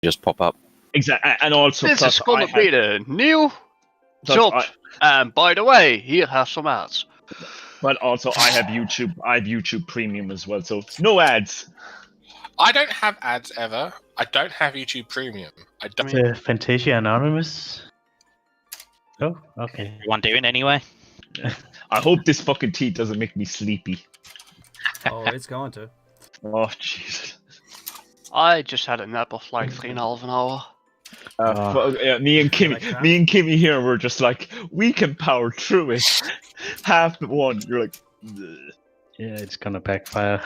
just pop up. Exactly, and also This is going to be the new job. And by the way, here have some ads. But also, I have YouTube Premium as well, so no ads. I don't have ads ever. I don't have YouTube Premium. I don't. Fantasia Anonymous. Oh, okay. Everyone doing anyway? I hope this fucking tea doesn't make me sleepy. Oh, it's going to. Oh, Jesus. I just had a nap of like 3.5 hours. Me and Kimmy here were just like, we can power through it. Half one, you're like, ugh. Yeah, it's gonna backfire.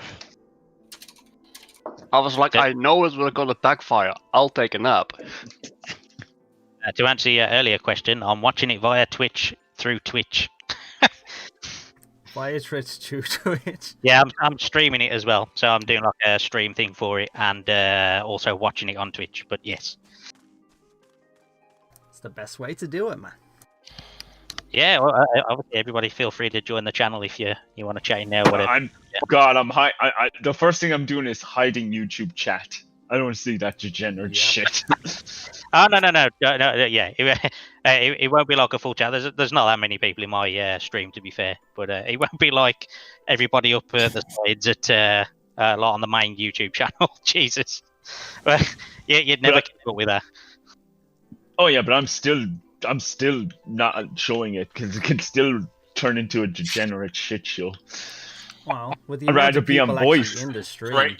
I was like, I know it's going to backfire. I'll take a nap. To answer your earlier question, I'm watching it via Twitch through Twitch. Via Twitch to Twitch. Yeah, I'm streaming it as well, so I'm doing like a stream thing for it, and also watching it on Twitch. But yes, it's the best way to do it, man. Yeah, well, obviously everybody feel free to join the channel if you want to chat in there. Whatever. God, I'm the first thing I'm doing is hiding YouTube chat. I don't see that degenerate shit. Oh no, yeah, it won't be like a full chat. There's not that many people in my stream, to be fair, but it won't be like everybody up the sides at a lot on the main YouTube channel. Jesus, but yeah, you'd never keep up with that. Oh yeah, but I'm still not showing it because it can still turn into a degenerate shit show. Well, with the I'd rather be on voice. In the stream.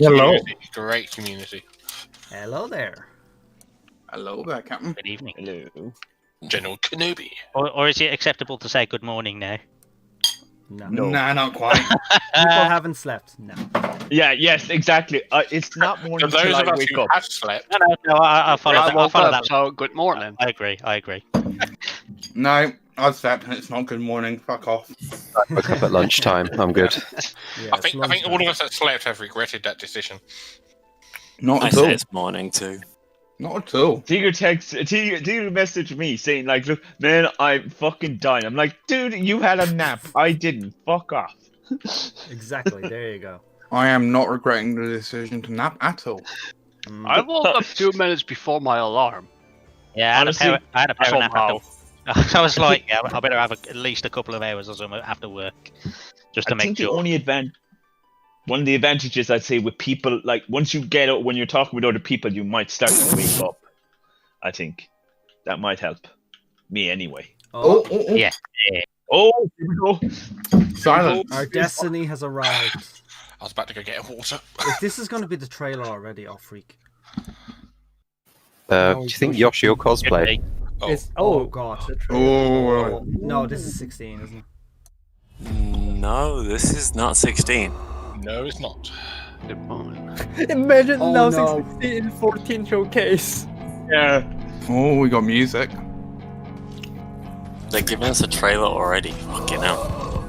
Great community. Hello there. Hello there, Captain. Good evening. Hello. General Kenobi. Or is it acceptable to say good morning now? No. Nah, not quite. People haven't slept. No. Yeah, yes, exactly. It's not morning For those till of I us wake who up. have slept. No, I follow that. So good morning. I agree. No, I've slept and it's not good morning. Fuck off. I woke up at lunchtime. I'm good. I think all of us that slept have regretted that decision. Not I at all. say it's morning too. Not at all. Tiger messaged me saying like, look, man, I'm fucking dying. I'm like, dude, you had a nap. I didn't. Fuck off. Exactly. There you go. I am not regretting the decision to nap at all. I woke up 2 minutes before my alarm. Yeah, honestly, I had a power nap somehow. after. I was like, yeah, I better have at least a couple of hours or something after work, just to I make think sure. one of the advantages I'd say with people, like once you get out, when you're talking with other people, you might start to wake up. I think that might help me anyway. Yeah. Oh, here we go. Silence. Our destiny has arrived. I was about to go get water. If this is going to be the trailer already, I'll freak. Do you think Yoshi will cosplay? Oh god. Oh. No, this is 16, isn't it? No, this is not 16. No, it's not. Good morning. Imagine Oh, announcing no. 16 14 showcase. Yeah. Oh, we got music. They're giving us a trailer already. Fucking hell.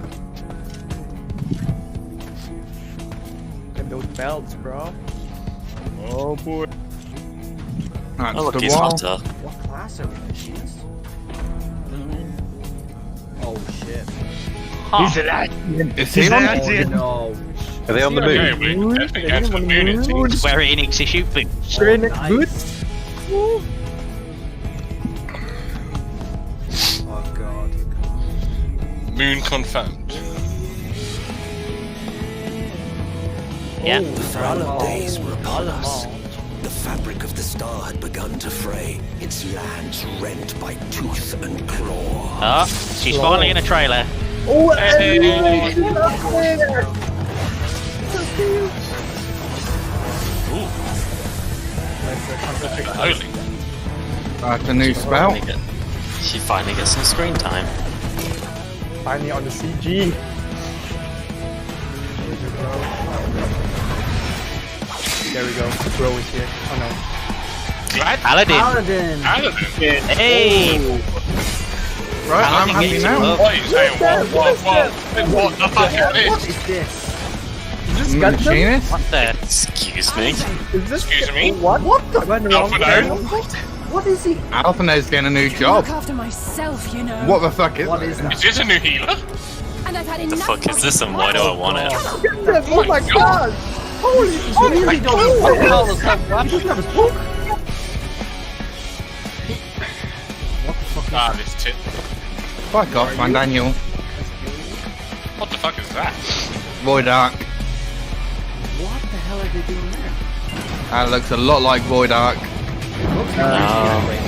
And those belts, bro. Oh boy. That's Oh, look, the he's wall. hotter. What class are we? Machines? Oh shit. He's alive. Is he on it? No. Are they on the Yeah, moon? we definitely go to the moon, it seems. Square Enix issue boots. Train nice. boots. Oh god. Moon confirmed. Yeah. The final days were upon us. The fabric of the star had begun to fray, its lands rent by tooth and claw. Oh, she's finally in a trailer. Oh, Holy. That's a new spell. She finally gets some screen time. finally on the CG. There we go. Bro is here. Oh no. Paladin. Paladin. Hey. Right, I'm happy now. What are you saying? What the fuck is this? What is this? Is this Gundam? Machinist? What the? Excuse me. Is this Excuse me? What the? Went wrong. Alpha What is he? Alphane's getting a new job. Look after myself, you know. What the fuck is What that? is that? Is this a new healer? And I've had The enough fuck is this and why do I want it? Gundam, oh my god! Holy Really don't know what the hell is that? Ah, this tip. Fuck off, man, Daniel. What the fuck is that? Void Ark. What the hell are they doing there? That looks a lot like Void Ark.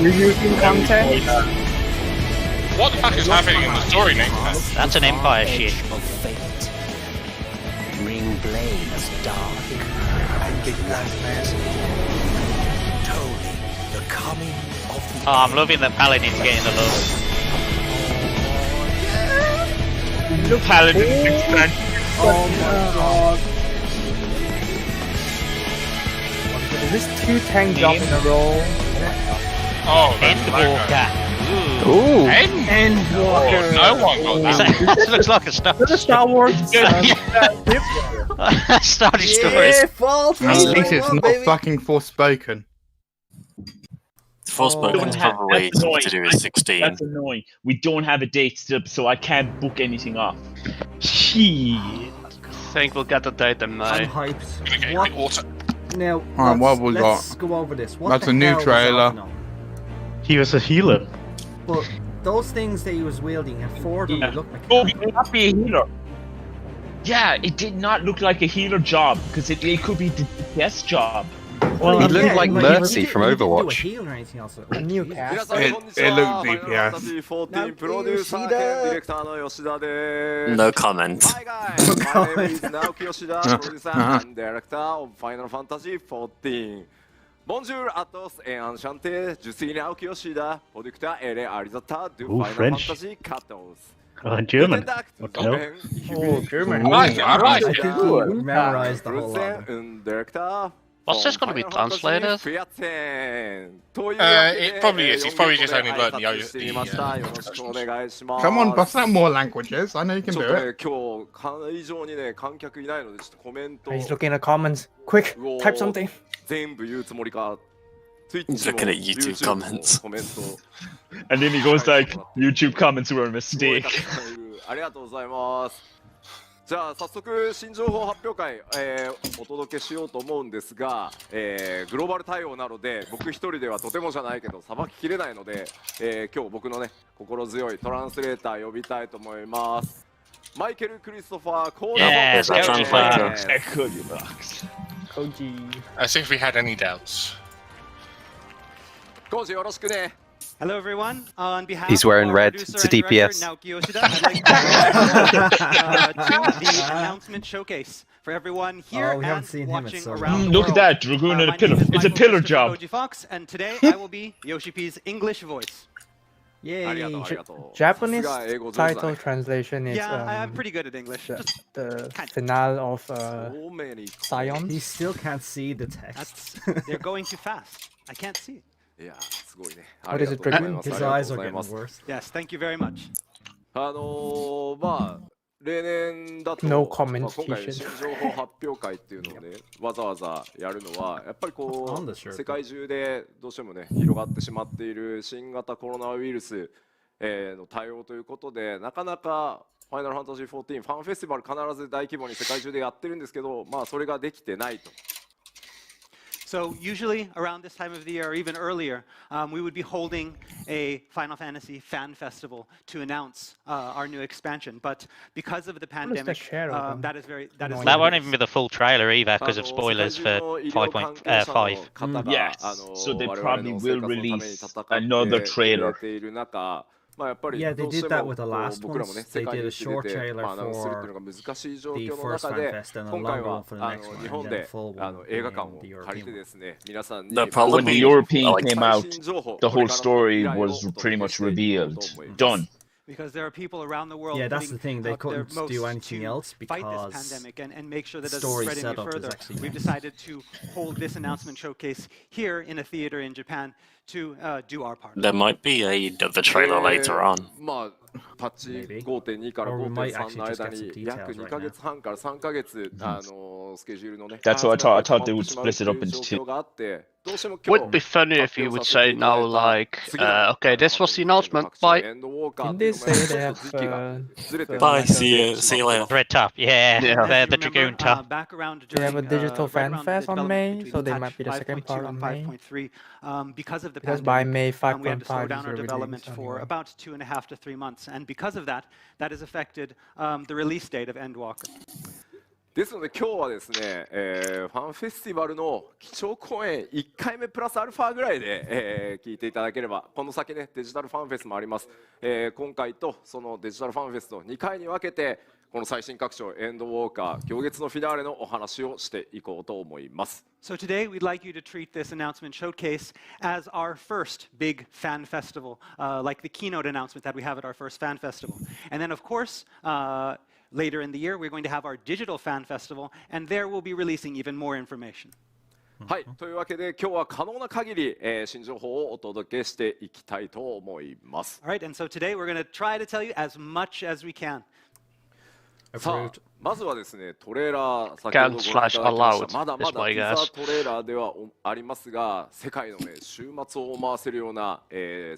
You're using content? What the fuck is happening in the story, Nick? That's an Empire ship. Of fate. Ring blades dark and black. Tolling the coming of the Oh, I'm loving that Paladin's getting the love. Look, Paladin expansion. Oh my god. Is this 2 tank jump in a row? Oh, that's Endwalker. Ooh. Endwalker. Oh, no one got that. This looks like a Star Is that a Star Wars? Starting stories. Yeah, false. At least it's not fucking Forspoken. Forspoken's probably That's something to do with 16. That's annoying. We don't have a date still, so I can't book anything off. Shit. Think we'll get the date in I'm May. hyped. Gonna get What? the auto. Now, Alright, what we let's got? go over this. What That's the a new hell was trailer. that, He was a healer. But those things that he was wielding, and 4 of them Yeah. look like. Oh, he could not be a healer. Yeah, it did not look like a healer job because it could be the DPS job. Well, he looked like he Mercy didn't- from he didn't do a Overwatch. heal or anything else. New cast. It looked DPS. No comment. Hi guys, my name is Naoki Yoshida, producer and director of Final Fantasy XIV. Bonjour à tous et enchanté, je suis Naoki Yoshida, producteur et réalisateur du Ooh, Final French. Fantasy XIV. German. What the hell? Oh, German. I like it, I like I it. think he memorized the whole Producer lot. and director. What's this gonna be translated? It probably is. He's probably just only learned Come on, bust out more languages. I know you can do it. He's looking at comments. Quick, type something. He's looking at YouTube comments. And then he goes like, YouTube comments were a mistake. ありがとうございます。じゃあ早速新情報発表会、お届けしようと思うんですが、グローバル対応なので僕一人ではとてもじゃないけどさばききれないので、今日僕のね心強いトランスレーター呼びたいと思います。マイケル・クリストファー・コーナー Yes, that's translator. As if we had any doubts. コージよろしくね。 Hello everyone. On behalf He's wearing of our red. producer It's a and director, DPS. Naoki Yoshida, I'd like to welcome to the announcement showcase for everyone here Oh, we haven't and seen him, watching it's so around the Look at world. that, Dragoon and a My pillar. name is It's a Michael pillar Christopher job. Koji Fox, and today I will be Yoshi P's English voice. Yay. Japanese title translation is Yeah, I'm pretty good at English. Just the kind of. finale of So many Scion. He still can't see the text. They're going too fast. I can't see it. いやすごいね。 What is it, Dragoon? His eyes are getting worse. Yes, thank you very much. まあ例年だと、 No まあ comment 今回の新情報発表会っていうのをねわざわざやるのはやっぱりこ On the う shirt. 世界中でどうしてもね広がってしまっている新型コロナウイルスの対応ということでなかなかファイナルファンタジー14ファンフェスティバル必ず大規模に世界中でやってるんですけどまあそれができてないと。 So usually around this time of the year, or even earlier, we would be holding a Final Fantasy fan festival to announce our new expansion. But because of the pandemic, that is very That won't even be the full trailer either because of spoilers for 5.5. Yes, so they probably will release another trailer. Yeah, they did that with the last one. They did a short trailer for the first Fanfest and a longer one for the next one, and then a full one in the European one. The problem When the is, European like, came out, the whole story was pretty much revealed. Done. Because there are people around the world. Yeah, that's the putting thing. They out their couldn't most do anything to else fight this because pandemic and make sure that it doesn't story spread any setup is further. actually We've decided to hold this announcement showcase here in a theater in Japan to do our part. there might be another trailer later on. まあパッチ5.2から5.3の間に約2ヶ月半から3ヶ月 That's what I thought they would split it up into two. Would be funny if you would say now, like, okay, this was the announcement. Bye. Didn't they say they have Bye. See you later. Red top, yeah. The Dragoon top. Back around They have a digital right around the Fanfest on May, development so between they patch might be the second 5.2 part on and May. 5.3. Because of the Because pandemic, by May we had to slow 5.5 down is our already development released for anyway. about 2.5 to 3 months, and because of that, that has affected the release date of Endwalker. ですので今日はですね、ファンフェスティバルの基調講演1回目プラスアルファぐらいで、聞いていただければ、この先ねデジタルファンフェスもあります、今回とそのデジタルファンフェスと2回に分けてこの最新拡張エンドウォーカー行月のフィナーレのお話をしていこうと思います。 So today we'd like you to treat this announcement showcase as our first big fan festival, like the keynote announcement that we have at our first fan festival. And then of course, later in the year, we're going to have our digital fan festival, and there we'll be releasing even more information. はい、というわけで今日は可能な限り、新情報をお届けしていきたいと思います。 All right, and so today we're going to try to tell you as much as we can. さあ、まずはですね、トレーラー、先ほどご Can't 覧いただき slash ま allowed した。まだまだ is my ティザ guess. ートレーラーではありますが、世界のね、週末を思わせるような、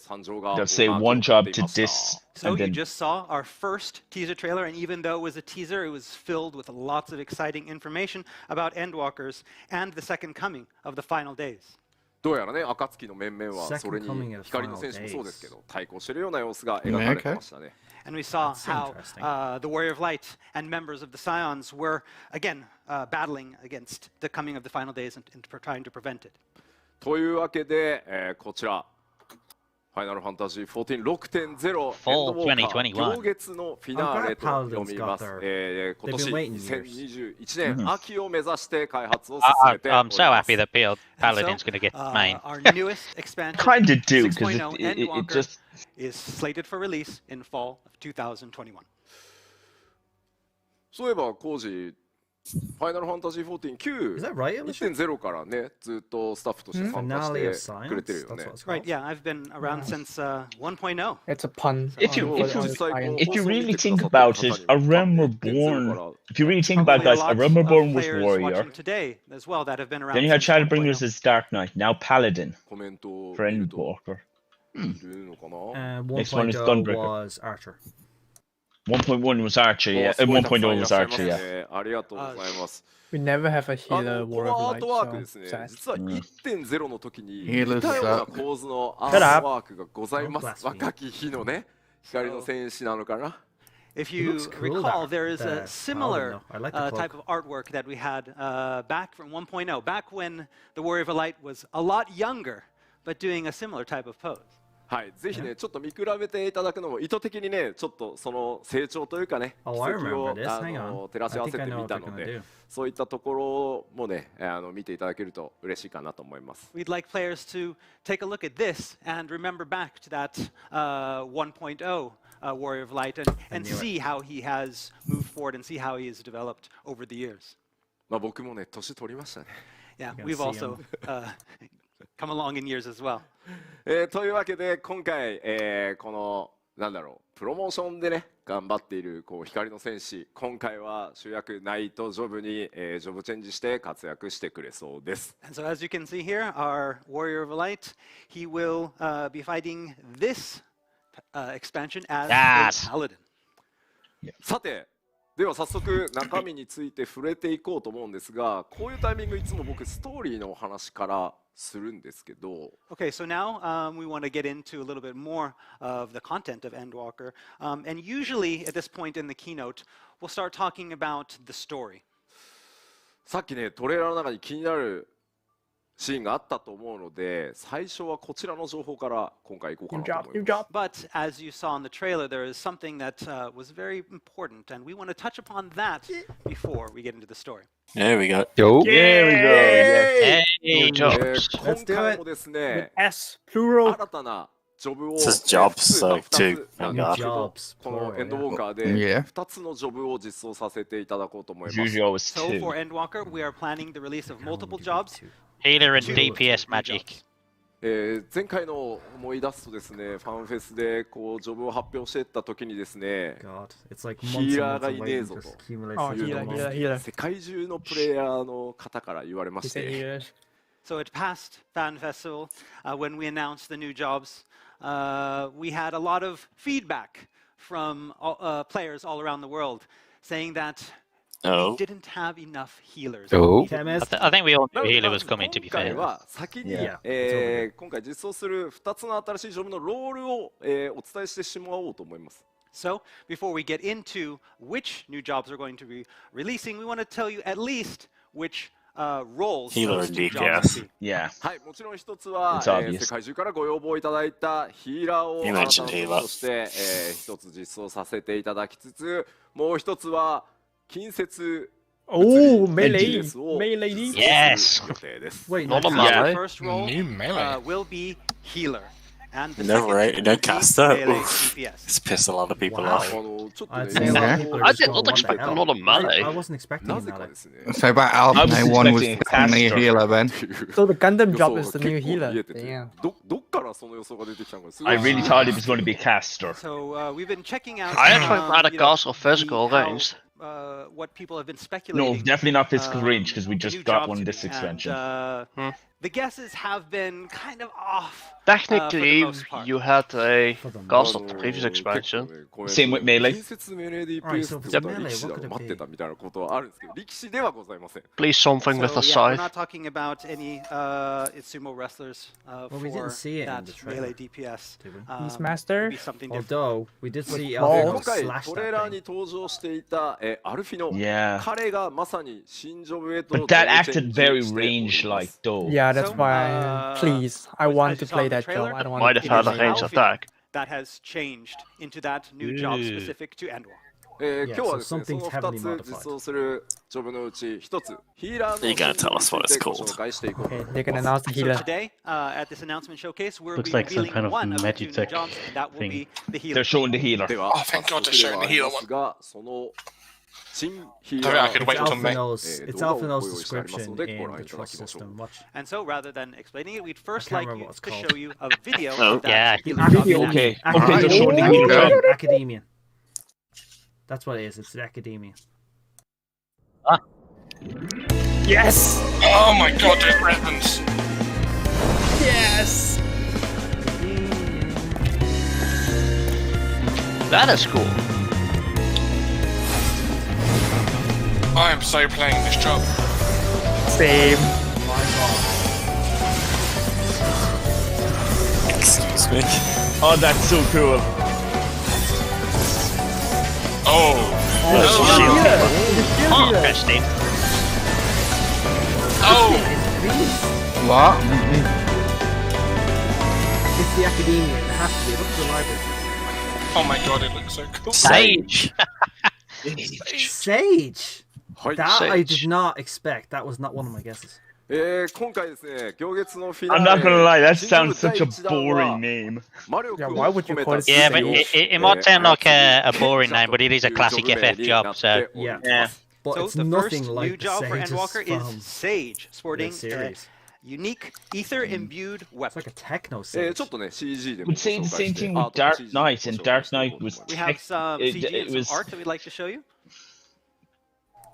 惨状が They'll say one job to this, So and you then just saw our first teaser trailer, and even though it was a teaser, it was filled with lots of exciting information about Endwalkers and the second coming of the final days. どうやらね、暁の面々はそれに光の戦士もそうですけど、対抗しているような様子が描かれてましたね。 And we saw That's how interesting. the Warrior of Light and members of the Scions were, again, battling against the coming of the final days and trying to prevent it. というわけで、こちら、ファイナルファンタジー14 6.0 Fall 2021行月のフィナーレと読みます。今年 They've been waiting 2021年秋を目指して開発を進めており I'm ます。 so happy that Paladin's So, going to get main. our newest expansion, Kinda do, 'cause oh, it Endwalker, just- is slated for release in fall of 2021. そういえば工事ファイナルファンタジー14 Is that right, Alicia? 1.0 からねずっとスタッフとして参加 Finale of してくれてる Science? よね That's what it's Right, called. yeah, I've been around since 1.0. It's a pun. If you- on- if you- on science. if you really think about it, a Wyrm were born. If you really think about it, guys, a Wyrm were born was Warrior. Today as well that have been around Then you had since 1.0. Shadowbringers as Dark Knight. Now Paladin. コメントを見る Friend と Walker. いるのかな Next one is 1.0 Thunderbreaker. was Archer. 1.1 was Archer, yeah. すごいたくさん 1.0 いらっ was しゃいます Archer, ね yeah. ありがとうございます。 We never have a こ healer の war ア of ートワーク light, で so すね、 sad. 実は 1.0 の時に似 Healers たような suck. 構図のア Shut ー up. トワークがございま Don't す。 blaspheme. 若き日のね、光の戦士なのかな。 If you looks cool, recall, that- there is a that similar Paladin, though. I like the type cloak. of artwork that we had back from 1.0, back when the Warrior of Light was a lot younger, but doing a similar type of pose. はい、ぜひね、ちょっと見比べていただくのも意図的にね、ちょっとその成長というかね、 Oh, I 軌跡 remember を this. Hang on. 照らし合わせ I て think I know みた what they're の gonna で do.、そういったところもね、見ていただけると嬉しいかなと思います。 We'd like players to take a look at this and remember back to that 1.0 Warrior of Light and knew it. see how he has moved forward and see how he has developed over the years. まあ僕もね、年取りましたね。 Yeah, can we've see also come along in years as well. というわけで今回、このなんだろうプロモーションでね頑張っているこう光の戦士今回は主役ナイトジョブに、ジョブチェンジして活躍してくれそうです。 And so as you can see here, our Warrior of Light, he will be fighting this expansion as Yes. a Paladin. さてでは早速中身について触れていこうと思うんですがこういうタイミングいつも僕ストーリーのお話からするんですけど Okay, so now we want to get into a little bit more of the content of Endwalker. And usually at this point in the keynote, we'll start talking about the story. さっきねトレーラーの中に気になるシーンがあったと思うので最初はこちらの情報から今回いこうかなと思います。 But as you saw in the trailer, there is something that was very important, and we want to touch upon that before we get into the story. There we go. Yo. There we go. Yes. Hey, jobs. 今回もですね S plural. 新たなジョブを It says jobs, so 2つ two. なん Oh ですけ god. ど Jobs, この plural, エンドウォーカー Yeah. で2つのジョブを実装させていただこうと思います。 Usually always So two. for Endwalker, we are planning the release of multiple jobs. Healer and Two DPS new magic. jobs. 前回の思い出すとですね、ファンフェスでこうジョブを発表していった時にですね、ヒーラーがいねえぞというのを世界中のプレイヤーの方から言われまして。So at past Fan Festival, when we announced the new jobs, we had a lot of feedback from players all around the world saying that we didn't have enough healers. I think we all knew healer was coming, to be 今回 fair. は先に、今回実装する2つの新しいジョブのロールを、お伝えしてしまおうと思います。So before we get into which new jobs we're going to be releasing, we want to tell you at least which roles Healer those and new jobs will DPS. be. Yeah. はい、もちろん一つは、 It's obvious. 世界中からご要望いただいたヒーラーを You あなた mentioned の healer. として、一つ実装させていただきつつ、もう一つは近接 Oh, melee. 技術を Melee. 実装する予定です。 Wait, Not a the melee. first role New melee. will be healer. And the No, second right? will No be caster? melee Oof. DPS. It's pissed a lot of people Wow. off. ちょっと I'd ね say a lot of people are I just did going, not what the expect hell? another melee. I wasn't expecting なぜか melee. ですね。 So about Alpha I was May 1 was expecting a definitely a caster. healer then. So the Gundam 予 job 想 is が the new 結構見 healer. えてて Damn. どっからその予想が出てきたのかすごい I really thought he was going to be caster. So we've been checking out I actually had a you know, guess of physical how, ranged. What people have been No, speculating. definitely not physical range because we the just new got jobs one to this be. expansion. And, the guesses have been kind of off. Technically, most part. you had a guess of the あ previous の expansion. 結構ねコメントで Same with melee. 近接命令 DPS って Alright, so こ if it's とは melee, 力士だ what ろ could it 待って be? たみたいなことはあるんですけど、力士ではございません。 Please something with a So, yeah, we're scythe. not talking about any sumo wrestlers Well, we for didn't see it in that the trailer, melee DPS. did we? Beastmaster? Maybe something different. Although, we did see もう Alpha 今回 slash トレーラー that に thing. 登場していたアルフィノ、 Yeah. 彼がまさに新ジョブへと But that ジョブチェ acted ンジ very しております range-like though. Yeah, that's So, why. Please, I as want you to saw play in the that trailer, job. I don't Might want have to had a Alpha range attack. that has changed into that new job Ooh. specific to Endwar. 今日はですね、 so その something's 2 heavily つ実装するジョブのうち1つ、ヒーラーの You're gonna tell us what it's についてご called. 紹介していこうと Okay, 思 they're い gonna ます。 announce the So healer. today, at this announcement showcase, we're Looks like some revealing kind of one of the two new Magitech jobs, and that will thing. be the They're healer. showing the healer. では、 Oh, thank God 早 they're 速で showing はあ the り healer ますが、その新ヒー Sorry, ラ I could ー wait It's till Alpha May. No's, it's 動画を Alpha ご No's 用意してありますの description で、ご in 覧い the ただ trust きましょう。 system. Watch. And so, rather than explaining it, we'd first can't like remember you what it's to called. show you a video Oh, of that yeah. healer job in Video, action. Okay, Academia. okay, they're showing the healer job. Academia. That's what it is. It's the Academia. Yes! Oh my God, there's weapons. Yes! That is cool. I am so playing this job. Same. Excuse me. Oh, that's so cool. Oh, Oh, interesting. oh, What? It's the Academia. It has to be. Look at the library. oh my God, it looks so cool. Sage. Sage! はい。 That I Sage. did not expect. That was not one of my guesses. 今回ですね、行月のフィナー I'm レ not gonna lie, that 新ジョブ sounds such a 第一弾は boring name. 魔力 Yeah, を why would 込 you め call た it Yeah, but Sage? it might sound like a boring name, but it is a classic FF job, so. Yeah. Yeah. But So it's the nothing first like new the job for Sage's Endwalker is from Sage, sporting the series. unique ether-imbued It's weapon. like a techno Sage. ちょっとね、CG でも Would ご say 紹 the 介 same して thing アー with トの Dark CG Knight, で and ご紹介 Dark していこ Knight うと思い was ます We have some It- CG it and some was- art that we'd like to show you.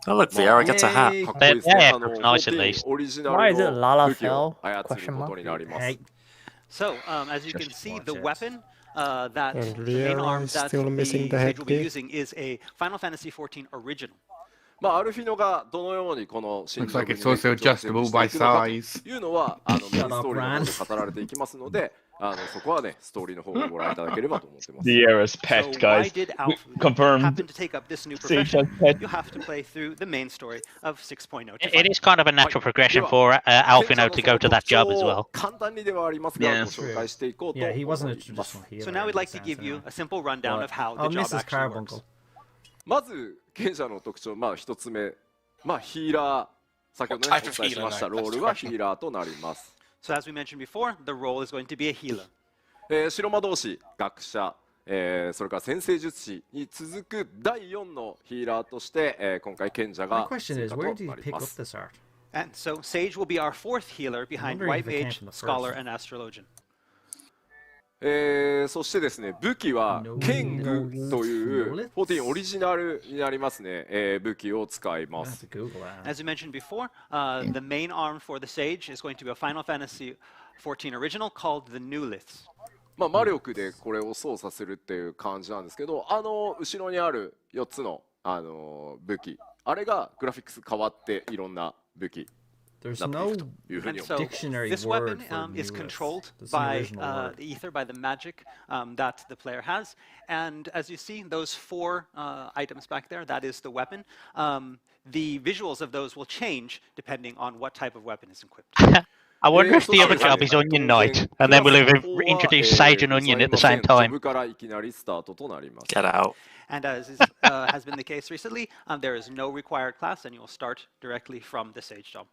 Oh, look, Viera gets a hat. Yay. かっこいいですね。 Yeah, あの nice at 14 least. オリジナ Why is ル it の Lala 武器を Fell? 操る Question こと mark? になります。 Hey, So, as you can Just see, watch the it. weapon that And the main Leo arm is that still the missing the Sage will be headgear. using is a Final Fantasy XIV original. まあ、アルフィノがどのようにこの新 Looks ジョ like ブ it's に also メイクをチェンジ adjustable して by いくのか size. というのは、メインストーリーの Brand. 方で語られていきますので、そこはね、ストーリーの方をご覧いただければと思ってます。 The era's So pet, why guys. did We Alpha confirmed. happen to take up this new Sage profession? has pet. You have to play through the main story of 6.0 to It is kind of a natural progression for Alphino to go to that job as well. 簡単にではありますが、 Yeah. ご紹介していこうと yeah, 思 he い wasn't a ます。 traditional healer. So now we'd in like that to give sense, you anyway. a simple rundown of how Oh, the job Mrs. actually works. Carbuncle. まず、賢者の特徴、まあ一つ目、まあヒーラー、先ほどね、お What type 伝 of えしました healer? ロールはヒーラーとなります。 So as we mentioned before, the role is going to be a healer. 白魔導士、学者、それから先生術師に続く第4のヒーラーとして、今回賢者 My が question 追 is, 加 where と did な he り pick ま up す。 this art? And so Sage will be our fourth healer behind White Mage, Scholar, and Astrologian. そしてですね、武器は剣具という14オリジナルになりますね、武器を使います。As you mentioned before, the main arm for the Sage is going to be a Final Fantasy XIV original called the New Liths. まあ魔力でこれを操作するっていう感じなんですけど、後ろにある4つの武器、あれがグラフィックス変わっていろんな武器。There's no dictionary this word weapon for is New controlled Liths. by the ether, by the magic that the player has. And as you see, those 4 items back there, that is the weapon. The visuals of those will change depending on what type of weapon is equipped. I wonder if the other job is Onion Knight, and then we'll have introduced Sage and Onion at the same time. Get out. And as has been the case recently, there is no required class, and you will start directly from the Sage job.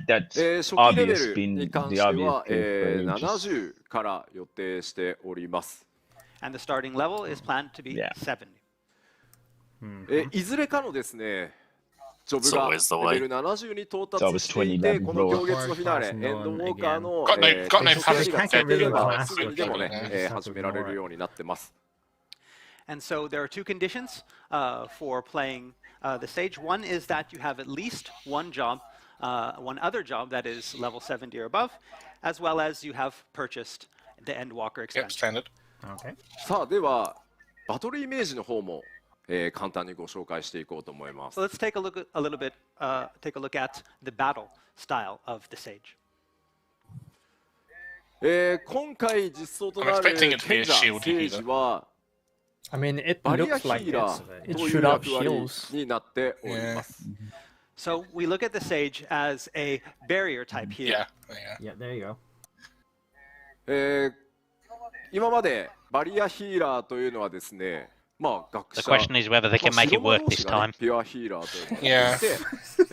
That's 初期レベ obvious ル been に the 関して obvious は、 thing for ages. 70から予定しております。And the starting level is planned to be 70. いずれかのですね、ジョブ It's が always the レ way. ベル70に到 It's always 達していて、 2011この行月のフィナーレ、エンドウォーカーの Got no 特性がついていれば class すぐにでもね、始められるようになってます。And so there are 2 conditions for playing the Sage. One is that you have at least one job, one other job that is level 70 or above, as well as you have purchased the Endwalker Yep, expansion. standard. Okay. さあ、では、バトルイメージの方も、簡単にご紹介していこうと思います。 So let's take a look a little bit, take a look at the battle style of the Sage. 今回実装とな I'm る expecting it to be a 賢者 shield セージは I mean, it バリア looks ヒ like ーラ it's, ー it という should up 役割 shields. になっております。 So we look at the Sage as a barrier type healer. Yeah. Yeah, there you go. 今までバリアヒーラーというのはですね、まあ学 The 者、 question is whether they can make it work this まあ time. 白魔同士がねピュアヒーラーと呼ばれてい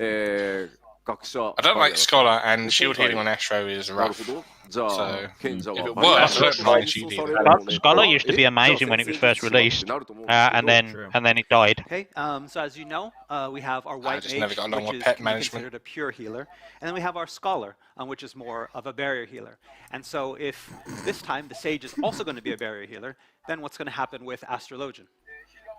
て、学者、 I don't like Scholar, and shield healing on Astro is なる rough. ほど。じゃあ、 So, 賢者 if は it バリア works, ヒーラ I don't ー mind に GD. 実装されるのね Scholar used to be amazing when it was first released, and then it died. Okay, so as you know, we have our White just Mage, never got along which with is pet can be management. considered a pure healer, and then we have our Scholar, which is more of a barrier healer. And so if this time the Sage is also going to be a barrier healer, then what's going to happen with Astrologian?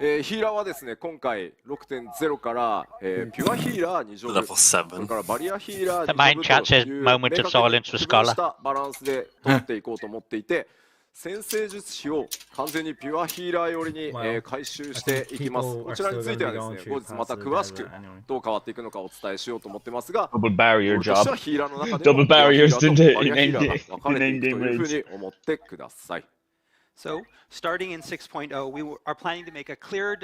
ヒーラーはですね、今回 6.0 から、ピュアヒーラー2ジョブ、 Level 7. それからバリアヒーラー The 2 main ジ chat ョブ says という moment of silence for 明確に Scholar. したバランスで取っていこうと思っていて、先制術師を完全にピュアヒーラー寄りに、回収していきます。こちらについてはですね、後日また詳しくどう変わっていくのかお伝えしようと思ってますが、 Double barrier 私は job. ヒーラーの中でも Double barriers ピュアヒーラーとバリア in ヒーラーが分かれていくというふう endgame に思ってください。 So, starting in 6.0, we are planning to make a clear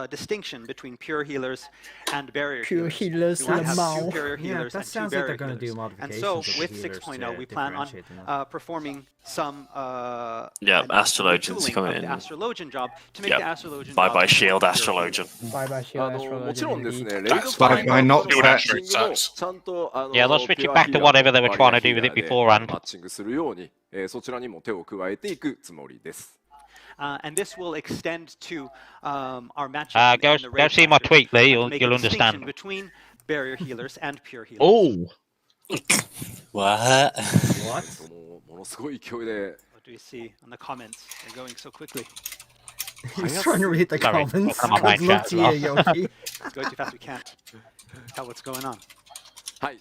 distinction between pure healers and barrier Pure healers. healers, We want to have Lamau. 2 pure Yeah, healers that and 2 sounds like barrier they're gonna do healers. And modifications so, of the with healers 6.0, to we plan on differentiate them. performing some Yeah, Astrologian's tooling coming of the in. Astrologian job to make Yep. the Astrologian Bye job bye more shield pure Astrologian. Bye bye shield もちろんですね、 astrology. レイド That's ファ fine. イナル not の that- マッチングもちゃんと Yeah, they'll switch it ピュア back ヒ to ーラー whatever they were と trying to バリ do ア with ヒ it ーラーで beforehand. マッチングするように、そちらにも手を加えていくつもりです。And this will extend to our matching. Go in the raid see my factor, tweet, Lee. to make a You'll distinction understand. between barrier healers and pure healers. Oh! What? What? ものすごい勢いで What do you see on the comments? They're going so quickly. He's trying to read the Sorry, comments. I'm on my Good luck chat to as you, well. Yoki. It's going too fast. We can't tell what's going on. はい。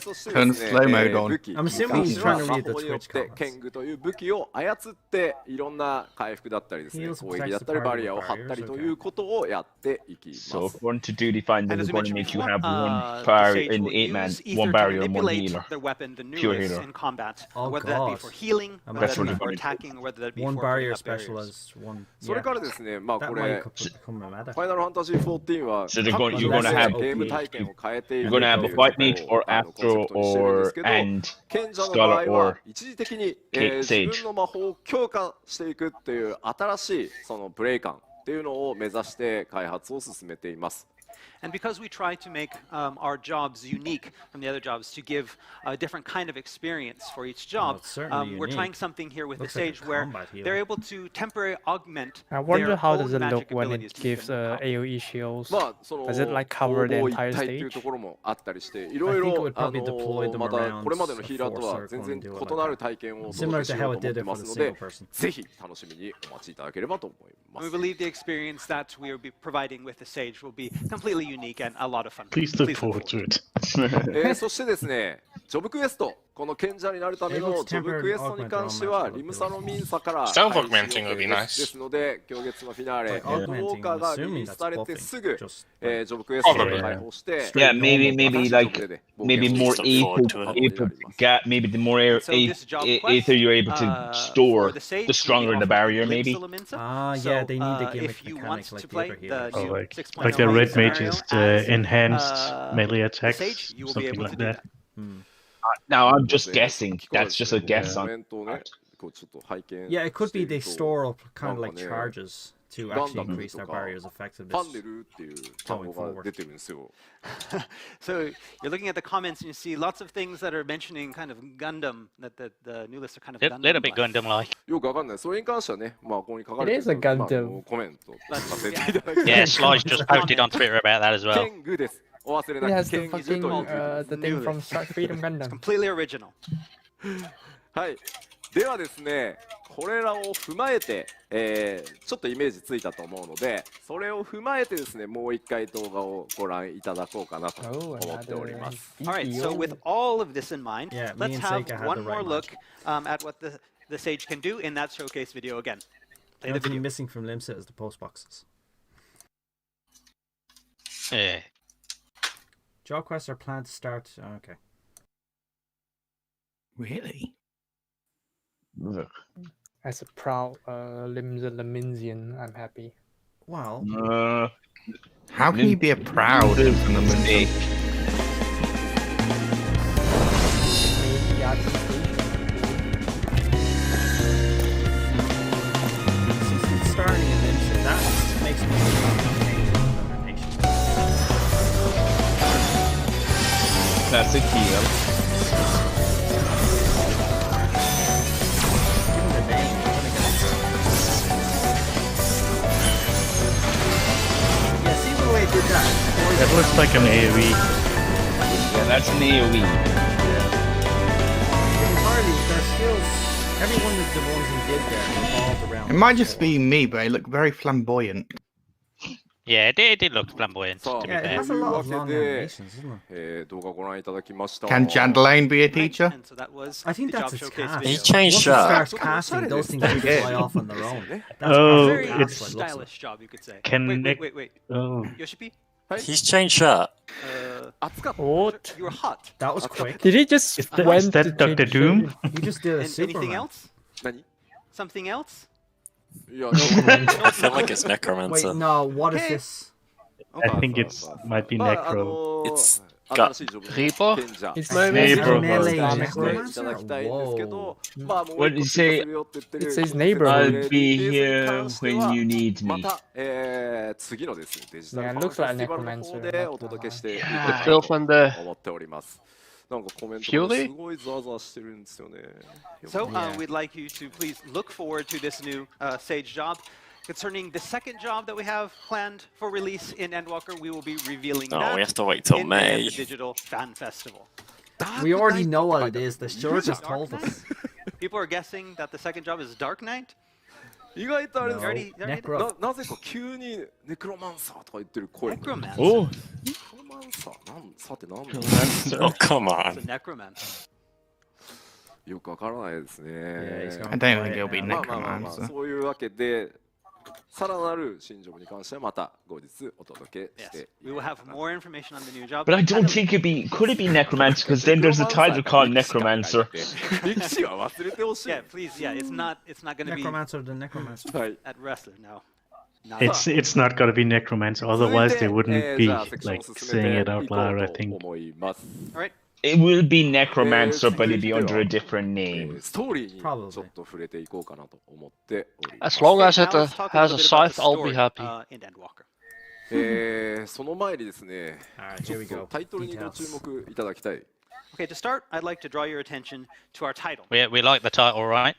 そしてですね、 Turn slow mode on. 武器に I'm 関 assuming he's しては trying to 魔 read the 法によっ Twitch て comments. 剣具という武器を操っていろんな回復だったりですね、 Heals 攻撃だったり protects the バリアを張ったりということをやっていきます So if you want to do define, then And we're as we going to mentioned make you before, have one the barrier Sage in will the 8-man, use ether one to barrier, one manipulate healer. their weapon, the Pure Newless, healer. in combat, Oh, whether that be God. for healing, whether That's that be what for we're attacking, or whether that be One for barrier putting up barriers. specialist, one. それからですね、まあ That こ might れ become a matter. ファイナルファンタジー14は So they're going- 各 you're gonna have- ゲーム体験を変えてい You're く going to have a white mage or コン Astro セプトにしてるんですけ or ど and 賢者の場合 Scholar は or 一時的に、 Sage 自分の魔法を強化していくっていう新しいそのプレイ感っていうのを目指して開発を進めています。And because we try to make our jobs unique from the other jobs to give a different kind of experience for each job, we're trying something here with the Sage where they're able to temporarily augment I wonder their how own does it look magic when abilities it to gives defend their AoE shields? まあその Does it like cover the 攻防一 entire 体っていう stage? ところもあったりしていろい I think it ろ would probably deploy them また around これまでのヒーラーと a は four 全 circle 然 and do it 異 like なる that. 体験をお Similar 届けし to よ how う it と思 did って it ま for す the の single で person. ぜひ楽しみにお待ちいただければと思いま We す。 believe the experience that we will be providing with the Sage will be completely unique and a lot of fun. Please look forward to it. そしてですね、ジョブクエスト、この賢者になるためのジョブクエストに関しては、リムサのミンサから開始予定ですので、今日月のフィナーレ、ウォーカーがリリースされてすぐ、ジョブクエストを開放して、Yeah, maybe like maybe more aether, maybe the more aether you're able to store, the stronger the barrier, maybe. Yeah, they need the gimmick mechanic like the other heroes. Oh, like the red mage's enhanced melee attacks, something like that. Now I'm just guessing. That's just a guess on. Yeah, it could be they store up kind of like charges to actually increase their barrier's effectiveness going forward. So you're looking at the comments and you see lots of things that are mentioning kind of Gundam, that the new lists are kind of Gundam. Little bit Gundam-like. よくわかんない。それに関してはね、まあここに書かれ It て is a る Gundam. コメントさせていただきます。 Yeah, Sly's just posted on Twitter about that as well. ケングです。お忘れ It な has くケ the ングという fucking the thing from Freedom Gundam. Completely original. はい。ではですね、これらを踏まえて、ちょっとイメージついたと思うので、それを踏まえてですね、もう一回動画をご覧いただこうかなと思っております。All right, so with all of this in mind, Yeah, let's me and have Seika had one the more right look at what the Sage can do in that showcase video again. Play the What's video. missing from Limsa is the post boxes. Yeah. Job quests are planned to start. Okay. Really? As a proud Liminsian, I'm happy. Wow. How can you be a proud mistake? It's starting in Limsa. That makes me impatient. Classic heal. Yeah, see the way it did that. That looks like an AoE. Yeah, that's an AoE. Entirely, their skills, every one of the ones he did there revolved around. It might just be me, but it looked very flamboyant. Yeah, it did look flamboyant, to be Yeah, it fair. has a lot of long animations, isn't it? 動画ご覧いただきました。 Can Chandelaine be a teacher? And so that was I think the that's job its showcase cast. video. He changed Once it up. starts casting, those things do fly off on their own. That's Oh, kind of Very how it's- it looks stylish job, you could say. Can wait, Nick- wait, wait, wait. Oh. Yoshipi? He's changed up. 熱かった。 What? You were hot. That was quick. Did he just Is that- went is that to Dr. change Doom? the- You just did a And anything Superman. else? 何？ Something else? いや、 I feel like it's Wait, Necromancer. no, what is Okay. this? I think it's might be まあ Necro. It's 新しいジョブの Reaper? 賢者 It's my my neighbor. Melee 期待して Necromancer? いただきたいんですけど、 Whoa. まあもう What did you say? 一個追加するよって言ってる It says neighborhood. I'll be here when you need ま me. た、次のですね、デジタル Yeah, ファ it ン looks フェ like スティバルの方 Necromancer, で not お届けしていこ The うかな filth and the と思っております。なんかコメント Fury? がすごいザワザワしてるんですよね。 So Yeah. we'd like you to please look forward to this new Sage job. Concerning the second job that we have planned for release in Endwalker, we will be revealing Oh, that we have to wait till in May May. at the Digital Fan Festival. We already know what it is. The short just told us. People are guessing that the second job is Dark Knight. 意外とあれです No. よ Necro. なぜか急にネクロマンサーとか言ってる声。 Necromancer. Oh, ネクロマンサーなんさてなんだ Oh, come It's on. a necromancer. よくわからないですね。 Yeah, he's I gone don't think it'll be まあまあまあまあ Necromancer. そういうわけでさらなる新ジョブに関してはまた後日お届けし Yes. て We will have more information on the new job. But I don't And think could it be Necromancer? Because then there's a title called Necromancer. 歴史は忘れてほしい。 yeah, please, yeah, it's not going to be Necromancer the Necromancer. はい。 at wrestler. No. Not it's not gonna be Necromancer. Otherwise, they 続い wouldn't て be じゃあセクション like を進め saying て it い out こ loud. I うと think. 思います。 All right. It will be Necromancer, but it'd be under a different name. ストーリーに Probably. ちょっと触れていこうかなと思っております。 as long as Now it let's talk a has little a bit about scythe, the I'll be story, happy. In Endwalker. その前にですね、ちょっとタイトルにご注目いただきたい。Okay, to start, I'd like to draw your attention to our title. We like the title, right?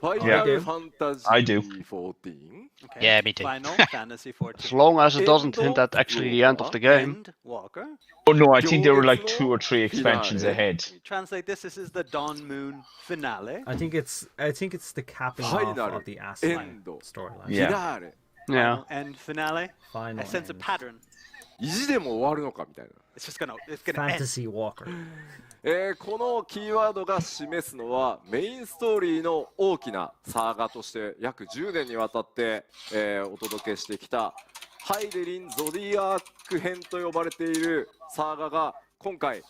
Final Fantasy I do. 14. Okay. Yeah, me too. Final Fantasy 14. As long as it doesn't hint at actually the end of the game. Walker. Oh no, I think there were like 2 or 3 expansions ahead. Translate this. This is the Dawn Moon finale. I think it's the capping off of the Aslan storyline. Yeah. Yeah. And finale. Final I sense a pattern. 意地でも終わるのかみたいな。It's gonna Fantasy Walker. このキーワードが示すのはメインストーリーの大きなサーガとして約10年にわたって、お届けしてきたハイデリン・ゾディアック編と呼ばれているサーガが今回、こ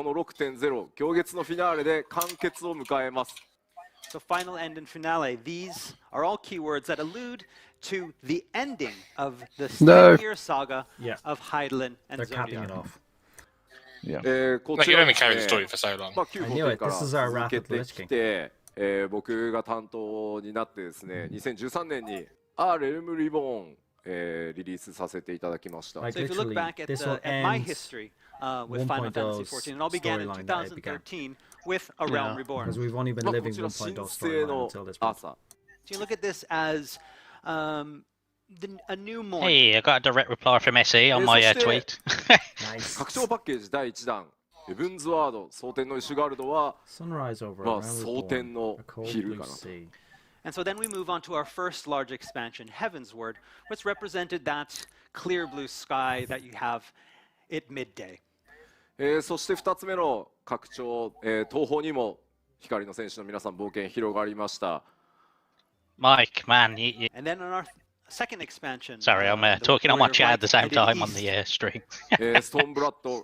の 6.0 行月のフィナーレで完結を迎えます。So final, end, and finale. These are all keywords that allude to the ending of the 10-year saga of Hydaelyn and They're capping it Zodiac. off. Yeah. こちら only carried the story for so long. 旧法典から続けてきて、僕が担当になってですね、2013年にA Realm Rebornリリースさせていただきました。So if you look back at my history with Final Fantasy 14, it all began in 2013 with A Realm Reborn. Because we've only been living 1.0 storyline until this point. So you look at this as a new morning. Hey, I got a direct reply from SE on my tweet. Nice. 拡張パッケージ第1弾、ヘブンズワード、蒼天のイシュガルドは、Sunrise over まあ蒼天の昼かなと。And so then we move on to our first large expansion, Heaven's Word, which represented that clear blue sky that you have at midday. そして2つ目の拡張、東方にも光の戦士の皆さん冒険広がりました。Mike, man, And then on our second expansion. Sorry, I'm talking on my chat at the same time on the stream. ストーンブラッド、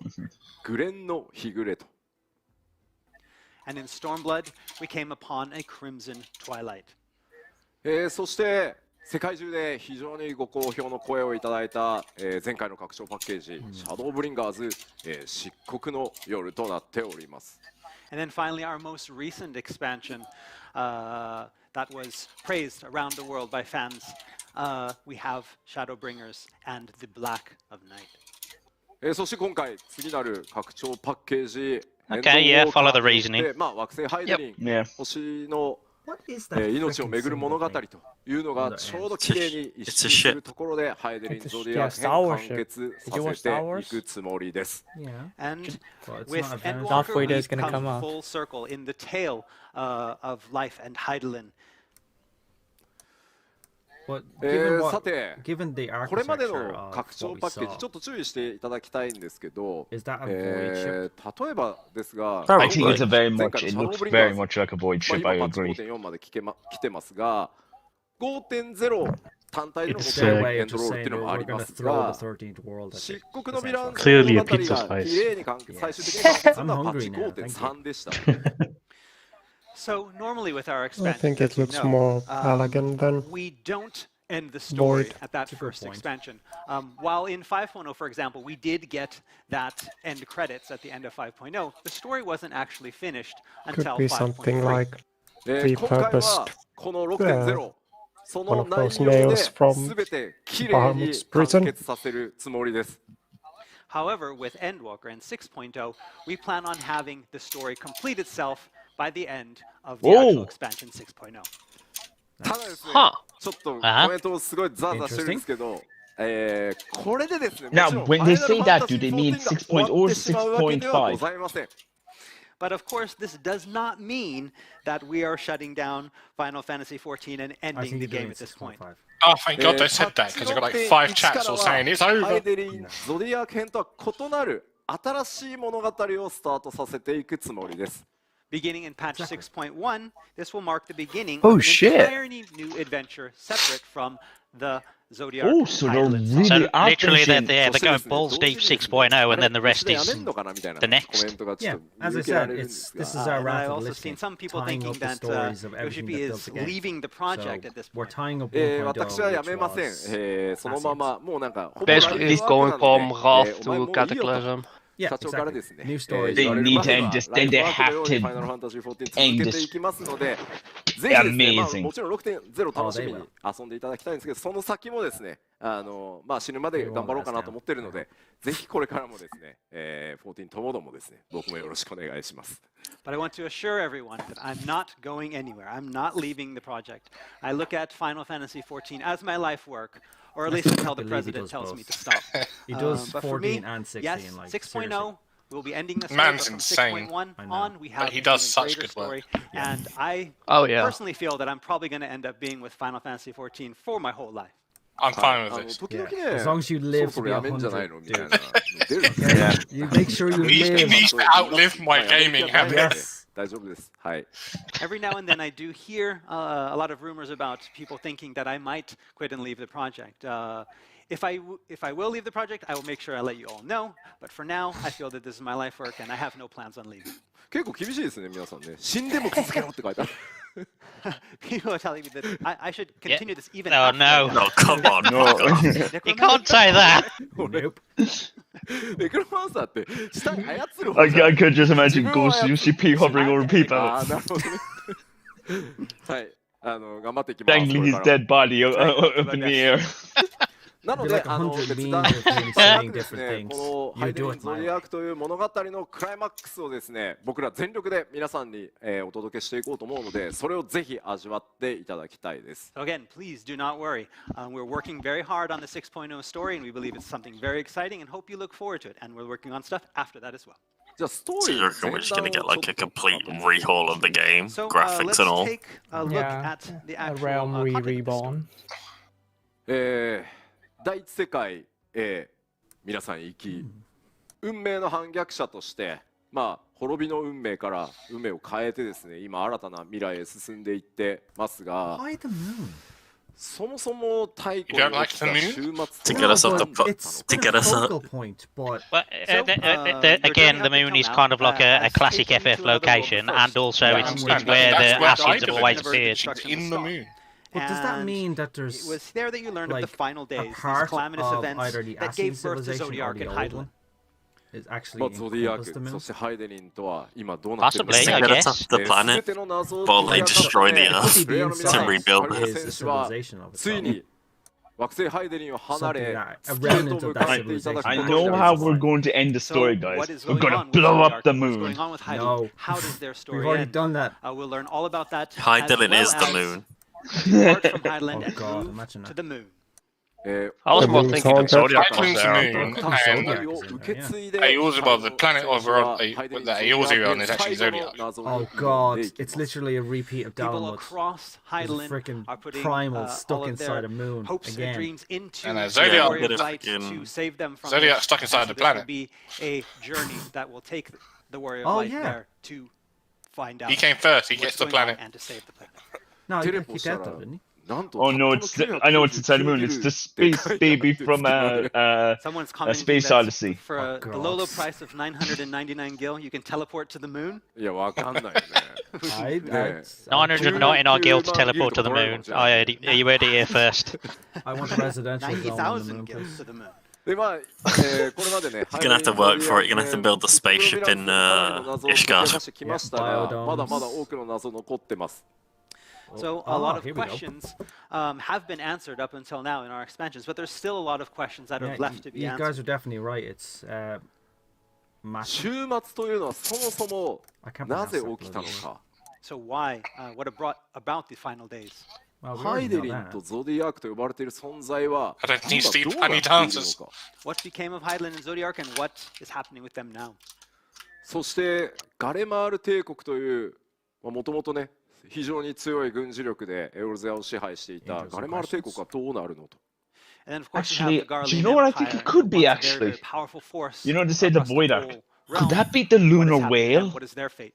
グレンの日暮れと。And in Stormblood, we came upon a crimson twilight. そして世界中で非常にご好評の声をいただいた、前回の拡張パッケージ、シャドーブリンガーズ、漆黒の夜となっております。And then finally, our most recent expansion that was praised around the world by fans. We have Shadowbringers and the Black of Night. そして今回次なる拡張パッケージ、Okay, yeah, follow the reasoning. まあ惑星ハイデリン、星の命を巡る物語というのがちょうど綺麗に一致するところでハイデリンゾディア編完結させていくつもりです。And with Endwalker, we've come full circle in the tale of life and Hydaelyn. さて、これまでの拡張パッケージちょっと注意していただきたいんですけど、例えばですが、I think it's a very much, it looks very much like a void ship, I agree. 5.4 まで来てますが、5.0 単体でのエンドロールっていうのもありますが、漆黒のヴィランズ物語が綺麗に最終的に完結するのはパッチ 5.3 でした。So normally with our expansion, I think it looks more elegant than we don't end the story Void. at that first expansion. While in 5.0, for example, we did get that end credits at the end of 5.0, the story wasn't actually finished until could be something 5.3. like 今回はこの 6.0 その内容で全てきれいに完結させるつもりです。However, with Endwalker and 6.0, we plan on having the story complete itself by the end of the actual expansion 6.0. ただですね、ちょっとコメントをすごいザーザーしてるんですけど、これでですね、Now, when they say that, do they mean 6.0 or 6.5? But of course, this does not mean that we are shutting down Final Fantasy 14 and ending the game at this point. Oh, thank God they said that, because I got like 5 chats all saying it's over. ハイデリン・ゾディアック編とは異なる新しい物語をスタートさせていくつもりです。Beginning in patch 6.1, this will mark the beginning of an entirely new adventure separate from the Zodiac. Oh, so they're really literally they're going balls deep 6.0 and then the rest is the next. Yeah, as I said, this is our I've rapid also listing, seen some people tying thinking up the that stories of everything Yoshipi that built is the game. leaving the project at this We're point. tying up 1.0, 私はやめません。 which was そのままもうなんか Basically going from Wrath to Cataclysm. Yeah, 社長からですね。 New stories. They need to end this, then they have to end this. ぜひですね、まあ、 Amazing. もちろん 6.0 楽しみに遊んでいただきたいんですけど、その先もですね、まあ、死ぬまで頑張ろうかなと思ってるので、ぜひこれからもですね、14ともどもですね、僕もよろしくお願いします。But I want to assure everyone that I'm not going anywhere. I'm not leaving the project. I look at Final Fantasy XIV as my life work, or at least until the president tells me to stop. He does but 14 for me, and 16. yes, Like, 6.0 will be ending this Man's from insane. 6.1 on. We have he does an such even good greater work. story, and I personally feel that I'm probably going to end up being with Final Fantasy XIV for my whole life. I'm fine with this. Yeah. As long as you live to be 100. You make sure you He live. needs to outlive my gaming habits. Yes. Every now and then I do hear a lot of rumors about people thinking that I might quit and leave the project. If I will leave the project, I will make sure I let you all know. But for now, I feel that this is my life work and I have no plans on leaving. 結構厳しいですね、皆さんね。死んでも続けろって書いてある。People are telling me that I should continue this even Oh, after no. I'm done. No, come on. No. You can't say that. Nope. ネクロマンサーって下に操る I could just imagine Ghost UCP hovering over people. あー、なるほどね。はい、頑張っていきます。 Dangling his dead body up in the air. なので、別段ですね、このハイデリン・ゾディアークという物語のクライマックスをですね、僕ら全力で皆さんにお届けしていこうと思うので、それをぜひ味わっていただきたいです。So again, please do not worry. We're working very hard on the 6.0 story, and we believe it's something very exciting, and hope you look forward to it. And we're working on stuff after that as well. So you reckon we're just going to get like a complete rehaul of the game, So graphics let's and all? take a look at the actual Realm content of the story. Reborn. 第一世界へ皆さん行き、運命の反逆者として、まあ、滅びの運命から運命を変えてですね、今新たな未来へ進んでいってますが、そもそも太古に起きた終末 To get us off the to get us up. But again, the moon is kind of like a classic FF location, and also it's where the acids have always appeared. In the moon. But does that mean that It there's was there that you learned of the final a days, these part calamitous of events either the that Ascian gave birth to civilization or Zodiac the and old Hydaelyn? one? Is actually まあ、ゾディアー encompassed the ク、 moon? そしてハイデリンとは今どうなっているの Possibly, To I get us guess. off the planet, 全ての謎を while they 解き明かす destroy the ため Earth プレイヤーの皆さ to ん、 rebuild ハリ it. ル選手は Civilization of ついに惑星ハイデリンを離れ、 Something that- a 月へと remnant 向 of か that っていただく I こと know にな how り we're ます。 going to end the So story, what guys. is We're going going on to with blow up Zodiac? the What's moon. going on with Hydaelyn? No. How does their story We've already end? done that. We'll learn all about that. Hydaelyn as is well the as moon. depart from Hydaelyn Oh and God, move imagine to that. the moon. I was more thinking that Zodiac was Hydaelyn's there. the moon, Zodiac and is in there, yeah. Eorzeon, the planet over on that Eorzeon is actually Zodiac. Oh God, it's literally a repeat of People Dalamud. across There's a Hydaelyn freaking are putting primal all stuck of inside their a moon hopes and again. dreams into And the Zodiac glory bit of of light fucking- to save them from Zodiac's this. stuck inside And so the this will planet. be a journey that will take the warrior of Oh, light yeah. there to find out. He came first. He what's gets the going on planet. and to save the planet. No, he テレポ kicked した out ら though, didn't he? なんと Oh no, I know it's inside the moon. It's the space baby from Someone's a commenting Space that Odyssey. for Oh, the God. low price of 999 gil, you can teleport to the moon. いや、わかんないよね。 999 gil to teleport to the moon. You heard it here first. I want a residential zone on the 90,000 moon, gil please. to the moon. で、まあ、これまでね、 You're gonna have to work for it. You're gonna have to build the spaceship in Ishgard. きましたが、まだまだ多くの謎残ってます。 So a lot of here we go. questions have been answered up until now in our expansions, but there's still a lot of questions that are Yeah, left to be you guys answered. are definitely right. It's massive. 終末というのはそもそも I can't な pronounce ぜ that 起きたの bloody word. か。 So why? What brought about the final days? Well, we ハ already イデ know リン that. とゾディアークと呼ばれている存在は I don't think 今 Steve どうなっている any answers. のか。 What became of Hydaelyn and Zodiac, and what is happening with them now? そしてガレマール帝国というもともとね非常に強い軍事力でエオルゼアを支配していたガレマール帝国はどうなるのと。 And then, of course, Actually, you have the Garlean do you know what I think Empire, it could be, once a actually? very, very powerful force You know, they say the across Void whole Ark. realm. Could that be the What is lunar happening to them? whale? What is their fate?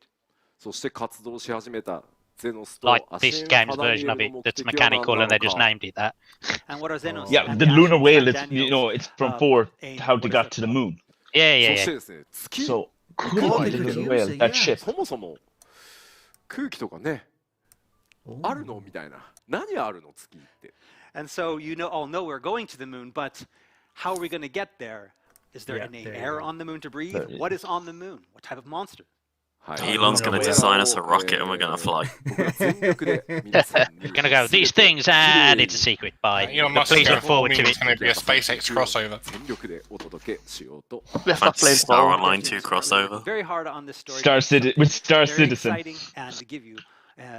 そして活動し始めたゼノスと Like アシ this ェン game's ハダニエ version ル of の it 目 that's 的は何 mechanical な and they の just か。 named it that. And what are Xenos Yeah, and the the lunar Ascians whale. and It's you Daniel's, know, it's from 4. aim? How What they is got that to the about? moon. Yeah, そ yeah, して yeah. ですね月 So could Oh, it be they the could lunar use whale? it, That yeah. ship. そもそも空気とかねあるのみたいな何あるの月って。 And so you all know we're going to the moon, but how are we going to get there? Is there Yeah, any there you air go. on the moon to breathe? There it What is on the moon? What type of monster? Elon's going to design us a rocket and we're going to fly. Gonna go these things, and it's a secret. Bye. Please look forward to it. It's going to be a SpaceX crossover. Fancy Star Online 2 crossover. Very hard on this story. With Star Citizen. Exciting, and to give you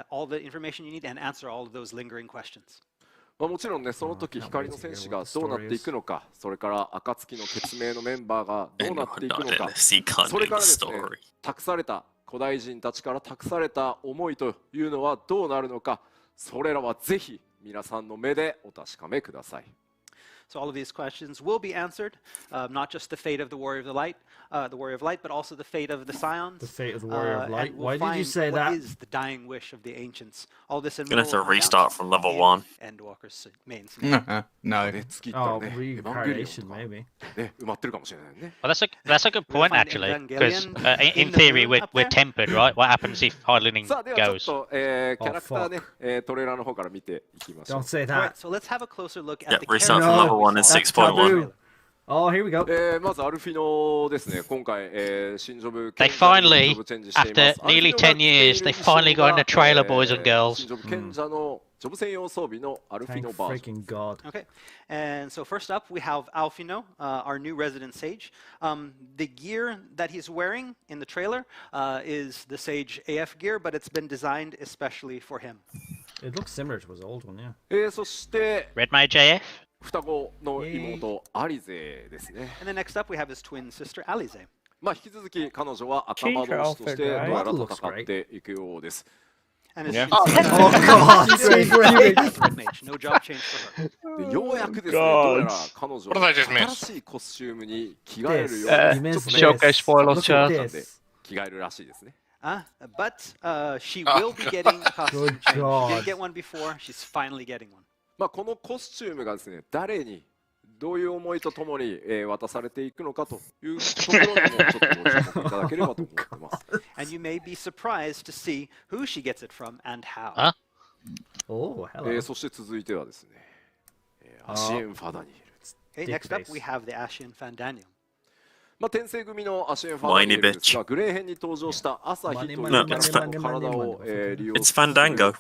all the information you need and answer all of those lingering questions. もちろんね、その時光の戦士がどうなっていくのか、それから暁の血盟のメンバーがどうなっていくのか、それからですね、託された古代人たちから託された思いというのはどうなるのか、それらはぜひ皆さんの目でお確かめください。 So all of these questions will be answered, not just the fate of the Warrior of Light, but also the fate of the Scions. The fate of the Warrior of Light. Why did you say that? What is the dying wish of the ancients? All this and Gonna have to restart from level 1. Endwalker's main. No. Oh, reincarnation maybe. Well, that's a good point actually, because in theory we're tempered, right? What happens if Hydlooning goes? Don't say that. Right, so let's have a closer look at the restart from level 1 and 6.1. Oh, here we go. They finally, after nearly 10 years, they finally got in the trailer, boys and girls. Thank freaking God. Okay, and so first up we have Alfino, our new resident sage. The gear that he's wearing in the trailer is the Sage AF gear, but it's been designed especially for him. It looks similar to his old one, yeah. Red Mage AF? And then next up we have his twin sister Alize. 引き続き彼女は頭同士としてどうやら戦っていくようです。 And yeah. Oh God! Red Mage, no job change for her. ようやくですね、どうやら彼女は新しいコスチュームに着替えるようにshowcase spoiler chat. 着替えるらしいですね。But she will be getting a costume change. She didn't get one before. She's finally getting one. まあこのコスチュームがですね、誰にどういう思いとともに渡されていくのかというところにもちょっとご注目いただければと思ってます。And you may be surprised to see who she gets it from and how. Oh, hello. そして続いてはですね、アシエン・ファダニエル。 Okay, next up we have the Ashian Fandaniel. まあ天聖組のアシエン・ファダニエルですが、グレー編に登場した朝日というキャラクターの体を利用する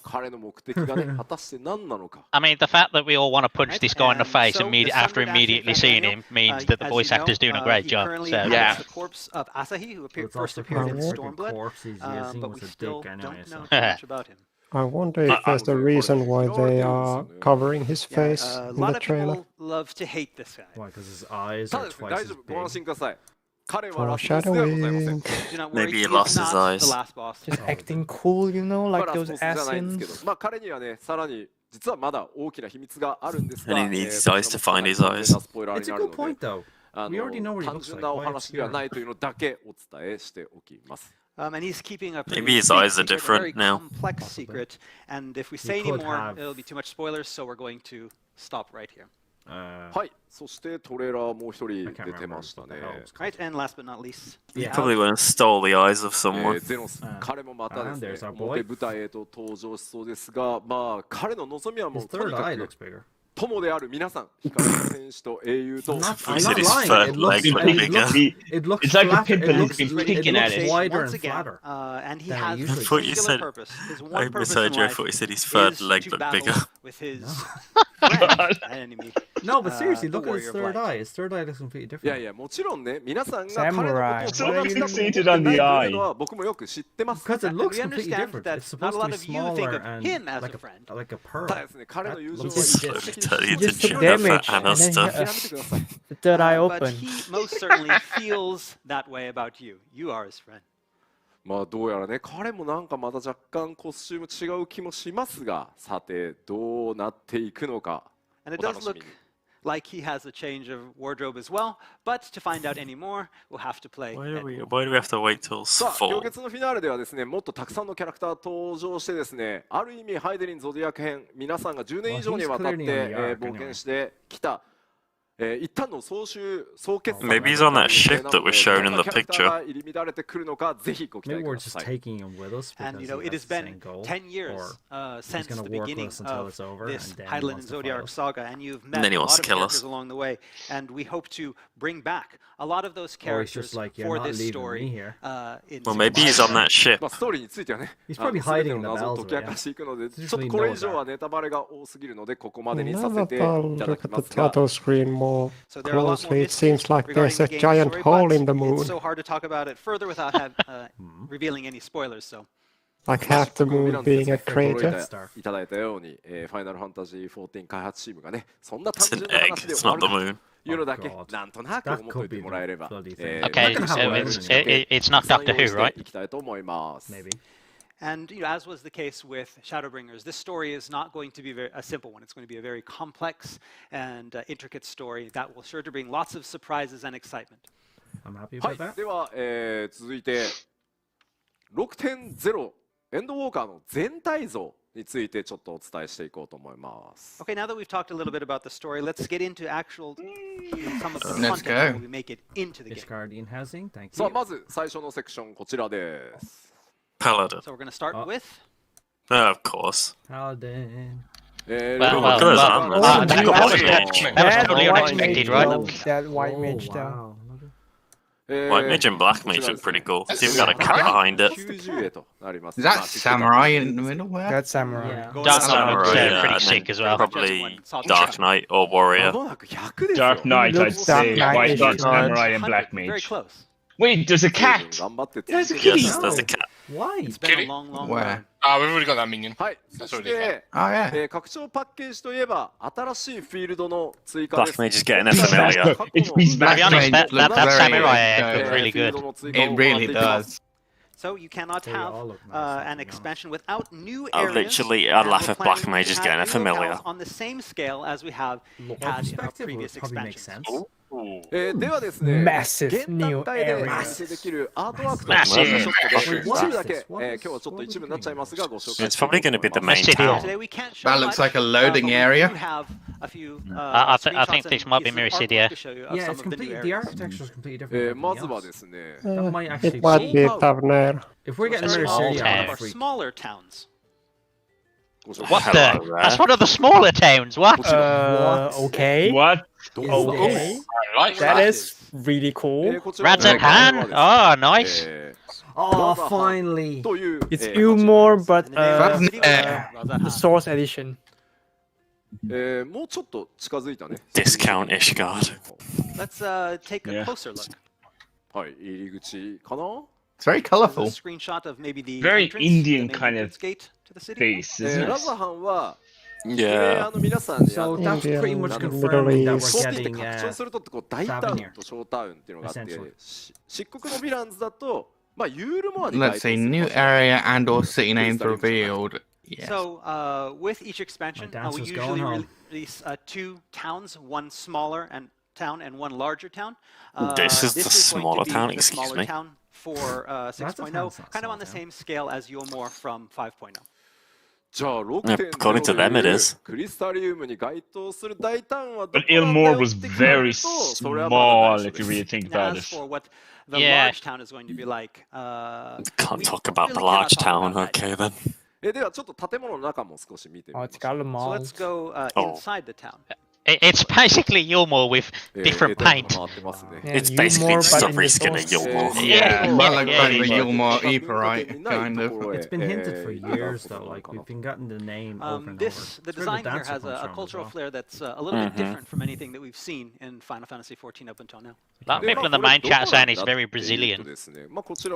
彼の目的がね、果たして何なのか。I mean, the fact that we all want to punch this guy in the face after immediately seeing him means that the voice actor's doing a great job. So yeah. The corpse of Asahi, who first appeared in Stormblood, but we still don't know too much about him. I wonder if there's a reason why they are covering his face in the trailer. A lot of people love to hate this guy. Why? Because his eyes are twice as big. Foreshadowing. Maybe he lost his eyes. Just acting cool, you know, like those Asians. まあ彼にはね、さらに実はまだ大きな秘密があるんですが、 And he needs his eyes to find his eyes. It's a good point, though. We already know what he 単 looks 純 like. なお Why 話ではないというのだけお伝えしておきます。 And he's keeping a Maybe his eyes are very different now. complex secret. And if we say any more, it'll be too much spoilers. So we're going to stop right here. はい、そしてトレーラーもう一人出てましたね。 Right, and last but not least, He probably went and stole the eyes of someone. ゼノス、彼もまたですね、表舞台へと登場しそうですが、まあ彼の望みはもうとにかく友である皆さん、光の戦士と英雄と。He said his third leg looked bigger. It's like a pimple who's been picking at it. Wider and flatter. And he has I thought you said. I misheard you. I thought you said his third leg looked bigger. With his enemy. No, but seriously, look at his third eye. His third eye looks completely different. いやいや、もちろんね、皆さんが彼のことを fixated on the eye. 僕もよく知ってます。 Because it looks completely understand different. that It's supposed not a to lot be of you think smaller of and him as like a friend. like a pearl. ただですね、彼の友情は Slowly turning into Just took Junior damage, Fat Anna and then stuff. the third eye But open. he most certainly feels that way about you. You are his friend. まあどうやらね、彼もなんかまた若干コスチューム違う気もしますが、さてどうなっていくのか。 And it does look like he has a change of wardrobe as well, but to find out any more, we'll have to play. Why do we have to wait till さあ、今 fall? 月のフィナーレではですね、もっとたくさんのキャラクター登場してですね、ある意味ハイデリンゾディアク編、皆さんが10年以上にわたって冒険してきた一旦の総決算 Maybe he's on that ship that was shown in the picture. Maybe we're just taking him with us because And you know, it has been 10 years since the beginning of this Hydaelyn and Zodiark saga, and you've met a lot of characters along the way, and we hope to bring back a lot of those characters for this story. Well, maybe he's on that ship. He's probably hiding in the bells. Look at the title screen more closely. It seems like there's a giant hole in the moon. It's so hard to talk about it further without revealing any spoilers. So. Like half the moon being a crater. It's an egg, it's not the moon. Okay, so it's not Doctor Who, right? Maybe. And you know, as was the case with Shadowbringers, this story is not going to be a simple one. It's going to be a very complex and intricate story that will sure to bring lots of surprises and excitement. I'm happy about that. では、続いて 6.0 エンドウォーカーの全体像についてちょっとお伝えしていこうと思います。Okay, now that we've talked a little bit about the story, let's get into actual some of the content when we make it into the game. Guardian housing, thank you. さあまず最初のセクションこちらです。 Paladin. So we're going to start with. Of course. Paladin. That was totally unexpected, right? That white mage down. White mage and black mage look pretty cool. It's even got a cat behind it. Is that samurai in the middle? Where? That's samurai. Yeah. Dark Knight looks pretty sick as well. Probably Dark Knight or Warrior. Dark Knight, I'd say. White samurai and black mage. Very close. Wait, there's a cat. There's a kitty. Yes, there's a cat. Why? It's been a long, long Where? We've already got that minion. はい。そして、拡張パッケージといえば新しいフィールドの追加です Black mage is getting a familiar. It's his To be honest, that samurai very looked really good. It really does. So you cannot have an expansion without new Oh, areas. literally, I'd and laugh we're if Black planning mage to is have getting a new familiar. locales on the same scale as we have had in our previous expansions. ではですね、 Massive 現 new 段階で areas. できるアートワークとコマーシャルショットで一部だけ、 What is 今日はちょっと一部になっちゃいますがご紹介 It's probably going to be the main City. town. Today we can't show That looks much, like a loading but we area. do have a few, I think screenshots this and might be pieces of Myricydia. artwork to show you of Yeah, some it's of the new complete. The areas. architecture is completely different. From まず everything は else. ですね、 That might actually It might be be. Tavner. If we're getting That's Small Myricydia, town. one I'm of our freaked. smaller towns. What the? That's one of the smaller towns. What? Okay. What? Okay. I like That that. is really cool. Radzak Han. Oh, nice. Oh, finally. という It's Umor, but Tavner. the source edition. もうちょっと近づいたね。 Discount Ishgard. Let's take a Yeah. closer look. はい、入り口かな。 It's very This is a colourful. screenshot of maybe the Very entrance, Indian the main kind of entrance gate to the city. Face, isn't ラ it? ザハンは、 Yeah. 皆さんに So that's Indian, pretty much Middle confirming that East. we're ソティって getting 拡張するとってこう大タウン Tavernier. と小タウンっていうのがあって Essentially. 漆黒のヴィランズだと、まあ、ユールモアに Let's see, new area and or city names revealed. Yes. So with each expansion, My dance we was usually going home. release two towns, one smaller town and one larger town. This is the going to smaller be town, the excuse smaller me. town for 6.0, sounds like kind of on the small same scale as Yulmore from 5.0. じゃあ According to them it is. クリスタリウムに該当する大タウンはど But こなんだ Ilmore よ was って聞かれ very るとそれはまだ small 内緒 if で you す really think And about as it. for what the Yeah. large town is going to be like, Can't we talk about the really large cannot talk town. about that Okay yet. then. ではちょっと建物の中も少し見てみ Oh, ま it's しょう got a So mall. let's go Oh. inside the town. It's basically Yulmore with different 絵 paint. が回ってますね Yeah, It's basically Yulmore, just but a in the reskin of source. Yulmore. Yeah. Well, like yeah, the yeah. Yulmore Aephorite, kind of. It's been hinted for years, though. Like we've been getting the name over and This, over. the It's where design here dancer has comes a from as cultural well. flair that's a little bit different from anything that we've seen in Final Fantasy XIV up until now. A lot of people in the main chat saying it's very Brazilian.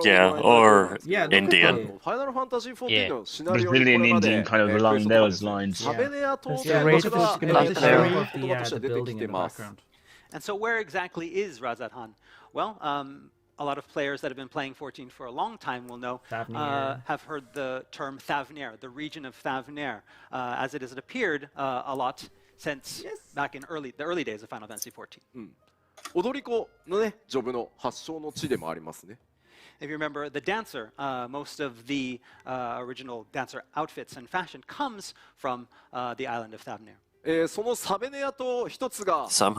Yeah, or Yeah, look at Indian. the- ファイナルファンタジー14のシナリオ Brazilian にこれまで Indian kind of along those lines. サベネア島と Yeah, いう look 場 at 所 the, が look at the 言 shape 葉 of と the, して the 出て building き in て the ます。 background. And so where exactly is Razat Han? Well, a lot of players that have been playing 14 for a long time will know, Thavnair. have heard the term Thavnair, the region of Thavnair, as it has appeared a lot since back in the early days of Final Fantasy XIV. 踊り子のね、ジョブの発祥の地でもありますね。 If you remember the dancer, most of the original dancer outfits and fashion comes from the island of Thavnair. Somehow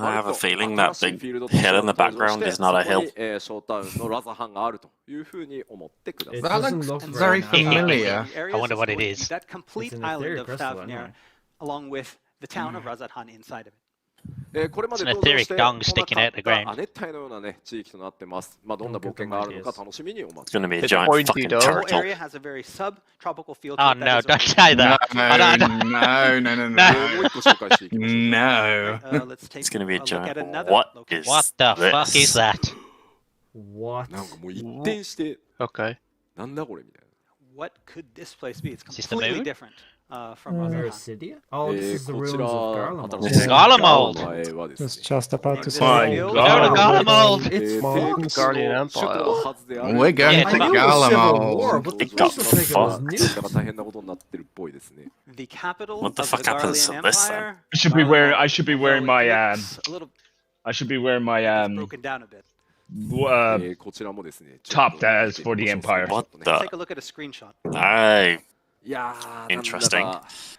I have a feeling that big hill in the background is not a hill. That looks very familiar. I wonder what it is. That complete island of Thavnir, along with the town of Razathan inside of it. It's an etheric dong sticking out the ground. It's going to be a giant fucking turtle. The area has a very subtropical feel to Oh it. no, don't say that. No. It's going to be a giant. What the fuck is that? What? Okay. What could this place be? It's Is this the completely moon? different from Razathan. Erisidia? Oh, this is the ruins of Garlemald. Garlemald! Was just about to say. Garlemald! It's Fox. Guardian Empire. We're going to Garlemald. Garlemald. It got fucked. The capital What the of fuck the happens Guardian to this then? Empire. I should be wearing my Broken down a bit. top as for the Empire. What Take the? a look at a screenshot. Interesting.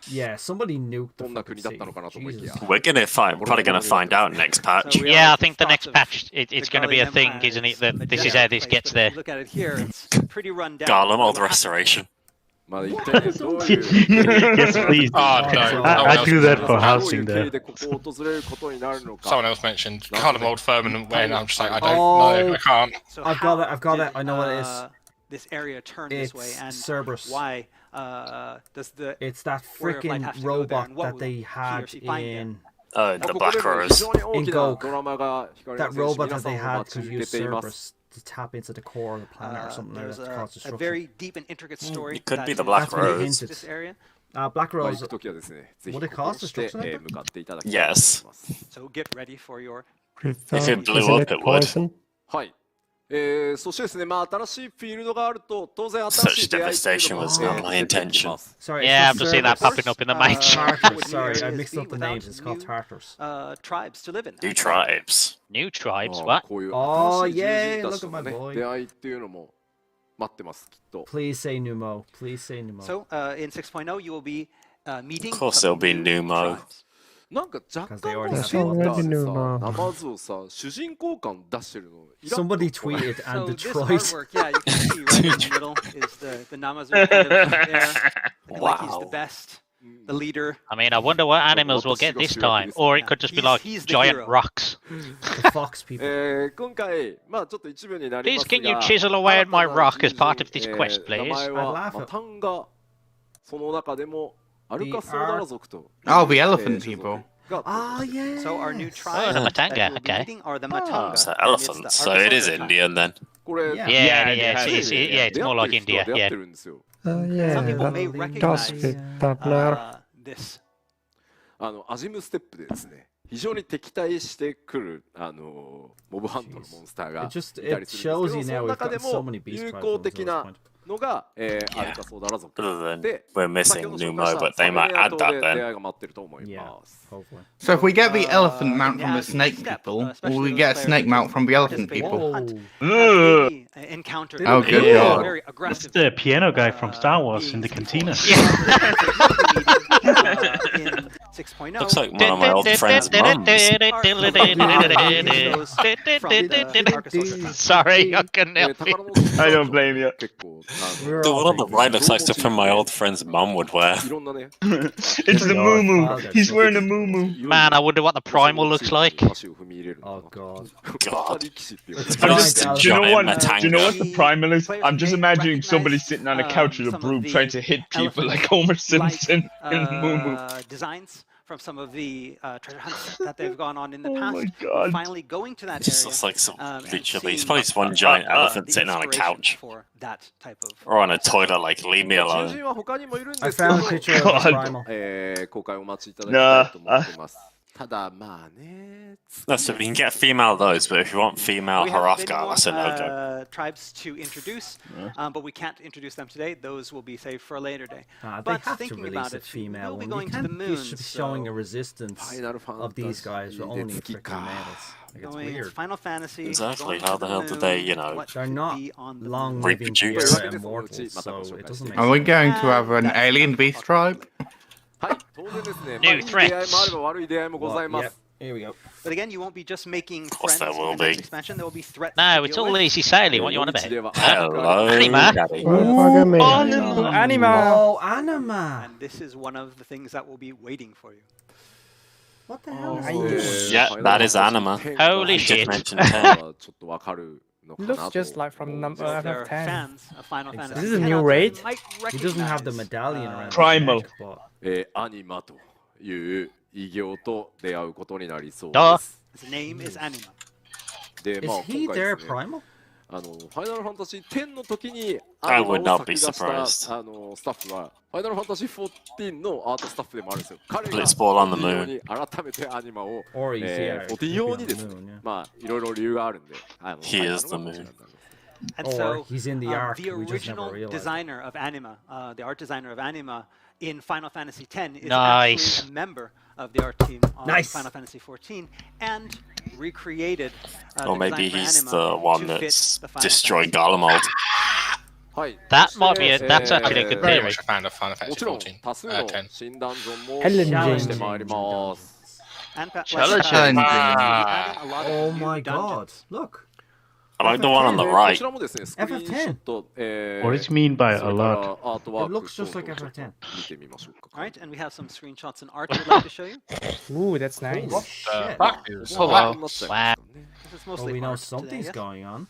Yeah, somebody nuked the fucking city. Jesus. We're probably gonna find out next patch. So we Yeah, are I think the next spots of patch, it's going to be a thing, Guardian isn't it? Empire's That this is how this place, gets but there. if you look at it here, it's pretty run down. Garlemald restoration. Yes, please. I do that for housing there. Someone else mentioned Garlemald Firmament Way, and I'm just like, I don't know, I can't. So I've got it. I know what it is. This area turned this way, and Cerberus. why does the It's that Warrior of Light freaking have to go there, robot and what that will they he or had she find there? in The Black Rose. in Gok. That robot that they had could use Cerberus to tap into the core of the planet or something like there's that to cause a destruction. very deep and intricate story. It could that be the is Black That's what it Rose. hinted. This area. Black Rose. Would it cause destruction? Yes. So get ready for your. If it blew Isn't up, it would. poison? Such devastation was not my intention. Sorry, Yeah, it's I've just seen that Cerberus. popping up in the main chat. Tartars, sorry, I mixed up the names. It's called Tartars. Tribes to live in. New tribes. New tribes, what? Oh, yay, look at my boy. Please say Numo. Please say Numo. So in 6.0, you will be meeting. Of course, there'll be Numo. tribes. Because they already That's have already new, Somebody tweeted and So this Detroit. artwork, yeah, you can see right in the middle is the Namazu kind of there. And like he's the best, the leader. I mean, I wonder what animals we'll get this time. Or it could just be like He's the giant hero. rocks. The fox people. Please, can you chisel away at my rock as part of this quest, please? I'd laugh at Oh, the elephant people. Oh, yeah. So our new tribe the that Matanga, we'll be okay. meeting are the Matanga. It's an and it's elephant, the so it is Arkansas tribe. Indian then. It's more like India, yeah. Yeah, Some people may that does recognize fit that now. this. アジムステップでですね、非常に敵対してくるモブハントのモンスターがいたりするんですけど、その中でも有効的なのがアルカソーダラ族 Other than で、 we're missing Numo, but they might add that 出会い then. が待ってると思います。 Hopefully. So if we get the elephant mount from the snake people, will we get a snake mount from the elephant people? Encountered. Oh, good God. Very That's aggressive. the piano guy from Star Wars in the cantina. In 6.0. Looks like one of my old friends' mums. Sorry, I couldn't help it. I don't blame you. The one on the right looks like something my old friend's mum would wear. It's the moo. He's wearing a moo. Man, I wonder what the primal looks like. Oh, God. God. Do you know what? Giant Do you know what Matanga. the primal is? I'm just imagining somebody sitting on a couch with a broom trying to hit people like Homer Simpson in Moo. Designs from some of the treasure hunts that they've gone on in the past. my God. Finally going to that Just area. looks like some, and literally, it's seeing probably just one giant elephant the sitting on a inspiration couch. for that type of Or on a toilet, like, leave me alone. I found a picture of the primal. 公開お待ちいただきたいと思ってます。ただまあね。 No, so we can get female of those, but if you want female We have many Hrothgar, more, that's a no-go. tribes to introduce, but we can't introduce them today. Those will be saved for a later day. They But have to thinking release about a it, female we'll be one. going You to the can't moon. be showing a so resistance of these guys with only freaking males. Like, it's going weird. Final Fantasy. Exactly, going how to the hell moon, did they, you know, what They're should not be on the long moon. living Reproduce. immortals, so it doesn't make Are we sense. going to have an alien beast tribe? New threats. Here we go. But again, you won't be just making friends there will in the next be. expansion. There will be threats. No, it's all easy sailing. What you want about? Hello, Anima. Daddy. Anima. Oh, Anima. And this is one of the things that will be waiting for you. What the hell is this? Yeah, that is Anima. Holy You just shit. mentioned 10. Looks just like from number So if there are FF10. fans of Final Fantasy This is a 10 new out there, raid? you might He doesn't have the recognize, medallion around Primal. his neck, but... アニマという異形と出会うことになりそう Duh. です。 His name is Anima. で、 Is まあ he 今回 their ですね、 primal? ファイナルファンタジー10の時に I アニマ would を not 作 be り出した surprised. スタッフはファイナルファンタジー14のアートスタッフでもあるんですよ。彼が Blitzball on the 14 moon. に改めてアニマを、 Or he's here. 14用にですね、まあいろいろ理由があるんで、He is the moon. And Or so, he's in the arc. the We just never original realized. designer of Anima, the art designer of Anima in Final Fantasy X is Nice. actually a member of the art team on Nice. Final Fantasy XIV and recreated Or the maybe design for he's Anima the one to fit that's the Final destroyed Fantasy. Garlemald. はい。 That might be that's actually a good Very theory. much a fan of Final も Fantasy ちろん 14. 多数の 10. 新ダンジョンも Challenging. してまいります。 And Challenging. Oh my god. Look. I like the one on the こ right. ちらもですね、スクリーンショット、 What does he mean by a それから lot? アートワー It ク looks just like 等々 FF10. 見てみましょうか。 Alright, and we have some screenshots and art we'd like to show you. Ooh, that's nice. Shit. Oh, wow. This Wow. is Well, mostly we know art today, something's yes? going on.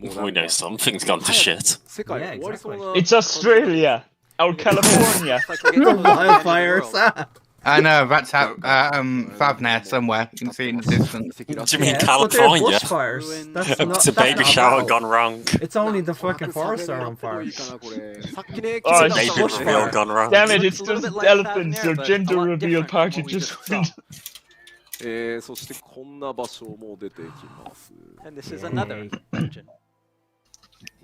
We know something's gone to shit. 世界終わりそうな It's Australia or California. It's like we're getting close to the end of the Wildfires. world. I know, that's out Favner somewhere. You can see it in the distance. Do you mean Yeah, but they're California? bushfires. That's not, It's a that's baby not shower bad. gone wrong. It's only the fucking forests are on fire. さっきね、 Oh, 聞いた Baby こと reveal gone wrong. Damn it, it's Looks a little just bit like elephants. Favner, Your but a gender lot reveal different party from what we just just saw. そしてこんな場所も出てきます。 And this is another dungeon.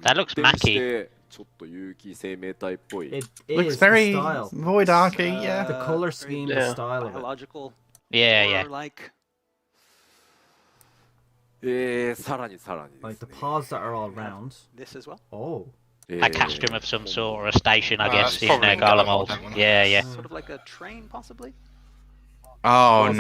That looks 一転し mackie. てちょっと有機生命体っぽい。 It Looks is the very style. Void Archy, yeah. The color scheme, the Yeah. style of it. Biological Yeah, yeah. like さらにさらにですね Like the paws that are all round. this as well. Oh. A castrum of some sort or a station, I guess, that's in probably in Garlemald. Garlemald, Yeah, yeah. Sort of like a train, possibly. Oh まあ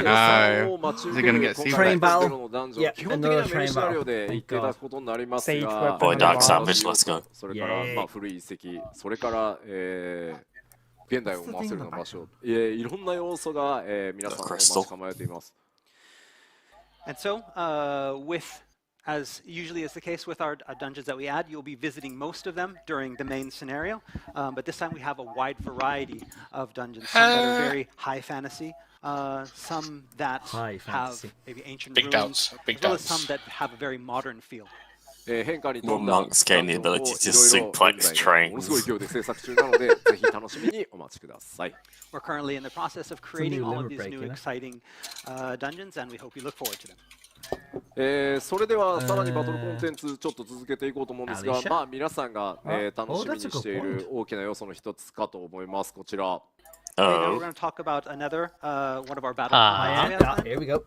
no. 待ち Is 受 it け gonna る get 今 sea 回 Train の battle. のダンジョン Yeah, 基本的には another メイン train シナリオ battle. で Thank 行っていただくことになります Sage が weapon. Boy, Dark Wow. Savage, let's go. それから Yay. まあ古い遺跡、それから現代を思わせるような場所、いろんな要素が皆さんを待ち構えています。 And so, as usually is the case with our dungeons that we add, you'll be visiting most of them during the main scenario. But this time we have a wide variety of dungeons. Some that are very high fantasy, some that High have fantasy. maybe ancient Big ruins, doubts. Big as well as doubts. some that have a very modern feel. 変化に Well, 富んだ monks gain the ダンジョンを ability to いろいろ suplex 現在ものすごい trains. 勢いで制作中なので、ぜひ楽しみにお待ちください。 We're currently in the process of a creating new all of limit these break, new you know? exciting dungeons, and we hope you look forward to them. それではさらにバトルコンテンツちょっと続けていこうと思うんですが、 Alicia? まあ皆さんが、楽しみに that's a good している大きな要素の一つかと思います。こちら。 Okay, now we're Oh. going to talk about another one of our battle. Here we go.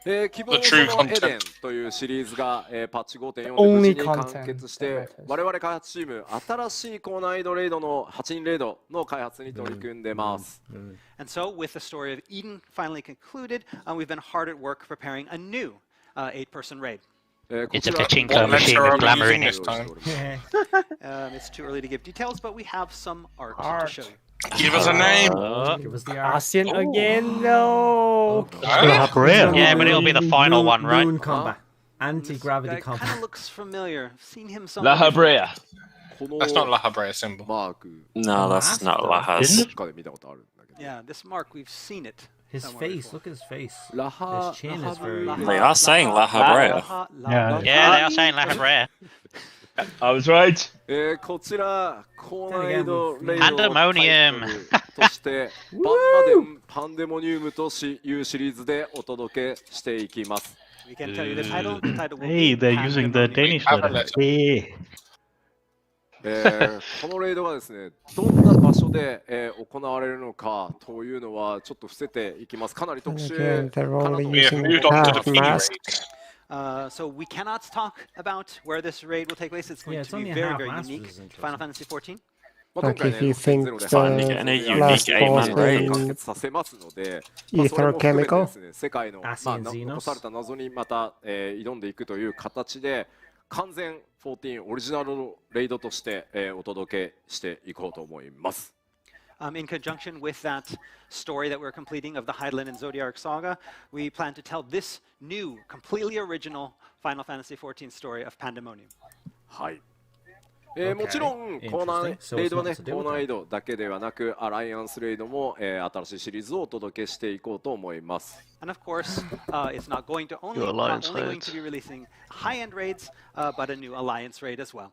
希望のそのエデンというシリーズが、パッチ 5.4 で無 Only 事に完結して content. 我々開発チーム新しい高難易度レイドの8人レイドの開発に取り組んでます。 And so, with the story of Eden finally concluded, we've been hard at work preparing a new 8-person raid. It's a pachinko machine with glamour in it. It's too early to give details, but we have some art to show you. Give us a name. Give us the art. Asien again, no. Yeah, but it'll be the final one, right? Moon combat. Anti-gravity Guy kind combat. of looks familiar. I've seen him La somewhere. Habrea. That's not La Habrea symbol. マーク No, that's not Lahas. どっかで見たことあるんだけど。 Yeah, this mark, we've seen it. His somewhere face, before. look at his face. Laha- His chin is very... They are saying La Habrea. Yeah. Yeah, they are saying La Habrea. I was right. こちら高難易度レイド Pandemonium のタイトルとしてパンデモニウムというシリーズでお届けしていきます。 We can tell you the title. The title will Hey, be they're using the Danish letter. Hey. このレイドがですね、どんな場所で、行われるのかというのはちょっと伏せていきます。かなり特殊 Again, か they're なと only 思います using moved on to the half feeder mask. So we cannot talk about where this raid will take place. It's going Yeah, it's to be only a very, half very master, unique which is to Final interesting. Fantasy XIV. Like if you think the Finally getting a unique last boss 8-man raid. in Ether Chemical. 世界の、残された謎にまた、挑んでいくという形で完全14オリジナルのレイドとして、お届けしていこうと思います。In conjunction with that story that we're completing of the Hydaelyn and Zodiac Saga, we plan to tell this new, completely original Final Fantasy XIV story of Pandemonium. はい。もちろんコーナーレイドはね、コーナーレイドだけではなく、アライアンスレイドも、新しいシリーズをお届けしていこうと思います。And of course, it's not going to only going to be releasing high-end raids, but a new alliance raid as well.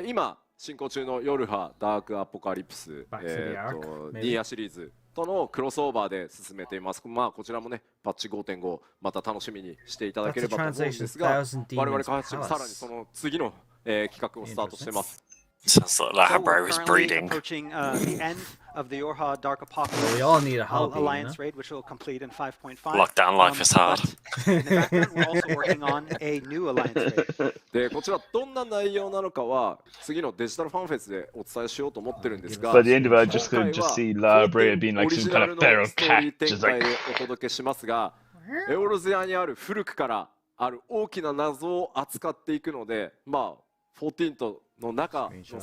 今進行中のヨルハダークアポカリプス、ニーヤシリーズとのクロスオーバーで進めています。まあこちらもね、パッチ 5.5 また楽しみにしていただければと思うんですが、我々開発者さらにその次の企画をスタートしてます。Sounds like Library was breeding. Approaching the end of the Yorha Dark Apocalypse we all need a hobby, alliance raid, which will complete in 5.5. Lockdown life is hard. In the background, we're also working on a new alliance raid. でこちらどんな内容なのかは次のデジタルファンフェスでお伝えしようと思ってるんですが、 By the end of it, I just could just see Library being like some kind of feral cat, just like. お届けしますが、エオルゼアにある古くからある大きな謎を扱っていくので、まあ14との中の、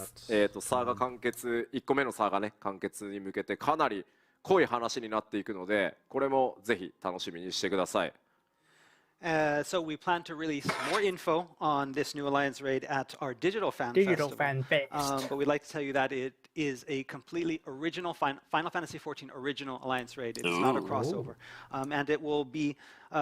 サーガ完結1個目のサーガね完結に向けてかなり濃い話になっていくので、これもぜひ楽しみにしてください。So we plan to release more info on this new alliance raid at our digital fan fest. But we'd like to tell you that it is a completely original Final Fantasy XIV original alliance raid. It's not a crossover, and it will be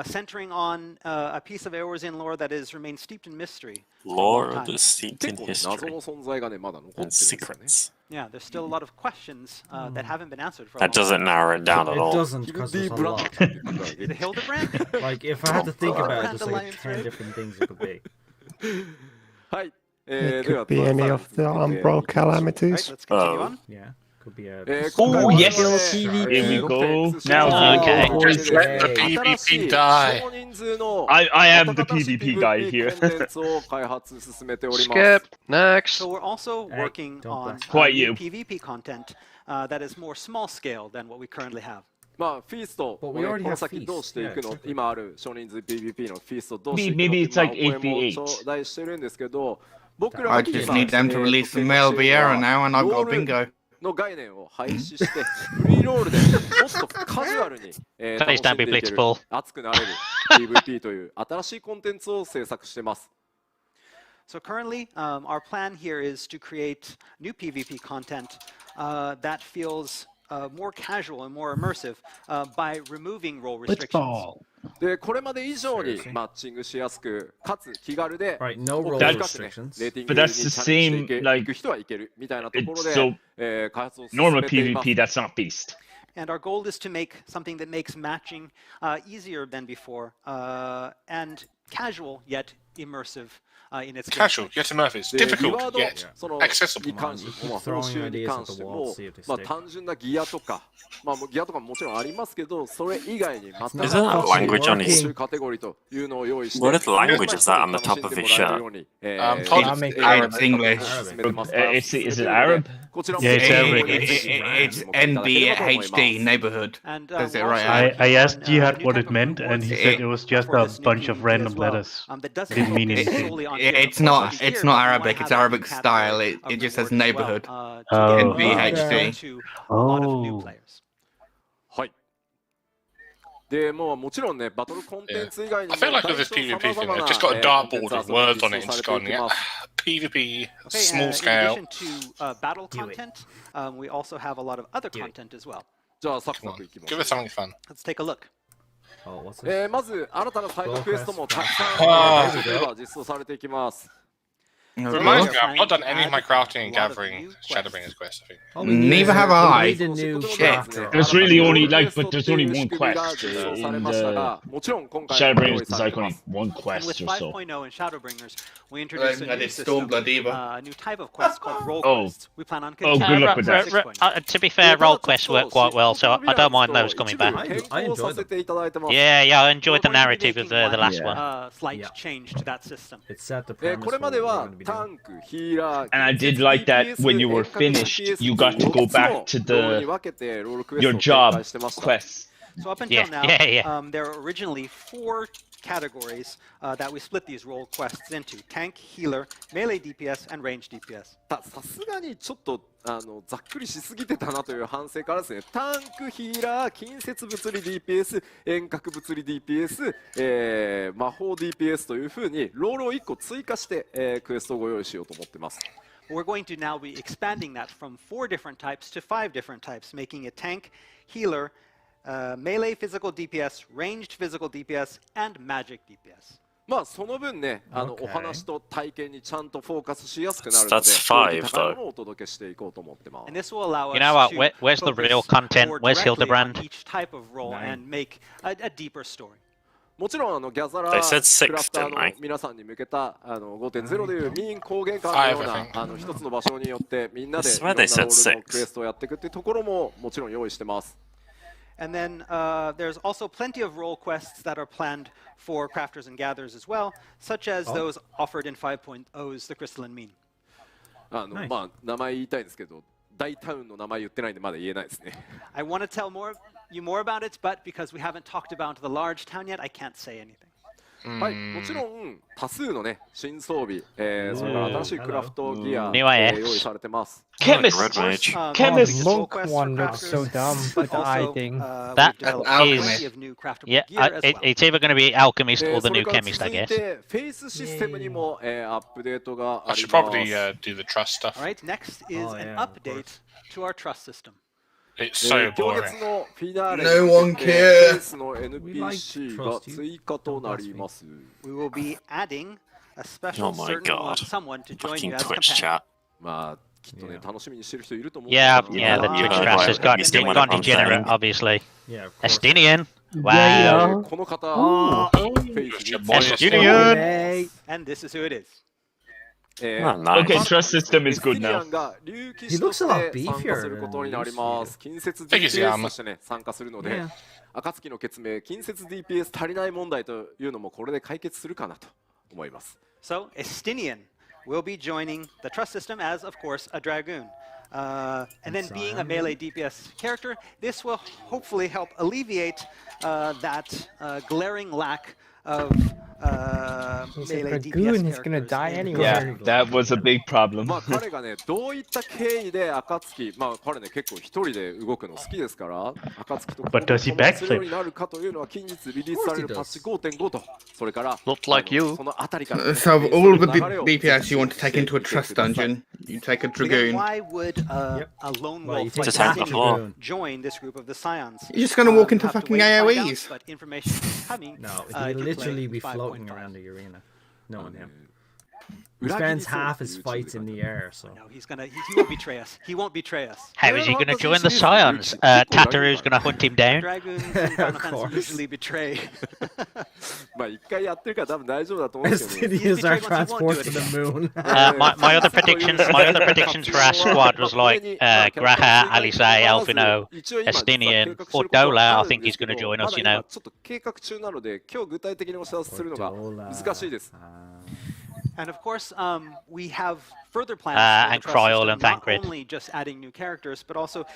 centering on a piece of Eorzea lore that has remained steeped in mystery. Lore that is steeped in history 謎の存在がねまだ残ってるん and ですよね。 secrets. Yeah, there's still a lot of questions that haven't been answered for a That long doesn't narrow it down at It all. doesn't, because there's a lot. The Hildebrand? Like, if I had to think about it, there's like 10 different things it could be. はい。 It could be any of the Umbral calamities. Let's continue on. Yeah, could be a... Oh, yes! Here we go. Now, okay. Just let the PvP die. I am the PvP guy here. Skip. Next. So we're also working on Quite you. PvP content that is more small scale than what we currently have. まあフィーストこの先どうしていくの、今ある少人数 PvP のフィーストどうしていくのってお声も頂戴してるんですけど、僕らは I just need them to release the male Vieira now and I've got bingo. の概念を廃止してフリーロールでもっとカジュアルに楽しんでいける熱くなれる PvP という新しいコンテンツを制作してます。 So currently, our plan here is to create new PvP content that feels more casual and more immersive by removing role restrictions. でこれまで以上にマッチングしやすくかつ気軽で no role restrictions. レーティングにチャレンジしていく人はいけるみたいなところで開発を進めています。 Normal PvP, that's not beast. And our goal is to make something that makes matching easier than before and casual yet immersive in its Casual yet immersive. Difficult yet accessible. に関しても報酬に関しても単純なギアとかギアとかももちろんありますけど、それ以外にまた報酬カテゴリーというのを用意して What language is that on the top of his shirt? It's English. Is it Arab? Yeah, it's Arabic. It's NBHD neighborhood. Says it right. I asked Jihad what it meant, and he said it was just a bunch of random letters. Didn't mean anything. It's not Arabic. It's Arabic style. It just says neighborhood. NBHD. Oh. はい。でもうもちろんねバトルコンテンツ以外にも I feel like with this PvP thing, I've just got a dartboard with words on it and just gone, yeah, PvP, small scale. In addition to battle content, we also have a lot of other content as well. じゃあサクサクいきます。 Give us something fun. Let's take a look. まず新たなサイドクエストもたくさん実装されていきます。 Reminds me, I've not done any of my crafting and gathering Shadowbringers quest, I think. Neither have I. There's really only but there's only one quest. In the Shadowbringers, there's like only one quest or so. With 5.0 and Shadowbringers, we introduced a new system, a new type of quest called role quests. We plan on good luck with that. To be fair, role quests work quite well, so I don't mind those coming back. I enjoyed them. Yeah, I enjoyed the narrative of the last one. Slight change to that system. It's set the premise for be doing. And I did like that when you were finished, you got to go back to your job quests. So up until now, there are originally 4 categories that we split these role quests into: tank, healer, melee DPS, and range DPS. さすがにちょっとざっくりしすぎてたなという反省からですね、タンク、ヒーラー、近接物理 DPS、遠隔物理 DPS、魔法 DPS というふうにロールを1個追加して、クエストをご用意しようと思ってます。We're going to now be expanding that from 4 different types to 5 different types, making it tank, healer, melee physical DPS, ranged physical DPS, and magic DPS. まあその分ね、お話と体験にちゃんとフォーカスしやすくなるので、高いものをお届けしていこうと思ってます。And this will allow us You know what? to Where's the real content? Where's Hildebrand? Each type of role and make a deeper story. もちろんギャザラークラフターの皆さんに向けた5.0 でいう民高原館のような一つの場所によってみんなでいろんなロールのクエストをやっていくっていうところももちろん用意してます。And then there's also plenty of role quests that are planned for crafters and gatherers as well, such as those offered in 5.0's The Crystalline Mean. まあ名前言いたいんですけど、大タウンの名前言ってないんでまだ言えないですね。I want to tell you more about it, but because we haven't talked about the large town yet, I can't say anything. はい、もちろん多数のね新装備、それから新しいクラフトギア、用意されてます。Chemist! Chemist! Monk one looks so dumb with the eye thing. That is, yeah, it's either going to be Alchemist or the new Chemist, I guess. フェイスシステムにもアップデートがあります。I should probably do the trust stuff. All right, next is an update to our trust system. It's so boring. No one cares. We will be adding a special someone to join you as a Twitch companion. chat. Yeah, the Twitch cast has gone degenerate, obviously. Estinian. Wow. Estinian. And this is who it is. Nice. Okay, trust system is good now. He looks a lot beefier. 近接 DPS としてね参加するので、暁の決命近接 DPS 足りない問題というのもこれで解決するかなと思います。So Estinian will be joining the trust system as, of course, a dragoon. And then being a melee DPS character, this will hopefully help alleviate that glaring lack of melee DPS He's gonna die anyway. Yeah, that was a big problem. まあ彼がねどういった経緯で暁、まあ彼ね結構一人で動くの好きですから、暁とBut does he するようになるかというのは近日リリースされるパッチ 5.5 と、それから Not like you. そのあたりから、So all of the DPS you want to take into a trust dungeon, you take a dragoon. Why would a lone wolf like Estinian join this group of the Scions? You're just gonna walk into fucking AoEs. But information is coming. No, he'd literally be floating around the arena. Knowing him. He spends half his fights in the air, so. No, he won't betray us. He won't betray us. How is he going to join the Scions? Tataru's going to hunt him down. Dragons in Final Fantasy usually betray. まあ一回やってるから多分大丈夫だと思うんですけど。Estinians are transported to the moon. My other predictions for our squad was like Graha, Alisei, Alfino, Estinian, or Dola. I think he's going to join us, you know. ちょっと計画中なので今日具体的にお知らせするのが難しいです。And of course, we have further plans and Cryol and not Thancred. only just adding new characters, but also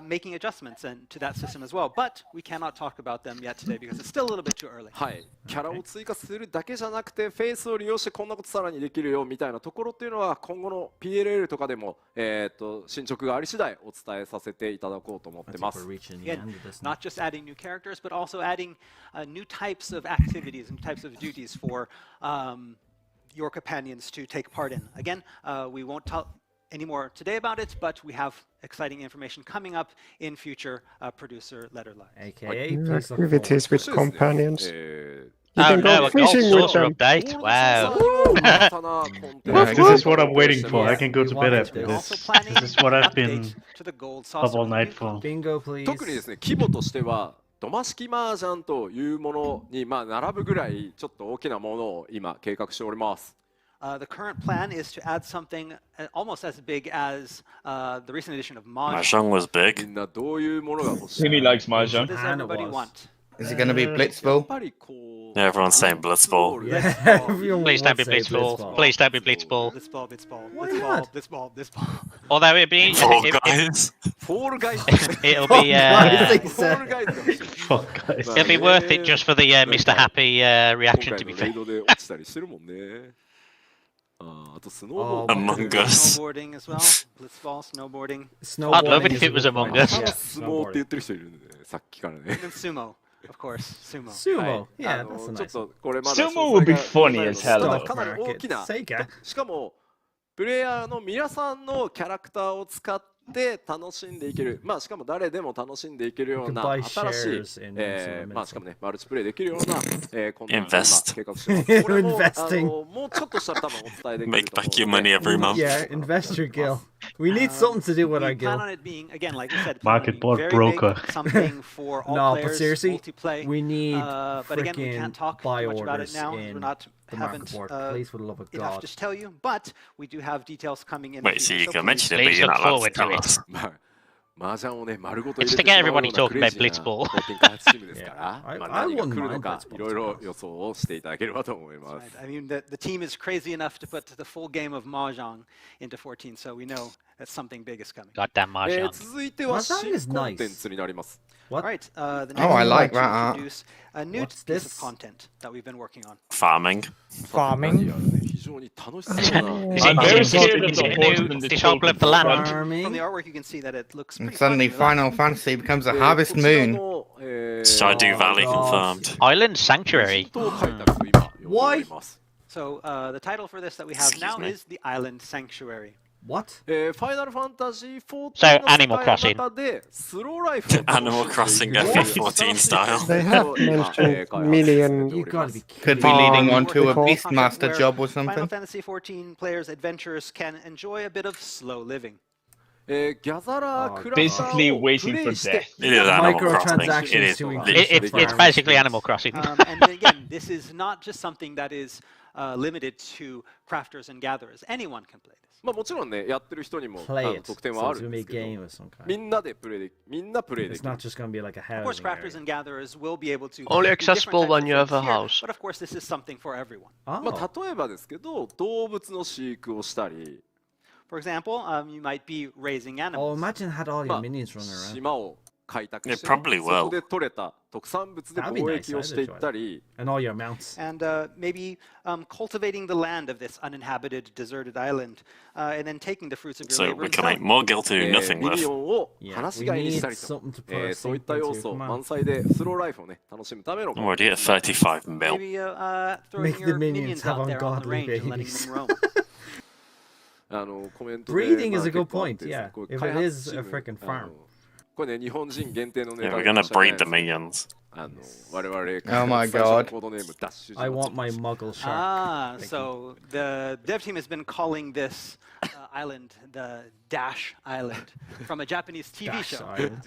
making adjustments to that system as well. But we cannot talk about them yet today because it's still a little bit too early. はい、キャラを追加するだけじゃなくて、フェイスを利用してこんなことさらにできるよみたいなところっていうのは今後の PLL とかでも進捗があり次第お伝えさせていただこうと思ってます。Again, not just adding new characters, but also adding new types of activities and types of duties for your companions to take part in. Again, we won't tell any more today about it, but we have exciting information coming up in future producer letter lives. AKA activities with companions. You Oh can no, go a gold fishing with saucer them. update. Wow. Yeah, this is what I'm waiting for. I can go to bed after We're also this. planning This is what I've been update to the gold up saucer. all night for. Bingo, please. 特にですね、規模としては土間式麻雀というものにまあ並ぶぐらいちょっと大きなものを今計画しております。The current plan is to add something almost as big as the recent edition of Mahjong. Mahjong was み big. んなどういうものが欲しい？ Timmy likes What Mahjong. does everybody want? Is it going to be やっ Blitzball? ぱりこ Everyone's saying Blitzball. Yeah, Please don't be Blitzball. Please don't be Blitzball. Blitzball. Why not? Blitzball. Although it'd be Fall Guys. Fall Guys. it'll be Fall Guys. Fall Guys. it'll be worth it just for the Mr. Happy reaction. To be fair. Among Us. Snowboarding as well. Blitzball, snowboarding. I'd love it if it was Among Us. 相撲って言ってる人いるんでね、さっきからね。 And sumo, of course. Sumo. Sumo. Yeah, that's a ちょっ nice とこれまだ Sumo would be funny as hell. 1. かなり大きな Sega. しかもプレイヤーの皆さんのキャラクターを使って楽しんでいける、まあしかも誰でも楽しんでいけるような新しい、まあしかもねマルチプレイできるような、コンテンツを今計画してます。これももうちょっとしたら多分お伝えできる Make back your money every month. Yeah, invest your gil. We need something to do with our We plan gil. on it being, again, like I said, Market being board very broker. big, something for all No, players, but seriously, multiplay. we need But again, we freaking can't talk buy much about it orders now. in We're not the market haven't board. Please, for the love of enough God. to tell you, but we do have details coming in. Wait, so you can please- mention it, but Please you're look not allowed to forward to tell it. us. 麻雀をね丸ごと It's 入れ to て get しまうよう everybody な talking クレイ about ジーな Blitzball. 冒険開発チームですから、 Yeah. まあ I 何が wouldn't 来るの mind か Blitzball. いろいろ予想をしていただければと思います。 Right. I mean, the team is crazy enough to put the full game of Mahjong into 14, so we know that something big is coming. Goddamn Mahjong. 続いては Mahjong is 新コンテンツになります。 What? All right, the next Oh, I we'd like to that art. introduce a new What's piece this? of content that we've been working on. Farming. Farming. 非常に楽しそうな Is I'm it, very is it, scared of is the it horse a new and the disciple of the children. land? From Farming. the artwork, you can see that it looks And pretty suddenly funny. Final Fantasy becomes a こ Harvest ちら Moon. の Stardew Valley God. confirmed. Island Sanctuary. ヒントを開拓を今読んでおります。 So the title for this that we have Excuse now me. is The Island Sanctuary. What? ファイナルファンタジー14 So, の Animal 世界の中でスローライフを Animal Crossing FF14 style. They have mentioned Million You gotta be Could be kidding. leading on to a Farm. Beastmaster job or Final something. Fantasy 14 players' adventurers can enjoy a bit of slow living. ギャザラークラフタ Basically ーをプ waiting レ for イして death. It is Animal Crossing. It Microtransactions is to literally increase It's basically Animal Crossing. And again, this is not just something that is limited to crafters and gatherers. Anyone can play this. まあもちろんねやってる人にも Play it. 特典 So はあ it's る gonna ん be で a すけ game ど of some kind. みんなプレイで It's きる not just gonna be like a Of course, housing crafters area. and gatherers will be able to Only do accessible different when you types have of a things here, house. But of course, this is something for everyone. ま Oh. あ例えばですけど動物の飼育をしたり For example, you might be raising Oh, animals. imagine had all your まあ minions running around. 島を開拓して It probably そ will. こで採れた特産物で That'd be 貿 nice. 易をしていったり And all your mounts. And maybe cultivating the land of this uninhabited, deserted island, and then taking the fruits of your So labor we and can make selling. more guild to do nothing ミリ with. オンを Yeah, 放し we 飼いにし need たりと something to put a そういった sink 要 into. 素 Come 満 on. 載でスローライフをね楽しむための I'm already at 35 mil. Maybe throwing Make the your minions minions out have there on the ungodly range and letting babies. them roam. コメントで Breeding まあ is a 結 good 構あっ point, てですね yeah. これ If 開 it 発 is チ a ーム freaking farm. これね日本人限定のネ Yeah, タ we're で gonna 申し訳ない breed the です minions. 我々 Oh my 最初の God. コードネームダッシュ I want my muggle shark. Ah, Thank so the dev team has been calling this island the Dash Island from a Japanese TV Dash show. Island.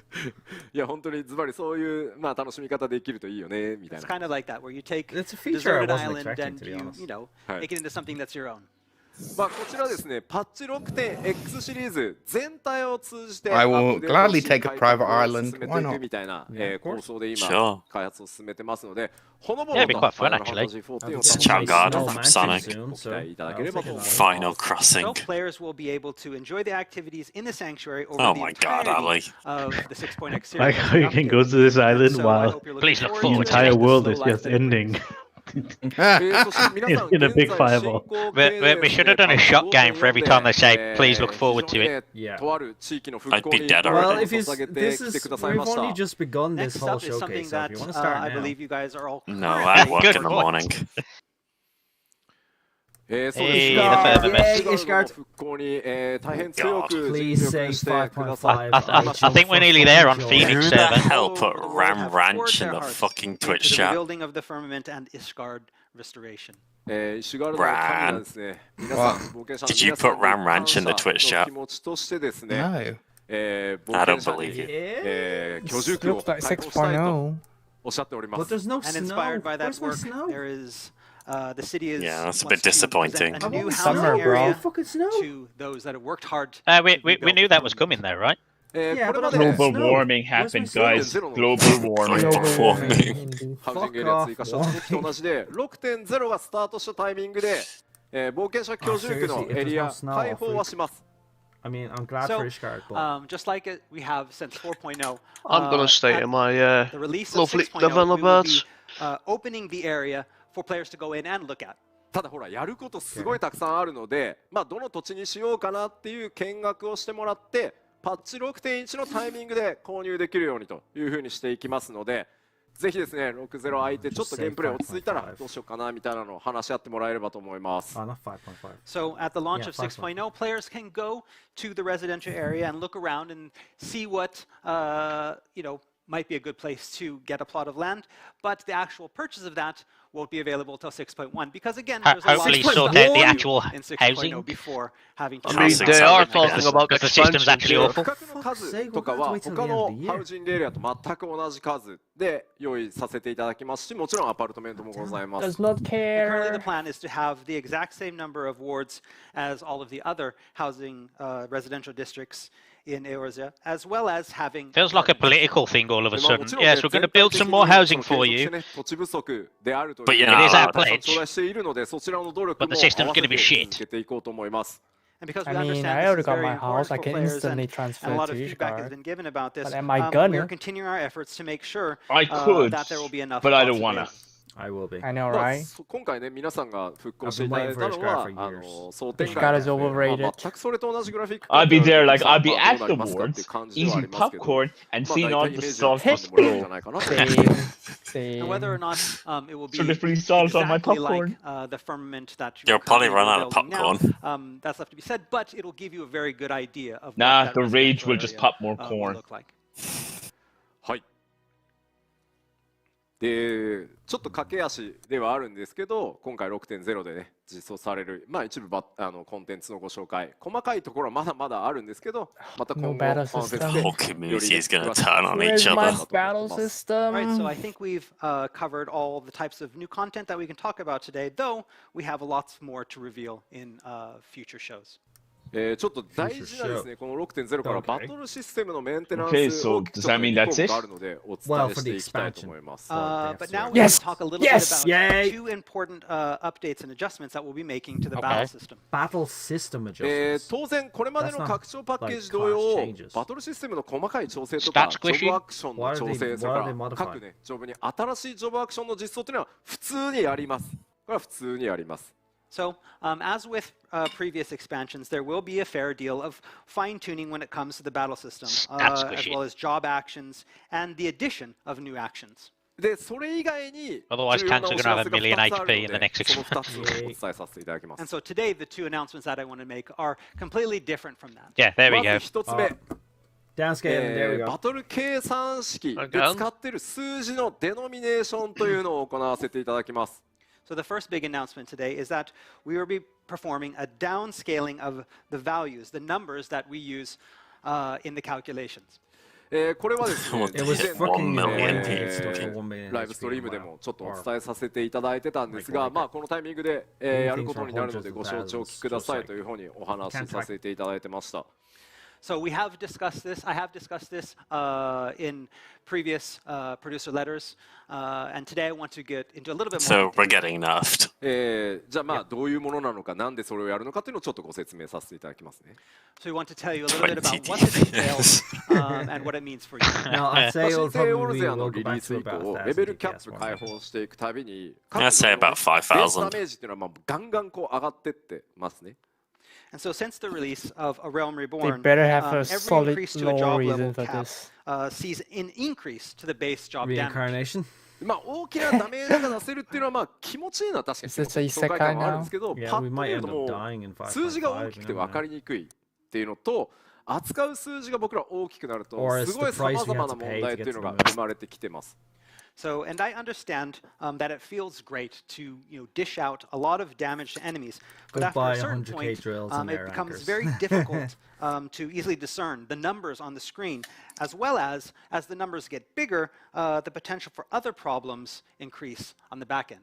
いや本当にズバリそういうまあ楽しみ方できるといいよねみたい It's な kind of like that, where you take It's a feature I deserted wasn't island expecting, and to be you, honest. you know, はい make it into something that's your own. まあこちらですねパッチ 6.X シリーズ全体を通じて I will アップデート gladly し take a 開 private 拓を island. 進めて Why いく not? みたいな Yeah, of course. 構想で今 Sure. 開発を進めてますのでほのぼ Yeah, の it'd be と quite ファ fun, イナルファンタ actually. ジー14 を I'll 楽 get し Chow み my Garden snow from mansion Sonic. soon, ご期 so 待いただ I'll ければ take と it 思い on. ま Final す Crossing. So players will be able to enjoy the activities in the sanctuary over Oh the my God, entirety Ali. of the 6.X series. Like how you can go to this island So I while hope you're Please looking look forward forward the to to it. entire it. world Slow is life just that it brings. ending. そして皆さん In a big 現在 fireball. 進行形で We should have done a shot game for every time they say, please look forward to it. 非常にねとある地域の復興 I'd be に dead Well, already. if you, 捧げて this きて is, ください we've ました only just begun this Next whole up is something showcase, so if that you want to I start now. believe you guys are all No, I work Good in the point. morning. そうです Hey, が the Firmament. イシュガルドの復興に大変強く Please 尽 say 力してくださ 5.5. い I think we're nearly there on Phoenix Who the server. hell put The world Ram have Ranch poured in their the hearts fucking into Twitch the chat? rebuilding of the firmament and Ishgard restoration. イシュガルドの神がですね皆さん冒険者の Did you 皆さん put Ram Ranch in the に Twitch 感謝 chat? の気持ちとしてですね No. 冒 I 険 don't 者 believe に you. 居住区を Looks like 開放したいと 6.0. おっしゃっておりま But す there's no And snow. inspired by that Where's my work, snow? there is the city is Yeah, that's a wants bit to present disappointing. a new Summer, housing bro. area Fucking snow. to those that have worked hard. We knew that was coming though, right? Global warming happened, guys. Global warming. ハウジングエリア追加した時と同じで 6.0 がスタートしたタイミングで、冒険者居住区のエリア開放はします。I mean, I'm glad for Ishgard, but just like it, we have since 4.0. I'm gonna stay in my the release of lovely 6.0, Lavender we will be birds. Opening the area for players to go in and look at. ただほらやることすごいたくさんあるので、まあどの土地にしようかなっていう見学をしてもらって、パッチ 6.1 のタイミングで購入できるようにというふうにしていきますので、ぜひですね 6.0 空いてちょっとゲームプレイ落ち着いたらどうしようかなみたいなのを話し合ってもらえればと思います。So at the launch of 6.0, players can go to the residential area and look around and see what might be a good place to get a plot of land, but the actual purchase of that won't be available till 6.1 because again there's a lot of sort out the actual in 6.0 housing before having to I mean, they are talking about the system's actually awful. 価格の数とかは他のハウジングエリアと全く同じ数で用意させていただきますし、もちろんアパートメントもございます。 Does not care. Currently the plan is to have the exact same number of wards as all of the other housing residential districts in Eorzea, as well as having... Feels like a political thing all of a sudden. Yes, we're going to build some more housing for you. But it is our pledge. But the system's going to be shit. And because we I mean, understand I already this is got very my house. I important can for players instantly and transfer a lot to of feedback has Ishgard. been given about this, But am I we are gonna? continuing our efforts to make sure I could, that there will be enough but I don't plots wanna. available. I will be. I know, right? 今回ね皆さんが復興していただいたのは想定 Ishgard is overrated. 全くそれと同じグラフィック I'll be there, like I'll be まあ at どう the なりますかっていう wards, 感じではあり eating ますけど、 popcorn and まあ seeing 大 all 体イ the メージは salt つかんでもらえるんじゃ explode. ないかなと And whether or not it will be So literally salt on my exactly popcorn. like the firmament that You'll probably currently run out of building now, popcorn. that's left to be said, but it will give you a very good idea of Nah, what that the rage residential will just area, pop more will corn. look like. はい。でちょっと駆け足ではあるんですけど、今回 6.0 でね実装される、まあ一部コンテンツのご紹介、細かいところはまだまだあるんですけど、また今後ファンフェスで The whole community is going to turn on each Where's my other. battle system? Right, so I think we've covered all the types of new content that we can talk about today, though we have lots more to reveal in future shows. ちょっと大事なですね、この 6.0 からバトルシステムのメンテナンス Okay, so をちょっ does と that mean 2 that's 項 it? があるのでお伝えしていきたいと思います。 But now we're going to talk a little bit about two important updates and adjustments that we'll be making to the battle system. Battle system adjustments. 当然これまでの拡張パッケージ同様、バトルシステムの細かい調整とかジョブアクションの調整、それから各ねジョブに新しいジョブアクションの実装というのは普通にやります。これは普通にやります。 So, as with previous expansions, there will be a fair deal of fine-tuning when it comes to the battle system, as well as job actions and the addition of new actions. でそれ以外に Otherwise, tanks are going to have a million HP in the next その expansion. 2つをお伝えさせていただきます。 And so today, the two announcements that I want to make are completely different from that. Yeah, there we ま go. ず1つ目。 Downscaling, there we go. バトル計算式で使っている数字のデノミネーションというのを行わせていただきます。 So the first big announcement today is that we will be performing a downscaling of the values, the numbers that we use in the calculations. これはですね、 It was fucking annoying. ライブストリームでもちょっとお伝えさせていただいてたんですが、まあこのタイミングでやることになるのでご承知おきくださいというふうにお話しさせていただいてました。 So we have discussed this. I have discussed this in previous producer letters, and today I want to get into a little bit more. So we're getting nerfed. じゃあまあどういうものなのか、なんでそれをやるのかというのをちょっとご説明させていただきますね。 So we want to tell you a little bit about what this entails and what it means for you. Now, I'd say 新 it'll 生オル probably ゼアの will go リリー back ス to 以降、 about レベ 1,000 ルキャップ DPS 開放していくたびに、 I'd say about ベースダ 5,000. メージっていうのはまあガンガンこう上がってってますね。 And so since the release of A Realm They Reborn, better have a every solid increase to a lore job reason level for cap this. Sees an increase to the base job damage. Reincarnation? まあ大きなダメージが出せるっていうのはまあ気持ちいいのは確かに Is this a 爽快感はあるんですけど、 Yeah, パ we ッと might 見る end と up も dying in う数字が大きくて 5.5. 分かりにくいっていうのと、扱う数字が僕ら大きくなると Or すごい it's the price 様 we 々 have な to 問 pay 題 to っていう get の to が the 生まれてきてます。 So, and I understand that it feels great to dish out a lot of damage to enemies, but after Goodbye, a certain 100k point, drills and it their becomes anchors. very difficult to easily discern the numbers on the screen, as well as the numbers get bigger, the potential for other problems increase on the back end.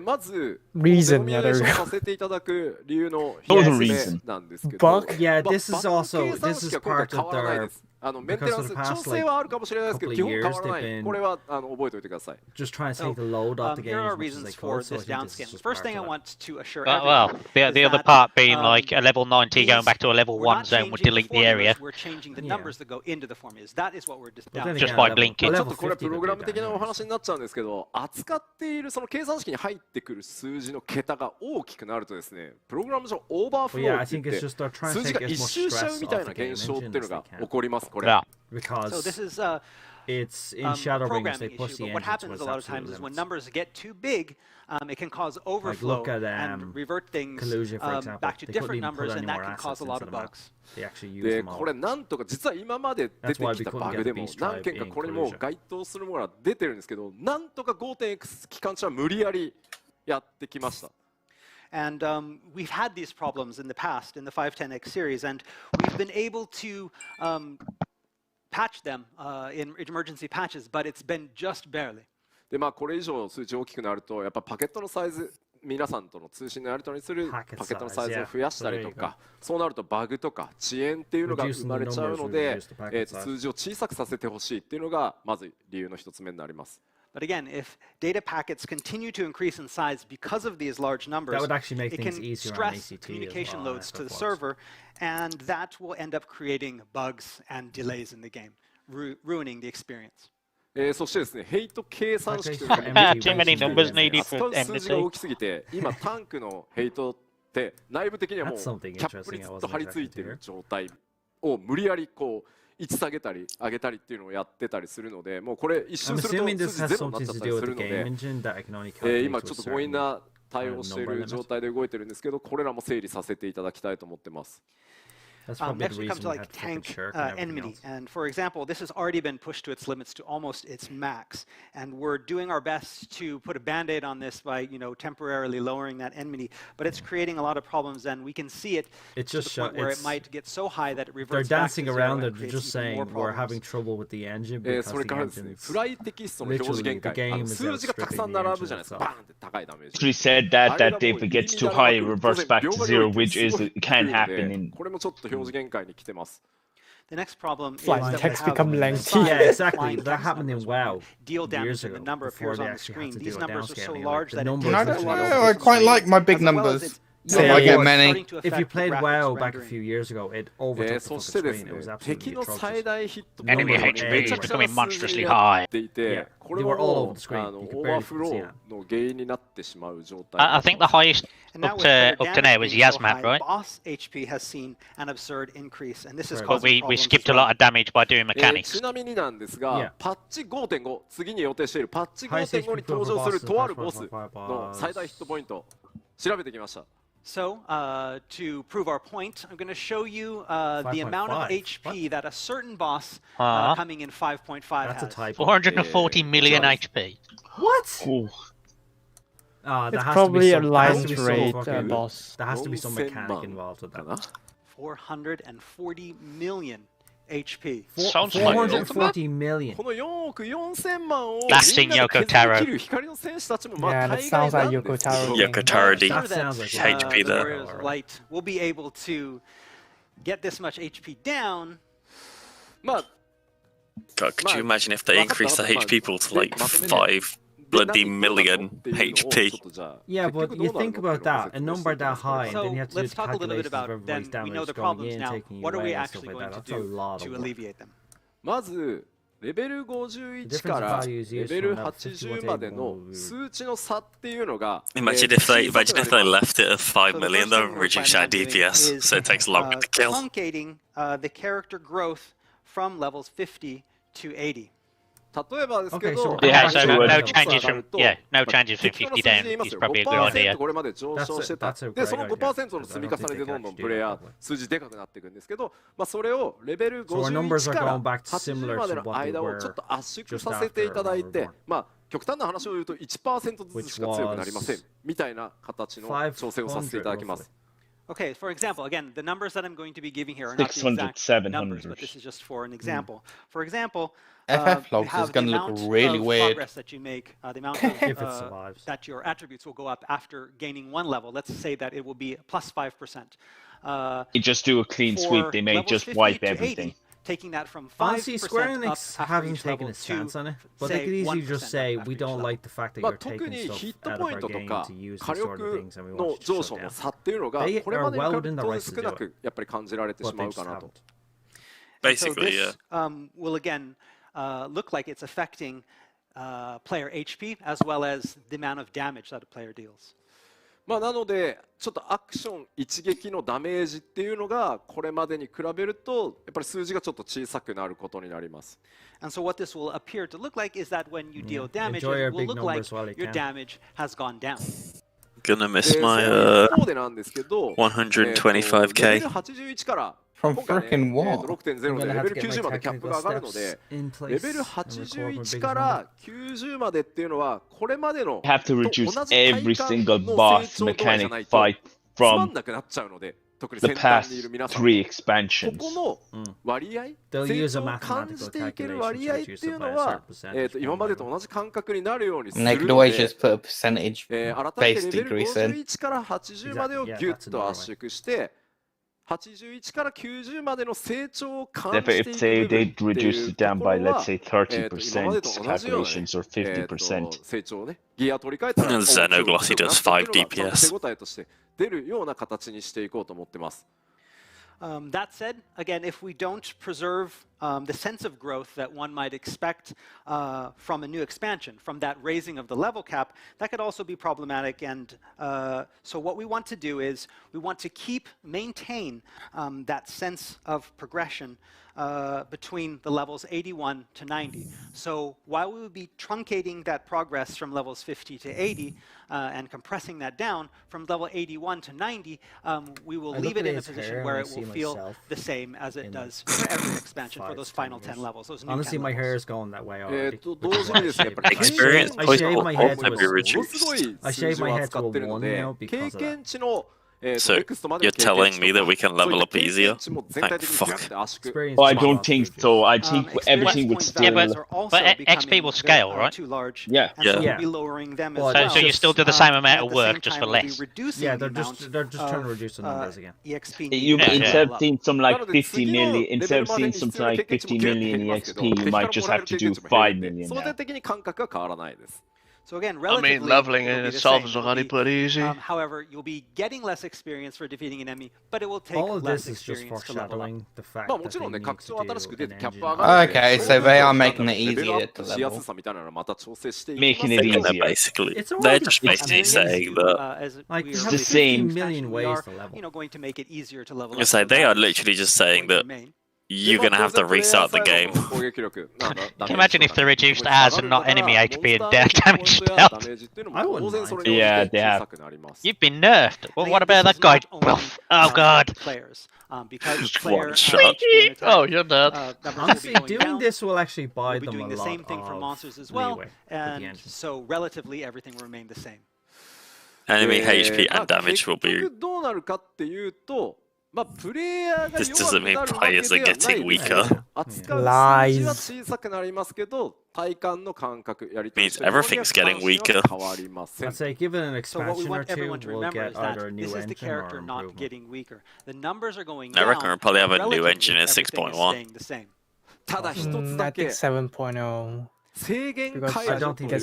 まず reason ノミネーションさせていただく理由の一つ目なんですけど、 Yeah, this is part of their メンテナンス調整はあるかもしれないですけど基本変わらない。これは覚えておいてください。 Just trying to take the load off the game here are as much as they reasons for could. So I this think downscan. this is The just first part thing I of it. want to assure Well, the other part being like a level 90 going back to a level 1 zone would delete the area. We're changing the numbers that go into the formulas. That is what we're Just by blinking. ちょっとこれはプログラム的なお話になっちゃうんですけど、扱っているその計算式に入ってくる数字の桁が大きくなるとですね、プログラム上オーバーフローって言って数字が一周しちゃうみたいな現象っていうのが起こります。これ。Because so this is it's in Shadow Rings they push the but what happens a lot of times is when numbers get too big, it can cause overflow and revert things back to different numbers, and that can cause a lot of bugs. でこれなんとか実は今まで出てきたバグでも何件かこれにも該当するものが出てるんですけど、なんとか 5.x 期間中は無理やりやってきました。And we've had these problems in the past in the 510X series, and we've been able to patch them in emergency patches, but it's been just barely. でこれ以上数値大きくなるとやっぱパケットのサイズ、皆さんとの通信のやり取りにするパケットのサイズを増やしたりとか、そうなるとバグとか遅延っていうのが生まれちゃうので、数字を小さくさせてほしいっていうのがまず理由の一つ目になります。But again, if data packets continue to increase in size because of these large numbers, that would actually make it things can easier stress on ACT communication as well, loads to the server, and that will end up creating bugs and delays in the game, ruining the experience. そしてですね、ヘイト計算式というか、扱う数字が大きすぎて、今タンクのヘイトって内部的にはもうキャップにずっと張り付いている状態を無理やりこう位置下げたり上げたりっていうのをやってたりするので、もうこれ一周すると数字ゼロになっちゃったりするので、今ちょっと強引な対応している状態で動いてるんですけど、これらも整理させていただきたいと思ってます。 Next we come to like tank enmity, and for example, this has already been pushed to its limits to almost its max, and we're doing our best to put a band-aid on this by temporarily lowering that enmity, but it's creating a lot of problems, and we can see it to the point where it might get so high that it reverts back to zero. They're dancing around it, they're just saying we're having trouble with the engine because the engine's literally the game is outstripping the engine itself. Actually said that if it gets too high, it reverts back to zero, which can happen in. これもちょっと表示限界に来てます。 The next problem is flight that text become lengthy. Yeah, exactly. That happened in WoW deal damage years ago. And the number Before appears they on the actually screen. had to These do a numbers are so downscaling. large Like, that I quite like my big numbers. So I get many. If you played WoW back a few years ago, it overtook the screen. It was absolutely atrocious. Enemy HP is becoming monstrously high. Yeah, they were all over the screen. You could barely see it. I think the highest up to now was Yasmat, right? Boss HP has seen an absurd increase, and this is But we skipped a lot of damage by doing mechanics. ちなみになんですが、パッチ 5.5 次に予定しているパッチ 5.5 に登場するとあるボスの最大ヒットポイント調べてきました。 So, to prove our point, I'm going to show you the amount of HP that a certain boss coming in 5.5 has. 440 million HP. What? It's probably a line rate boss. There has to be some mechanic involved with that. 440 million HP. Sounds like 440 million. この4億4000万を Lasting Yoko Taro. 光の戦士たちも Yeah, that sounds like Yoko Taro. Yoko Taro D. That sounds like HP there. Warriors Light will be able to get this much HP down. God, could you imagine if they increased the HP pool to like 5 bloody million HP? Yeah, but you think about that, a number that high, and then you have to do let's the talk a little bit calculations of about everybody's then we know damage the going problems in, now. taking you What are we away and stuff actually like going that. to That's a do lot to of work. alleviate them? まずレベル51からレベル80までの数値の差っていうのが Imagine if they left it at 5 million though, reduce our DPS, so it takes longer to kill. Truncating the character growth from levels 50 to 80. 例えばですけど、Yeah, so no changes from no changes from 50 down is probably a good idea. これまで上昇してた。で、その 5% の積み重ねでどんどんプレイヤー数字でかくなっていくんですけど、それをレベル51から80までの間をちょっと圧縮させていただいて、極端な話を言うと 1% ずつしか強くなりませんみたいな形の調整をさせていただきます。Okay, for example, again, the numbers that I'm going to be giving here are 600, not the exact 700. numbers, but this is just for an example. For example, FF you logs have is going the to look amount really of weird. progress that you make, the amount of, that your attributes will go up after gaining one level. Let's say that it will be plus 5%. You just do a clean sweep. They may just wipe everything. 80, taking that from 5% Honestly, Square Enix up haven't taken a stance on it, but they could easily just say, we don't like the fact that you're taking stuff out of our game to use these sort of things, and we want you to shut down. They are well within the right to do it, but they just haven't. Basically, so this, will again look like it's affecting player HP as well as the amount of damage that a player deals. なのでちょっとアクション一撃のダメージっていうのがこれまでに比べるとやっぱり数字がちょっと小さくなることになります。And so what this will appear to look like is that when you deal damage, it will look like your damage has gone down. Gonna miss my 125k. From freaking what? 6.0 でレベル90までキャップが上がるので、レベル81から90までっていうのはこれまでの have to reduce every single boss mechanic fight from the past 3 expansions. ここの割合、成長を感じていける割合っていうのは、今までと同じ感覚になるようにするので、改めてレベル51から80までをギュッと圧縮して、81から90までの成長を感じていく部分っていうところは、今までと同じような成長をね、ギア取り替えたら、Xenoglossi does 5 DPS. 手応えとして出るような形にしていこうと思ってます。That said, again, if we don't preserve the sense of growth that one might expect from a new expansion, from that raising of the level cap, that could also be problematic. And so what we want to do is we want to maintain that sense of progression between the levels 81 to 90. So while we would be truncating that progress from levels 50 to 80 and compressing that down from level 81 to 90, we will leave it in a position where it will feel the same as it does for every expansion for those final 10 levels. Those new Honestly, my hair is going that way already. Experience I shaved my head to a 1 now because of that. So you're telling me that we can level up easier? Thank fuck. Oh, I don't think so. I think everything would still. Yeah, but XP will scale, right? Yeah. So you still do the same amount of work just for less. Yeah, they're just trying to reduce the numbers again. You instead of seeing some like 50 million, instead of seeing something like 50 million EXP, you might just have to do 5 million now. So again, I mean, leveling in itself is already pretty easy. However, you'll be getting less experience for defeating an enemy, but it will take less experience to level up. The fact that they need to do an engine. Okay, so they are making it easier to level. Making it easier, basically. They're just basically saying that. Like, it's the same. Million ways to level. Going to make it easier to level. It's like they are literally just saying that you're gonna have to restart the game. Can you imagine if they reduced ours and not enemy HP and damage dealt? I wouldn't mind. Yeah, they have. You've been nerfed. Well, what about that guy? Oh god. Because one shot. Oh, you're dead. Honestly, doing this will actually buy them a lot the same thing for monsters as well, and so relatively everything will remain the same. Enemy HP and damage will be. This doesn't mean players are getting weaker. Lies. Means everything's getting weaker. I'd say given an expansion or two, we'll get either a new this is the engine character or not improvement. getting weaker. The numbers are going I down. reckon we'll probably have a new engine in Relatively, everything is 6.1. staying the same. ただ一つだ I け think 7.0. 制限解除という遊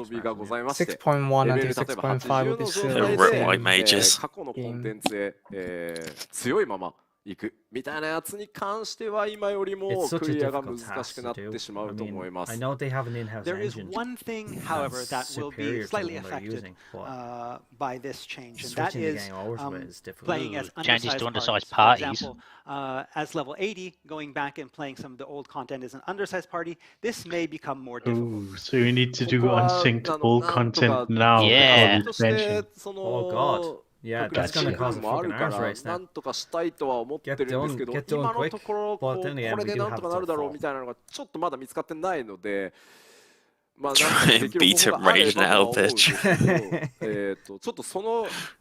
びがございまして、 6.1 レベ until ル例えば6.5 will 80 be の still 状 the 態 Rip white で mages. 過去のコンテンツへ、強いまま行くみたいなやつに関しては今よりも It's such ク a リアが difficult 難し task くなっ to て do. しまうと思いま I す。 know they have an in-house There is engine. one thing, however, that will be superior to slightly the one they're affected using, but by this change, and that switching the is game over to it is difficult. playing as Changes to undersized undersized parties. parties. For example, as level 80, going back and playing some of the old content as an undersized party, this may become more difficult. Ooh, so you need to do unsynced all content now Yeah. before the expansion. Oh god. Yeah, that's gonna cause a fucking arms race な now. んとかしたいとは思ってるんですけど、 Get done 今のところこ quick. う But then again, これ we で do なんと have かなるだろう to みたいなのがちょっとまだ見つかってないので、Try and beat him rage now, bitch.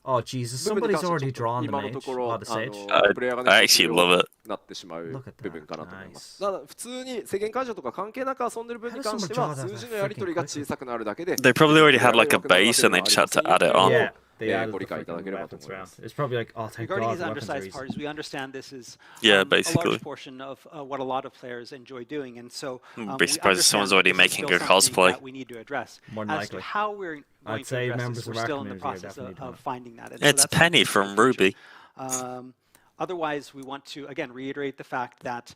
Oh Jesus! Somebody's already drawn the mage. Oh, the sage. I actually love it. Look at that. Nice. 普通に世間解除とか関係なく遊んでる分に関しては数字のやり取りが小さくなるだけで They probably already had like a base and they just had to add it on. Yeah, it's probably like, oh, thank Regarding God, these undersized parties, we understand this is Yeah, a basically. large portion of what a lot of players enjoy doing, and so Be surprised if someone's already making a cosplay. That we need to address. More than As likely. to how we're going I'd to say address members this, of we're our still in the community are process definitely of finding that. And It's so that's Penny from Ruby. Otherwise, we want to again reiterate the fact that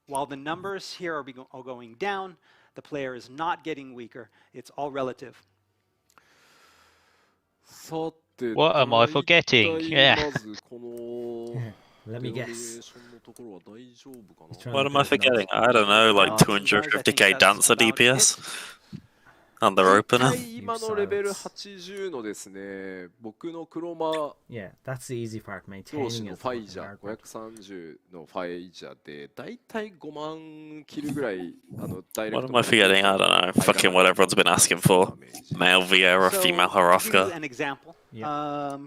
while the numbers here are all going down, the player is not getting weaker. It's all relative. What am I forgetting? Yeah. Let me guess. What am I forgetting? I don't know, like 250k dancer DPS. And they're opener. Yeah, that's the easy part. Maintaining is the hard part. 530のファイジャーでだいたい5万キルぐらいWhat am I forgetting? I don't know. Fucking what everyone's been asking for. Male Vieira, female To give you Harafka. an example,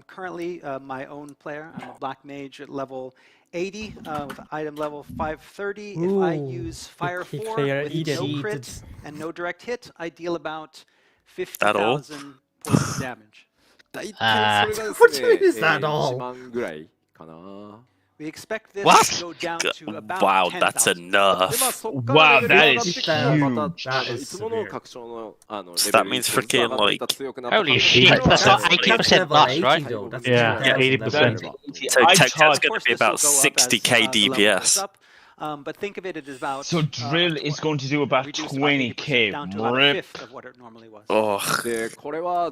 currently my own player, I'm a black mage at level 80 with item level 530. If I use Fire 4 with no crit and no direct hit, I deal about 50,000 points of damage. What do you mean is that all? We expect this What? to go down to about Wow, 10,000. that's enough. Wow, that is huge. That is severe. So that means freaking like. Holy shit, that's like 80% loss, right? Yeah, 80%. So I Tech thought- Tet's going to be about 60k DPS. But think of it as about. So drill is going to do about 20k. Down to about a Rip. fifth of what it normally was. Oh,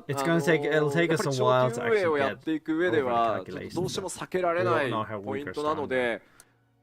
It's going to take. It'll take us a while to actually や get っていく上で over the は calculations. どうしても避けられないポイントなので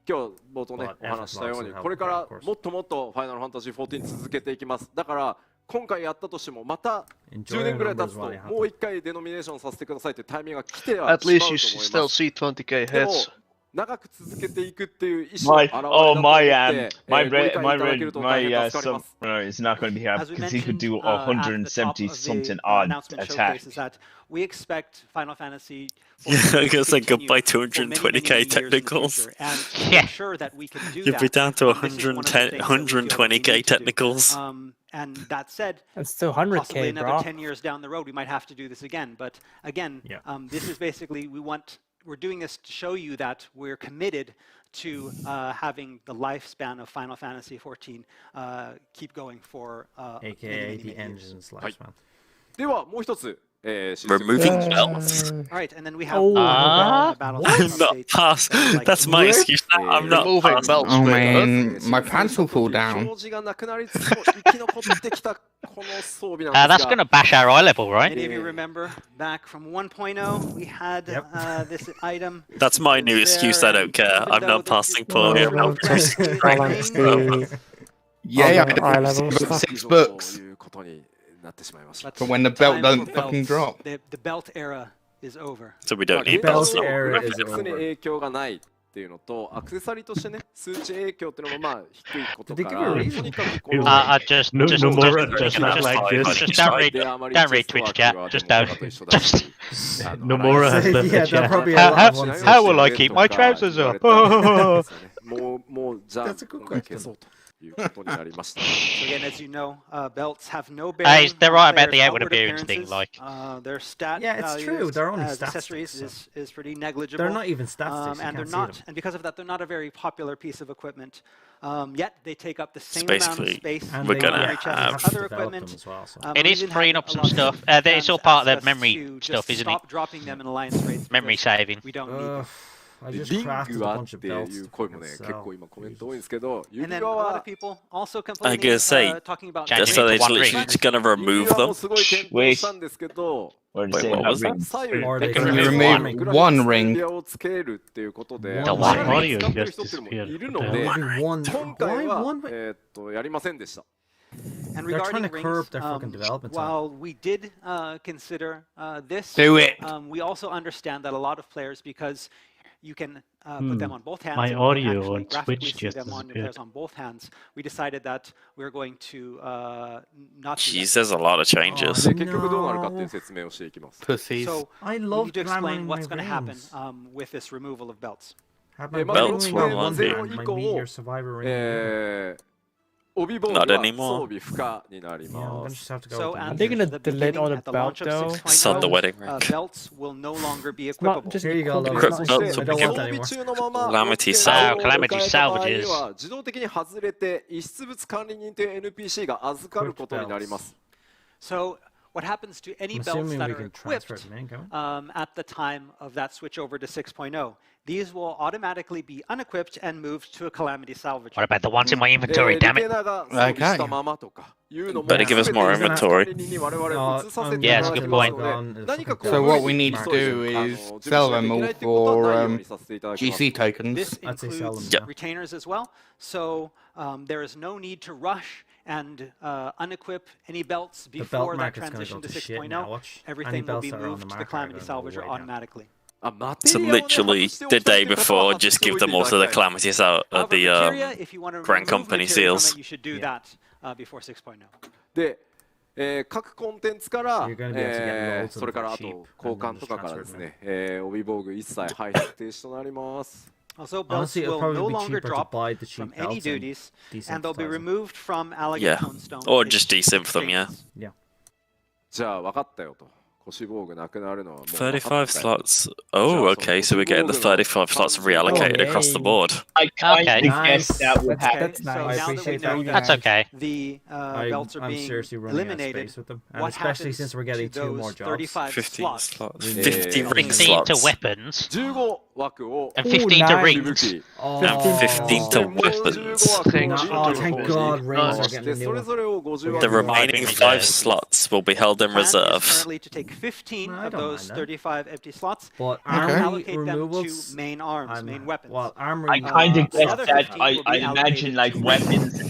今日冒頭ねお話したようにこれからもっともっとファイナルファンタジー14続けていきますだから今回やったとしてもまた10年ぐらい経つともう一回デノミネーションさせてくださいってタイミングが来ては At しまうと least 思 you います still see 20k でも hits. 長く続けていくっていう意思の表れだと思って my ご理解いただけ red ると大変助かります summoner is not going to be happy As we because he could mentioned do at the top 170 of the something odd announcement attack. showcase is that we expect Final Fantasy Yeah, I guess like continue goodbye for many, many 220k years in the technicals. future. And to make sure that we can do You'll that, be down to this is one of the things that we feel that we 120k need to do. technicals. And that said, That's still possibly 100k, another bro. 10 years down the road, we might have to do this again. But again, this is basically we're doing this to show you that we're committed to having the lifespan of Final Fantasy XIV keep going for AKA the engine's lifespan. ではもう一つ Removing belts. Alright, and then we have I'm not pass. That's my excuse. I'm not Removing pass. belts. Oh man, my pants will fall down. 表示がなくなりつつも生き残ってきたこの装備なん That's です going が to bash our eye level, right? Many of you remember back from 1.0, we had this item. That's my new excuse. I don't care. I'm not passing poorly. I'm not passing. Balance the Yeah, other eye level I stuff. 6 books ということになってしまいました But for when the belt time doesn't for fucking belts. drop. The belt era is over. So we don't The need belts belts. now. era グ is ラフィックスに over. 影響がないっていうのとアクセサリーとしてね数値影響っていうのもまあ低いことか Did they ら give you a とにかくこ reason? の Just No, just no more just not like this. don't read Twitch chat. Just don't. Just Nomura has left Yeah, the chat. that probably a lot of ones. How will I keep my trousers up? もうじゃあ That's a good 今回消そうということになりました So again, as you know, belts have no They're bearing right on about the players' outward outward appearance thing, appearances. like. Their stat Yeah, it's true. values They're only as stat accessories sticks, is pretty negligible. They're not even stat sticks. You And they're can't see not, them. and because of that, they're not a very popular piece of equipment. Yet they take up the same basically- amount of space And We're they gonna in have each other's have- other developed equipment. them as well. So. It We is even freeing had up a some lot of stuff. fans It's all part of the ask us memory to stuff, just isn't it? Stop dropping them in alliance raids. Memory because saving. We don't need them. I で just リン crafted グ a はっ bunch of てい belts. う声もね結 So, 構今コメント多いんですけど And 指 then a 輪 lot は of people also I complaining, gotta say, talking about Just Just so they One literally ring. just gonna 指 remove 輪 them. もすごい検討したんですけど Or to Wait, say what how was that? rings- 左右 Or で they グ can ラフィック remove グラフィック one ス ring. 指輪をつけるっていうことで Theまあ audio 使ってる just 人っていうのも disappeared. いるの What the で Moving one. 今回 Why は one ring? やりませんでした And They're trying regarding to curb rings, their fucking development time. while we did consider this, Do it. we also understand that a lot of players, because you can put them on both hands. My and audio on Twitch just them on disappeared. players on both hands. We decided that we're going to not. Jeez, there's a lot of changes. So I we love need to explain what's going to happen rings. with this removal of belts. Belts were one thing. Not anymore. So Are they gonna delete all the belt though? It's on the wedding ring. Belts will no longer be equipable. Just Here you go, Equip Logan. belts I will don't be want that anymore. Calamity Wow, Salve. Calamity salvages. 自動的に外れて遺失物管理人という NPC が預かることになります。 So what happens to any I'm belts assuming that we are can transfer equipped them in, can we? at the time of that switch over to 6.0? These will automatically be unequipped and moved to a Calamity salvage. What about the ones in my inventory, damn it? Better give us more inventory. Yeah, that's a good point. So what we need to do is sell them all for GC tokens. This I'd say sell them includes now. retainers as well. So there is no need to rush and unequip any belts The belt before that market's gonna transition go to to shit now. 6.0. Watch. Any Everything will belts be that are on the moved to the market are Calamity gonna go salvager way down. automatically. So literally, the day before, just give them all to the Calamity Salve, However, the materia, if you want to Grand remove Company materia from seals. it, you should do that before 6.0. で、各コンテンツから、 You're gonna be able to get loads of それから them あ for cheap と交換とかからですね、帯防具一切廃止停止となります。 Also, belts Honestly, it'll will probably no be longer cheaper to drop buy the from cheap any belts and duties, and they'll be desynthesize them. removed from Alligator Yeah, Tonestone. or just desynth them, yeah. Yeah. じゃあ分かったよと。腰防具なくなるのはもう分かった35 slots. Oh, okay, so we're getting the 35 slots reallocated across the board. I kind Okay. of guessed that would happen. That's nice. So I now that we appreciate know that. That's okay. the belts are I'm being seriously running out of eliminated. space with them, and What especially happens since we're getting to 2 those more jobs. 35 15 slots? slots. 50 ring 15 to slots. weapons 15枠を and 15 to rings. Oh, And 15 to weapons. Oh, thank God, rings are getting で a そ new れ one. ぞれを50枠 The remaining 5 slots will be held in Plan is reserve. currently to take 15 I of don't those mind that. 35 empty slots But and armory allocate them removals, to main arms, main weapons. well, armory. I kind of the guessed other that. 15 will be I imagine allocated like to weapons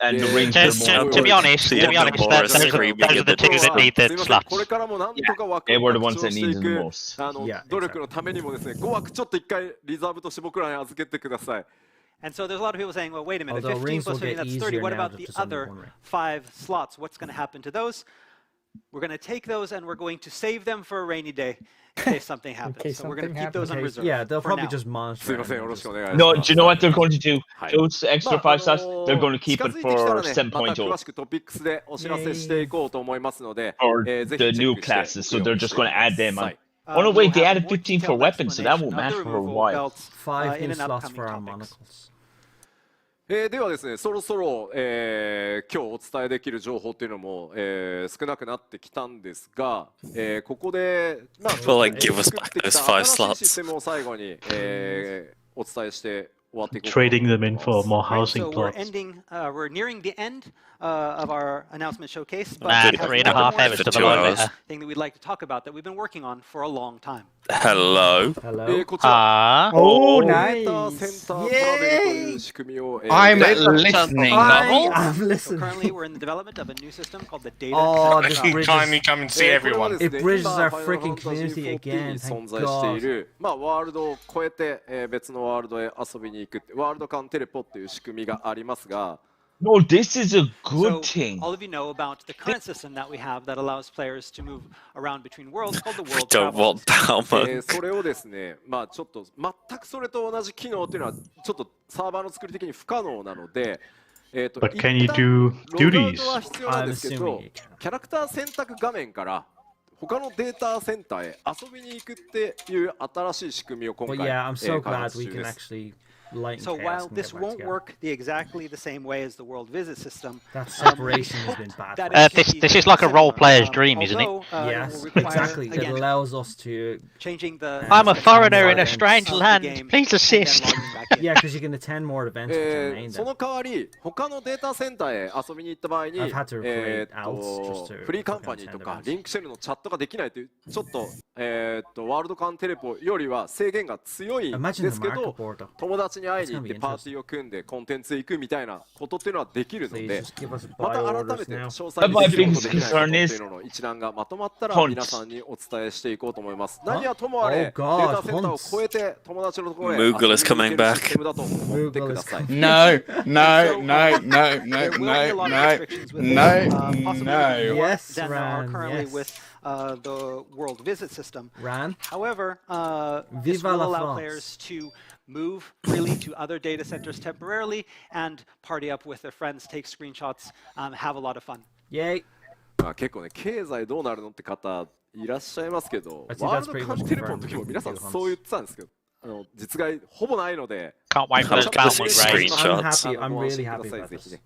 and the rings To be honest, The end of those Boris are screaming the in the 2 that need す the いません slots. これからもなんとか枠 They を were the 拡 ones 張 that してい needed the く most. Yeah, 努力のためにもですね5枠ちょっと一回リザーブとして僕らに預けてください。 And so there's a lot of people saying, well, wait a minute, Although 15 rings plus will 15, get that's 30. easier What now about to the just only other one ring. 5 slots? What's going to happen to those? We're going to take those and we're going to save them for a rainy day in case something happens. So we're going to keep those on Okay, reserve. yeah, they'll for probably now. just すい monitor ま it せん and よろしくお just- 願いします。 No, do you know what they're going to do? Hi. Those extra 5 slots, they're going to keep 近 it づいてきたら for ね、また詳 7.0 しくトピックスでお知らせしていこうと思いますので、 or ぜひ the チェ new ックして classes, so they're just going to add them は on. い Oh no, We'll wait, they have a added more 15 for detailed weapons, so that explanation won't of the matter for a removal of while. belts, 5 in new an slots upcoming for our topics. monocles. ではですね、そろそろ、今日お伝えできる情報っていうのも、少なくなってきたんですが、ここで、まあ、 Well, like, give us 作ってき those た 5 新しいシ slots. ステムを最後に、お伝えして終わっていこうかなと Trading them in for more Right, housing so we're plots. we're nearing the end of our announcement showcase, but Nah, we have 3.5 one more hours to the special limit. thing that we'd like to talk about that we've been working on for a long time. Hello. Hello. こちら Ah, Oh, データセン nice. タートラベルという仕組みを、 I'm listening. I am So listening. currently we're in the development of a new system called the Data Oh, Acceptance this Hub. bridges. Kindly come and see これは everyone. ですね It bridges 今 our ファイナル freaking ファンタジー community 14 に again, 存 thank 在してい God. る、まあ、ワールドを超えて、別のワールドへ遊びに行くってワールド間テレポっていう仕組みがありますが、 No, this is a good So thing. all of you know about the current system that we have that allows players to move around between worlds called the We World don't Travel want System. Balmung. それをですね、まあちょっと全くそれと同じ機能っていうのはちょっとサーバーの作り的に不可能なので、But can you 一旦 do ログアウ duties? トは必要なんですけ I'm ど assuming you can. キャラクター選択画面から他のデータセンターへ遊びに行くっていう新しい仕組みを今 But 回、 yeah, I'm so 開 glad 発 we 中 can です actually lighten So chaos while and this get back won't together. work exactly the same way as the world visit system, That separation has been bad. that for it us. can This- be this is like a similar, role player's dream, isn't it? although, Yes, will require, exactly. It again, allows us to. changing the I'm a Yeah. foreigner in a Of the strange game land. and Please then assist. logging back in. Yeah, because you can attend more events with your main そ then. の代わり他のデータセンターへ遊びに行った場合に、 I've had to create outs just to フリーカンパニーとか attend events. リンクシェルのチャットができないというちょっと、ワールド間テレポよりは制限が強いん Imagine で the すけ market ど board though. 友達に会いに行ってパーティーを組んでコンテンツ行くみたいなことっていうのはできるので、また改めて詳細にできることできないことっていうのの一覧がまとまったら皆さんにお伝えしていこうと思います。何はともあれ、データセンターを超えて友達のところへ Moogle is coming back. システムだと思ってください。No, no, no, no, no, no, no, no. Yes, than there are currently with the World Visit System. However, this will allow players to move freely to other data centers temporarily and party up with their friends, take screenshots, have a lot of fun. Yay! 結構ね、経済どうなるのって方いらっしゃいますけど、ワールドカンテレポの時も皆さんそう言ってたんですけど、実害ほぼないので。Can't wait for those bounty raids. I'm really happy about this.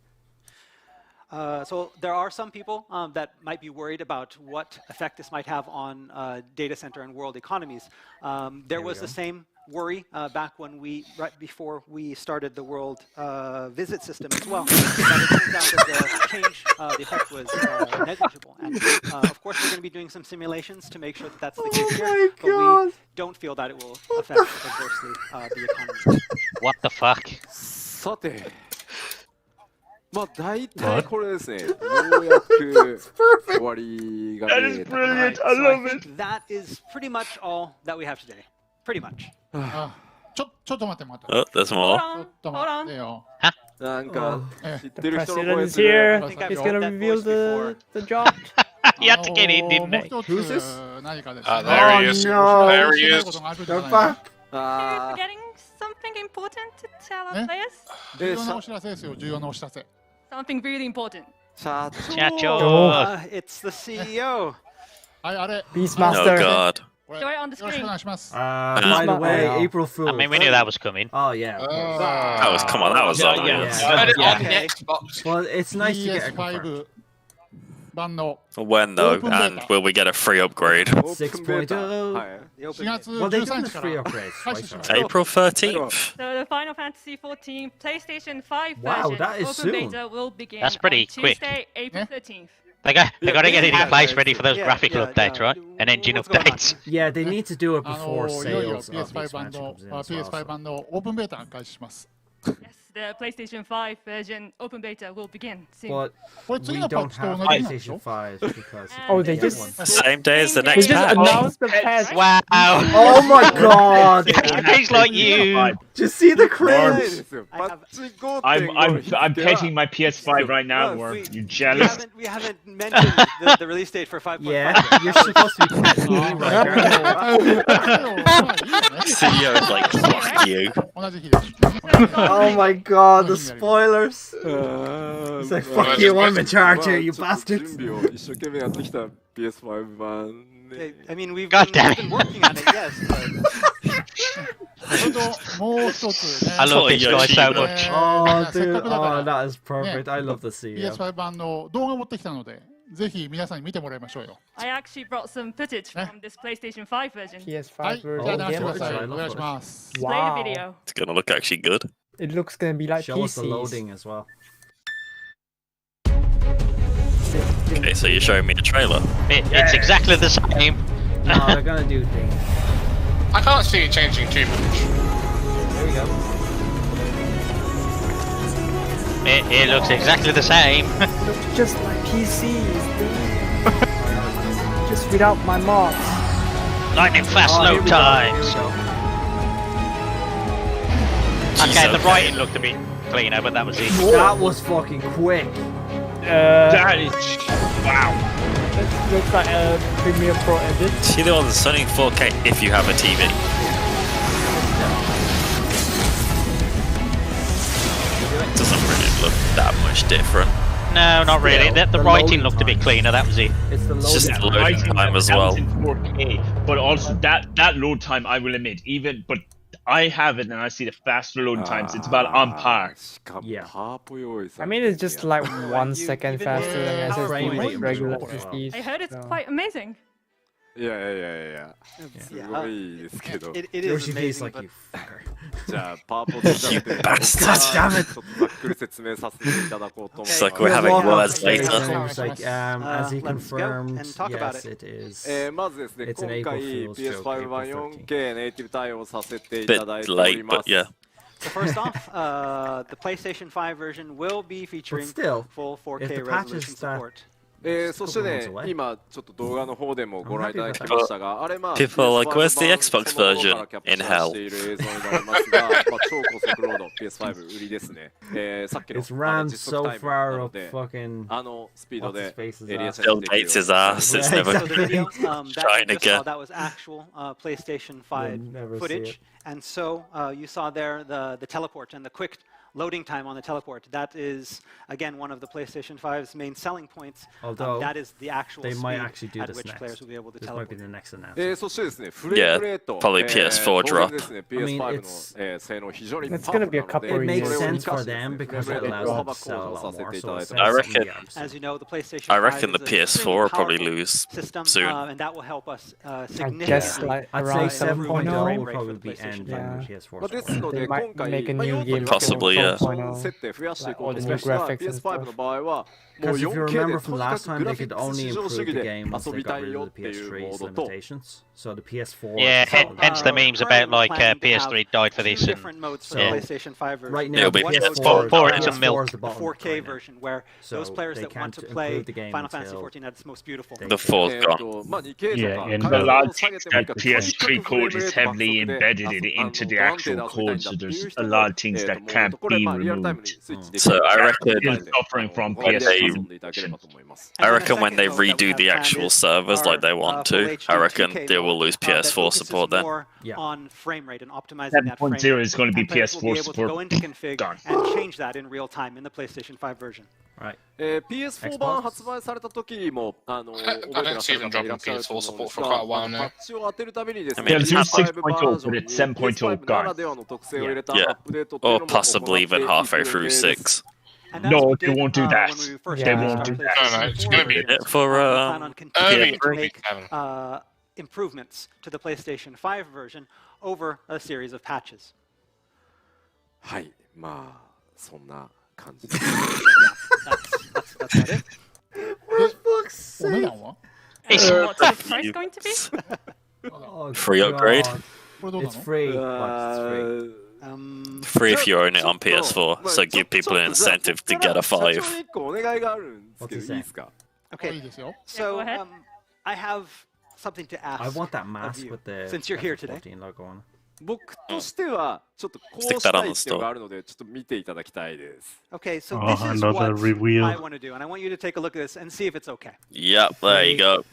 So there are some people that might be worried about what effect this might have on data center and world economies. There was the same worry back when right before we started the world visit system as well. But it turns out that the change, the effect was negligible. And of course, we're going to be doing some simulations to make sure that that's the case here. But we don't feel that it will affect adversely the economy. What the fuck? さて。まあ大体これですね。ようやく終わりが見えた。Right, so I think that is pretty much all that we have today. Pretty much. ちょっと待って。Oh, there's more. ちょっと待ってよ。なんか知ってる人の声 President's here. He's gonna reveal the job. You had to get in, didn't they? Who's this? There he is. No. There he is. The fuck? Are you forgetting something important to tell our players? 重要なお知らせですよ。重要なお知らせ。 Something really important. Chacho. It's the CEO. はいあれ。 Beastmaster. Oh God. Show it on the よろしく screen. お願いします。By the way, April Fool. I mean, we knew that was coming. Oh yeah. Of course. That was come on. That was obvious. Put it on the Okay. Xbox. Well, it's nice to get a confirmed. PS5 版の When though, and will we get a free upgrade? 6.0. 4月 Well, they 13 did 日か free ら upgrades. 開始します April 13th. So the Final Fantasy XIV PlayStation 5 Wow, version that is open soon. beta will begin That's pretty on quick. Tuesday, April 13th. They got to get it in place ready for those Yeah, graphical yeah, updates, yeah. right? And engine What's going on? updates. Yeah, they need to do it い before よいよ sales of the PS5 版 expansion の comes in as well. PS5 版のオープンベータが開始します。 Yes, the PlayStation 5 version open beta will begin soon. But これ次 we のパッ don't チと have 同じなんでし PlayStation ょ 5 because Oh, they the just- other one- Same day as the They next just patch. announced the patch. Wow. Oh my god! He's like you. Just see the cringe! I'm petting my PS5 right now, Wyrm. You jealous? We haven't mentioned the release date for 5.5. Yeah, you're supposed to be petting me right now. CEO is like, fuck you. 同じ日です。 Oh my god, the spoilers! It's like, fuck you, I'm in charge here, you bastards! 準備を一生懸命やってきた PS5 版ね。 I mean, we've God damn been working on it, yes, but それともう一つね。 I love this guy so え much. Oh せっ dude, かくだか oh ら that is perfect, I love the CEO. PS5 版の動画を持ってきたので、ぜひ皆さんに見てもらいましょうよ。 I actually brought some footage from this PlayStation 5 version. はい PS5 じゃあ流してくだ version. さい。 I love お願いします。 Play the Wow. video. It's gonna look actually good. It looks gonna be like Show us the PCs. loading as well. Okay, so you're showing me a trailer. It's exactly the same. No, they're gonna do things. I can't see it changing too much. There we go. It looks exactly the same. Looks just like PCs, dude. Just without my mods. Lightning fast Oh, here load we go, times. here we go. Okay, the okay. writing looked a bit cleaner, but that was it. That was fucking quick. That is wow. It looks like a Premiere Pro edit. See the one that's running 4K if you have a TV. Doesn't really look that much different. No, not really. Yeah, The the writing loading looked a bit time. cleaner, that was it. It's the It's just loading. the loading time as well. 4K, but also that load time, I will admit, but I have it and I see the faster loading times. It's about on par. Yeah. I mean, it's just like 1 second faster than Frame SSD rate with regular control as well. SSDs. I heard it's so. quite amazing. いやいやいやいや、すごいですけど。 it is Yoshi's amazing. like, But you fucker. じゃあ、パワポでじゃあ、 God damn it! ちょっとざっくり説明させていただこうと思い It's ま like す。 we're having Walk off words stage, later. seems like, as he let's go confirmed, and talk about yes, it. it is. まずですね、 It's an 今回 April Fool's joke, PS5 版 April 4K ネイティブ対応させていただい Bit ており late, ま but す。 yeah. So first off, the PlayStation 5 version will be featuring full 4K resolution support. そしてね、今ちょっと動画の方でもご覧いただきましたが、あれまあ People are like, where's the Xbox version in hell? している映像になりますが、まあ超高速ロード PS5 売りですね。さっきの実測タイムなので、スピードでエリアチェンジできる。Still dates his ass. It's never trying again. That was actual PlayStation 5 footage, and so you saw there the teleport and the quick loading time on the teleport. That is, again, one of the PlayStation 5's main selling points. Although that is the actual they might speed actually do at this which next. players will be able to This teleport. might be the next announcement. そしてですね、フ Yeah, レームレート、 probably PS4 drop. ですね、PS5 の性能非常に It's going to be a couple It of makes years. sense for them because it allows them to sell a lot more. So it's I reckon. As you know, the PlayStation 5 I reckon the is a PS4 will extremely probably powerful lose system, soon. And that will help us I guess significantly. like I'd around say 7.0 will rate probably be end Yeah. when PS4. まあですので、 They might 今回、make a まあ new 用途に game 分けて Possibly, yeah. オプション設定増やしていこうと思いますが、PS5 の場合は、もう Because if you 4K で remember と from にか last く time, グラ they フィ could ックス only 至上 improve 主義 the で game once 遊 they び got たい rid よ of っ the ていうモ PS3's ードと、 limitations. So the PS4. Yeah, is hence the memes about like PS3 died for this, and different modes for the PlayStation 5 version. Right now, It'll be PS4 4 is a PS4 milk. is the bottom 4K right now. version, where So those players they that want can't to play improve the game Final Fantasy until XIV at its most beautiful. The fourth gone. まあ 2K と Yeah, か and 解 The 像 lot 度を下げ things てもいい that から、とにかく PS3 フレー code ムレ is ート爆 heavily 速で embedded into the 不安定 actual で遊びたいん code, だ so っていう there's 人 a も lot of things that モード can't これ be まあリアルタイム removed. にスイッチでき So る I の reckon で suffering from ここで PS3 遊んでいただければと思います。 I reckon when they redo the actual servers like they want to, I reckon they will lose PS4 support then. On frame rate and optimizing that frame 7.0 is going to be and players will PS4 be able to go support. into config Done. and change that in real time in the PlayStation 5 version. Right. PS4 版発売された時も覚えてらっしゃる方いらっしゃると思うんですが、パッチを当てるたびにですね、 Yeah, it's PS5 バー 6.0, ジョン but に it's 7.0 PS5 なら gone. ではの特性を入れたア Yeah. ップデートっていうの Or も possibly even halfway through 6. And No, as we they did, won't do that. when we first They released won't our do that. PlayStation No, it's 4 gonna be- version, Yeah, for we plan on continuing to early make 7. improvements to the PlayStation 5 version over a series of patches. はい、まあそんな感じです。 That's about it. お値段は And what's the price going to be? Oh, Free upgrade? God. これどうな It's の free. But it's free. Free if you own it on PS4, so give people an incentive to get a 社長に 5. 1個お願いがあるんですけどいいですか？ いい Okay, ですよ。 so go ahead. I have something to I ask want that of mask you, with the since you're here today. FF14 logo on it. 僕としてはちょっとこうしたいっていうのがあるのでちょっと見ていただきたいです。 Okay, so Oh, this is another what reveal. I want to do, and I want you to take a look at this and see if it's okay. Yep, there you go.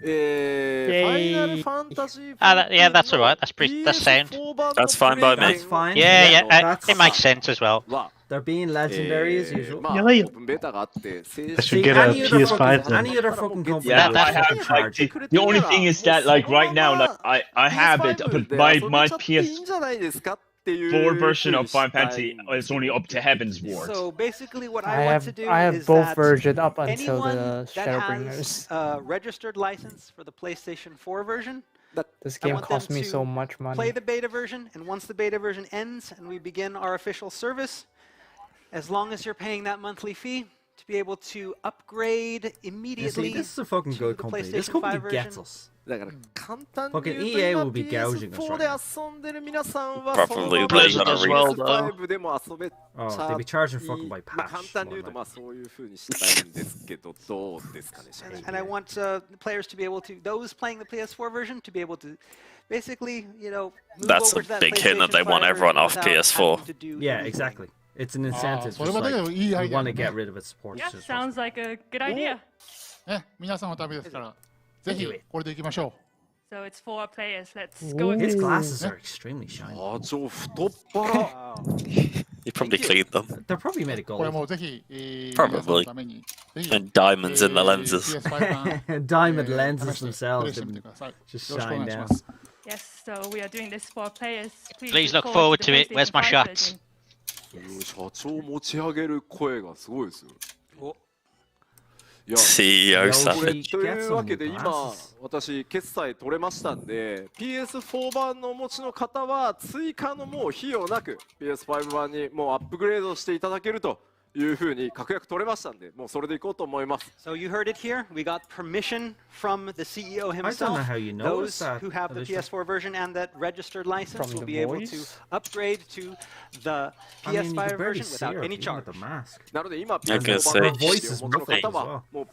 ファイナルファンタジー yeah, that's alright. That's pretty. That's sound. That's fine by me. That's fine. Yeah, yeah. That's- It makes sense as well. They're being legendary as usual. まあオ Yeah, ープンベータがあって正 I 式 should get a any other PS5 fucking, then. any other fucking company Yeah, would I have fucking like charge you. the only thing is that like right now like I have it, but my いい PS4 んじゃないですかっていう version of ふうに Final したい Fantasy is only up to Heaven's Ward. So basically, what I I want to have do I have is both that versions up until anyone the that Shadowbringers. has registered license for the PlayStation 4 version, This I game want them cost me to so much play money. the beta version, and once the beta version ends and we begin our official service, as long as you're paying that monthly fee, to be able to upgrade You see, immediately this is a fucking to good the company. This PlayStation 5 company gets version. us. だから簡単に Fucking 言う EA と will 今 be gouging us PS4 で遊んでる皆さんは Probably そのまま Blizzard as well, PS5 でも遊べち Oh, ゃ they'd be charging fucking い by まあ patch. 簡単に言うと more まあそういう風にしたいんですけどどうですかね社長 And I want players to be able to, those playing the PS4 version, to be able to basically, you know, move That's over a to that big hint that they PlayStation want 5 everyone version off without PS4. having to do Yeah, anything. exactly. It's an incentive. それ Just はだ like けどいいアイ we デア want だ to ね get rid of its support. Yeah, It's just sounds like a good idea. ね、皆さんのためですから、ぜひこれでいきましょ So it's 4 players. Let's go. His again. glasses are extremely shiny. 社長太っ腹 You probably cleaned them. They're probably made of う。これ gold. もうぜひ、皆さんの Probably. ために、ぜひ、 And diamonds in the lenses. PS5 版 Diamond 試 lenses してプレ themselves イしてみて and ください。 just よろしくお shine 願いし down. ます。 Yes, so we are doing this for players. Please look look forward to to the it. Where's my PlayStation 5 shots? version. 社長を持ち上げる声がすごいですよいや CEO さんこれ savage. というわけで今私決済取れましたんで PS4 版のお持ちの方は追加のもう費用なく PS5 版にもうアップグレードしていただけるというふうに確約取れましたんで、もうそれでいこうと思います。So you heard it here. We got permission from the CEO himself. Those who have the PS4 version and that registered license will be able to upgrade to the PS5 version without any charge. なので今 PS4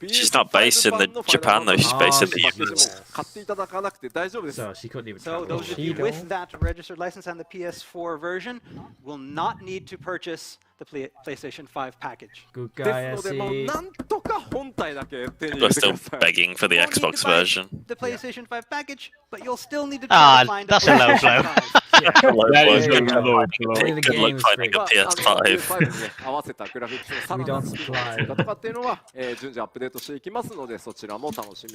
She's not based in the Japan though. She's based in the US. 買っていただかなくて大丈夫です。So those of you with that registered license and the PS4 version will not need to purchase the PlayStation 5 package. Good guy, SE. We're still begging for the Xbox version. The PlayStation 5 package, but you'll still need to try to find that's a low blow. That is good luck finding a PS5. We don't supply.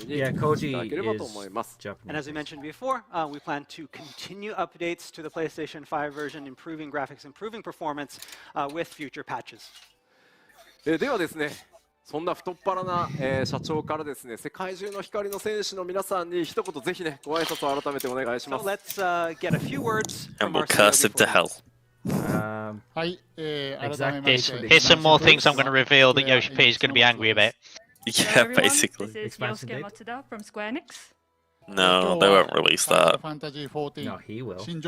Yeah, Koji is Japanese. And as we mentioned before, we plan to continue updates to the PlayStation 5 version, improving graphics, improving performance with future patches. ではですね、そんな太っ腹な、社長からですね、世界中の光の戦士の皆さんに一言ぜひね、ご挨拶を改めてお願いします。So let's get a few words and we'll curse him to hell. Here's some more things I'm going to reveal that Yoshi P is going to be angry about. Yeah, basically. This is Yosuke Matsuda from Square Enix. No, they won't release that. No, he will. The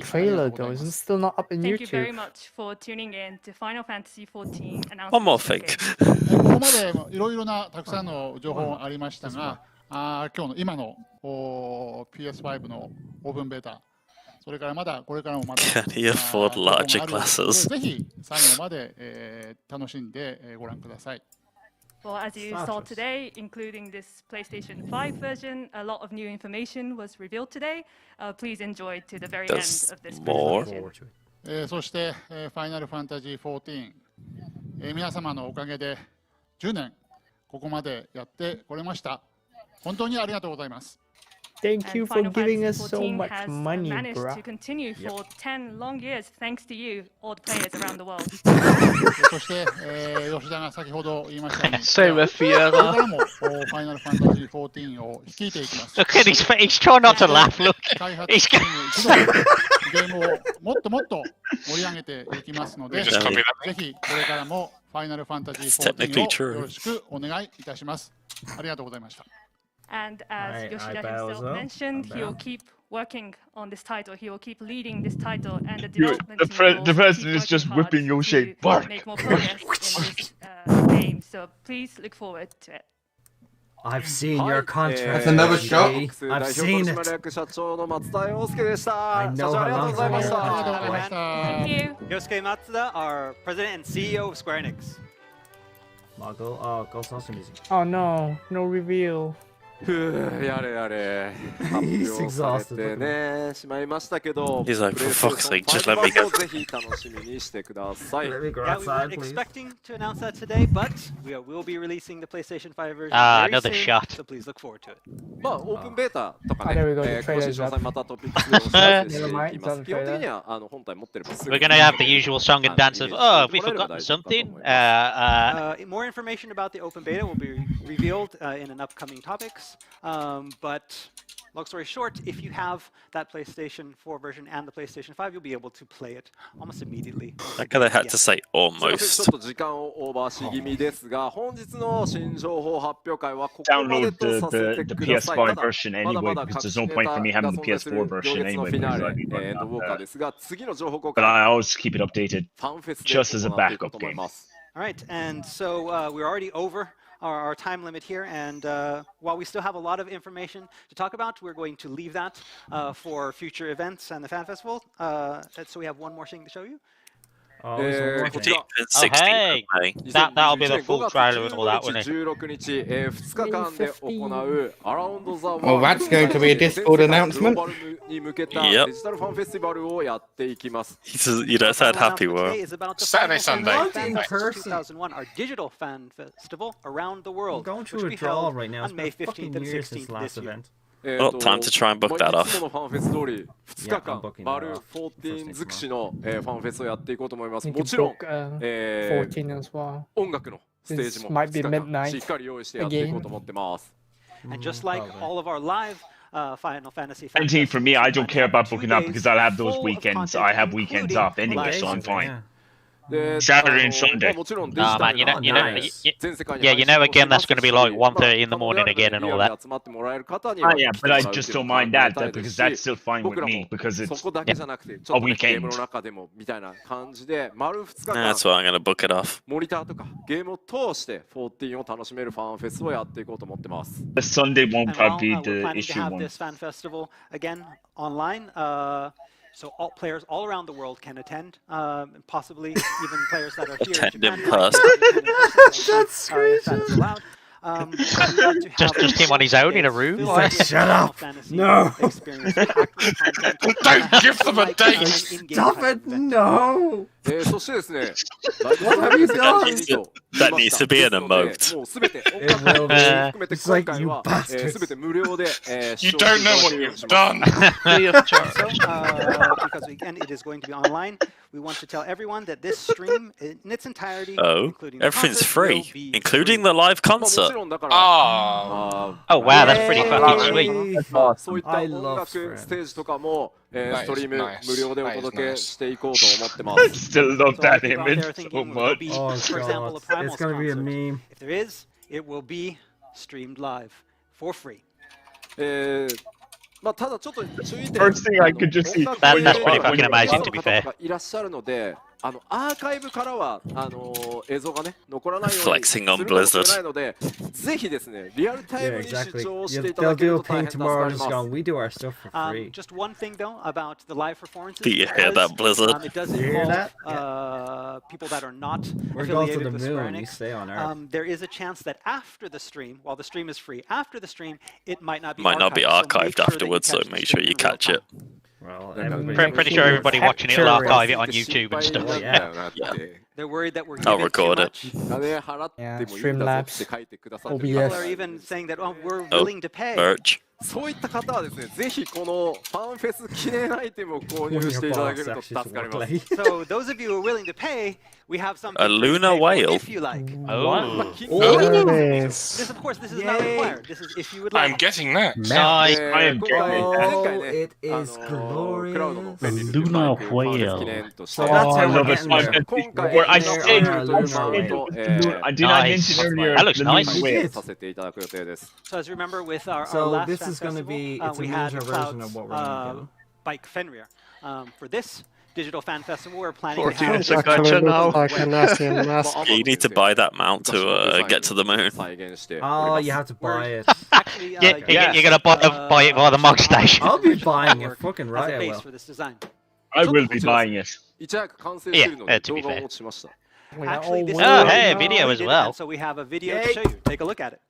trailer though is still not up in Thank you YouTube. very much for tuning in to Final Fantasy XIV announcement. One more thing. ここまでいろいろなたくさんの情報ありましたが、今日の今のPS5 のオープンベータ、それからまだこれからもまだ Can he afford larger glasses? ぜひ最後まで楽しんでご覧ください。Well, as you saw today, including this PlayStation 5 version, a lot of new information was revealed today. Please enjoy to the very end of this presentation. そして、ファイナルファンタジー14、皆様のおかげで10年ここまでやってこれました。本当にありがとうございます。Thank you for giving us so much money, managed bruh. to continue for 10 long years thanks to you, all the players around the world. そして、吉田が先ほど言いましたように、Same with Fiera. これからもファイナルファンタジー14を率いていきます。Look at his face. He's trying not to laugh. Look. 開発 He's チーム一同ゲームをもっともっと盛り上げていきますので、ぜひこれからもファイナルファンタジー14をよろしくお願いいたします。ありがとうございました。And as Yoshida himself mentioned, he will keep working on this title. He will keep leading this title, and the development team will the president is keep just working whipping hard Yoshi. to Bark. make more progress in this game. So please look forward to it. I've seen your contract. That's another shot. I've seen it. I know how long it's been. Thank you. Yosuke Matsuda, our president and CEO of Square Enix. Go saucer music. Oh no, no reveal. やれやれ発表されてねしまいましたけど He's like, for fuck's sake, just let me go. ぜひ楽しみにしてください Yeah, we weren't expecting to announce that today, but we will be releasing the PlayStation 5 version Another very soon, shot. so please look forward to it. まあオープンベータとかね there we go, the 更新 trailer's 詳 up. 細またトピックスでお知らせしていきます基本的には本体持ってればすぐ We're going to have the usual song and dance of, oh, have we forgotten something? More information about the open beta will be revealed in an upcoming topics. But long story short, if you have that PlayStation 4 version and the PlayStation 5, you'll be able to play it almost immediately. Like they had to say ちょ almost. っと時間をオーバーし気味ですが、本日の新情報発表会はここまで Download とさせ the てください。 PS5 version まだ anyway, まだ because 隠 there's し no ネ point タ for me が having 存 the 在する PS4 行 version 列の anyway. フィナ Because ー I'd be レ、ウォーカーですが、次の情報公 But 開 I always keep it updated ファンフェス just as a で行っていこう backup と思い game. ます。 All right, and so we're already over our time limit here, and while we still have a lot of information to talk about, we're going to leave that for future events and the fan festival. So we have one more thing to show you. こちら Oh, hey! That'll be the full trailer and all that, won't it? 16日、2日間で行う Around the Well, that's going to be a Discord announcement. に向けたデジタルファンフェスティバルをやっていきます。 You don't sound happy, Wyrm. Saturday, Sunday. 2001, our digital fan festival around the world. I'm going which through will a be draw held right now. on May It's been 15th fucking and years since 16th last this year. event. Well, time to try and book that off. いつものファンフェス通り2日間 I'm booking 丸 that off. 14尽くしのファンフェスをやっていこうと思います。 You も could ちろん book 14 as well. 音楽のステージ This も might be 2日間 midnight しっかり用意してやっていこうと思ってます。 And just like all of our live Final Fantasy And fan for me, I don't care about fests, booking up because I'll have those full of weekends. content, I have weekends including off anyway, live so I'm content. fine. Saturday and Sunday. Oh man, you know, again, that's going to be like 1:30 in the morning again and all that. Oh yeah, but I just don't mind that because that's still fine with me because it's a weekend. That's why I'm gonna book it off. The Sunday won't probably be the issue have one. This fan festival again online. So all players all around the world can attend, and possibly even players that are here Attend in in Japan. person. That's crazy. Just him on his own in a room. Shut up! No! Don't give them a date! Stop it! No! What have you done? That needs to be an emote. It will be. It's like, you bastards. You don't know what you've done! Because again, it is going to be online. We want to tell everyone that this stream, in its entirety, including the everything's concert, free, including the live concert. Oh wow, that's pretty fucking sweet. That's awesome. I love Scram. Still love that image so much. Oh god, it's gonna be a meme. If there is, it will be streamed live for free. First thing I could just see. That's pretty fucking amazing, to be fair. Flexing on Blizzard. Yeah, exactly. They'll do a thing tomorrow just going, we do our stuff for free. Just one thing though about the live performances. Do you hear that, Blizzard? It does You hear involve that? people that are not We're going to affiliated the with moon, Square you Enix. stay on Earth. There is a chance that after the stream, while the stream is free, after the stream, it might not be archived afterwards, so make sure you catch it. Well, I'm pretty sure everybody watching it will archive it on YouTube and stuff. Well, yeah. They're worried that we're I'll giving record too it. much. Yeah, Streamlabs, People are OBS. even saying that, oh, we're willing to pay. Merch. そういった方はですね、ぜひこのファンフェス記念アイテムを購入していただけると助かります。So those of you who are willing to pay, we have something A lunar whale. if you like. Nice. This, of course, this is not required. This is if you would like. I'm getting that. Nice. I am getting Oh, it is glorious. The lunar whale. So that's how we're getting there. Where I There said, are lunar whale. I did not mention earlier. That looks the nice. lunar whale. させていただく予定です。 So as you remember with our So last this fan is going to festival, be, it's a we had miniature version of what we're going to do. Bike Fenrir. For this digital fan festival, we're planning 14 to have is a Actually gacha now. looks like an Asian mask. You need to buy that mount to get to the moon. Oh, you have to buy it. actually, You're gonna buy it via the Mog Station. I'll be buying it. Fucking as a right, I base will. for this design. I will be buying it. いち早く完成するので to be 動画を fair. お持ちしました。 Actually, this Oh, is hey, a what we video as did, well. and so we have a video to show you. Take a look at it.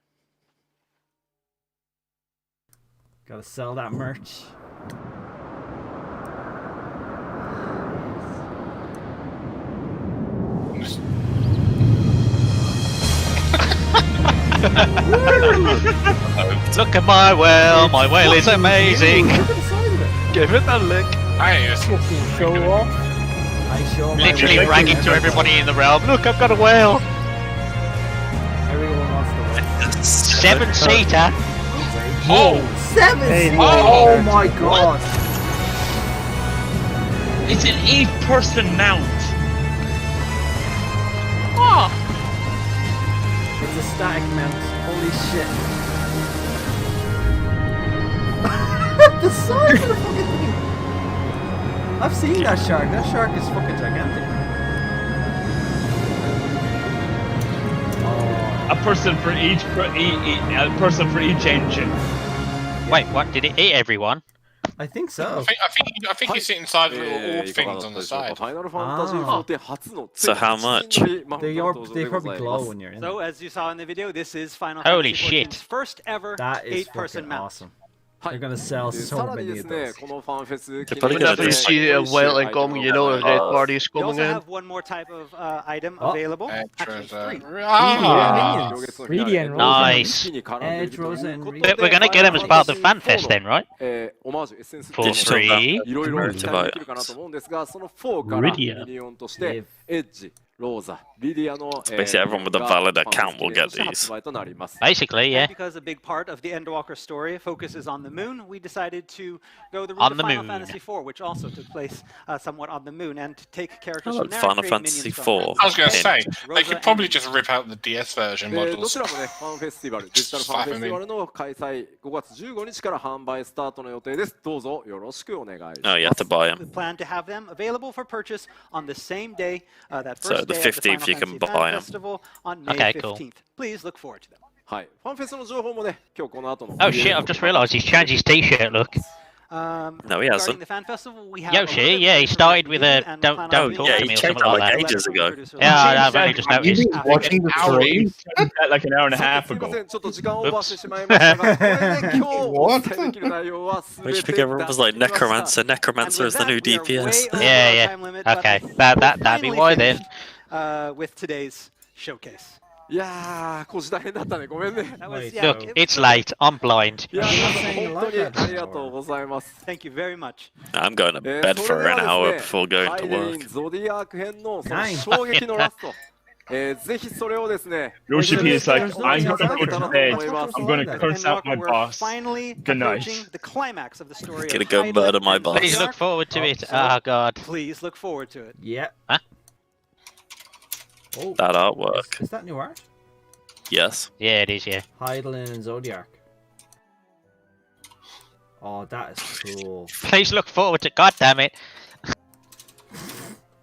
Gotta sell that merch. Look at my whale. My whale is amazing. Give it a lick. Hey, it's Show off. I show my Literally whale. bragging to everybody in the realm. Look, I've got a whale. Everyone wants the whale. 7-seater. Oh! 7! Oh! Oh my god! It's an 8-person mount. Oh. It's a static mount. Holy shit. The size of the fucking thing! I've seen that shark. That shark is fucking gigantic. A person for each engine. Wait, what? Did it eat everyone? I think so. I think you sit inside the little orb things on the side. So how much? They probably glow when you're in. So as you saw in the video, this is Final Holy Fantasy shit. XIV's first ever That is 8-person fucking mount. awesome. They're gonna sell so many of those. Whenever you see a whale like coming, you know a dead party is We coming also in. have one more type of item available. Actually, three. Radiant. Nice. Edge, Rosa, and We're gonna get them as part of the Fanfest then, right? For free. Motivate. Basically, everyone with a valid account will get these. Basically, yeah. And because a big part of the Endwalker story focuses on the moon, we decided to go the route of Final Fantasy IV, which also took place somewhat on the moon, and to take characters from there. Final Fantasy IV. I was going to say, they could probably just rip out the DS version models. どちらもね、ファンフェスティバル、デジタルファンフェスティバルの開催5月15日から販売スタートの予定です。どうぞよろしくお願いします。Oh, you have to buy them. We plan to have them available for purchase on the same day, that So first the day of the 15th Final you can Fantasy buy Fan 'em. Festival on May Okay, cool. 15th. Please look forward to them. はい、ファンフェスの情報もね、今日この後の。Oh shit! I've just realised he's changed his T-shirt look. No, he hasn't. The fan festival, we have Yoshi, yeah, he started with a don't talk to me or something like that. Ages ago. Yeah, I've only just noticed. Watching the stream? Like an hour and a half すみま ago. せん、ちょっと時間オーバーしてしまいましたが、これで今日お伝えできる内容は全 Which て think everyone was like Necromancer. Necromancer is the new DPS. Yeah, yeah. Okay, that'd be why then. With today's showcase. いやー、こう大変だったね、ごめんね。Look, it's late. I'm blind. いや、本当にありがとうございます。 Thank you very much. I'm going to bed for an hour before going to work. ゾディアーク編のその衝撃のラスト。ぜひそれをですね。Yoshi P is like, I'm going to go to bed. I'm going to curse out my boss. Good night. Gonna go murder my boss. Please look forward to it. Oh god. Please look forward to it. Yeah. Huh? Oh, that artwork. Is that new art? Yes. Yeah, it is, yeah. Hydaelyn and Zodiac. Oh, that is cool. Please look forward to. God damn it.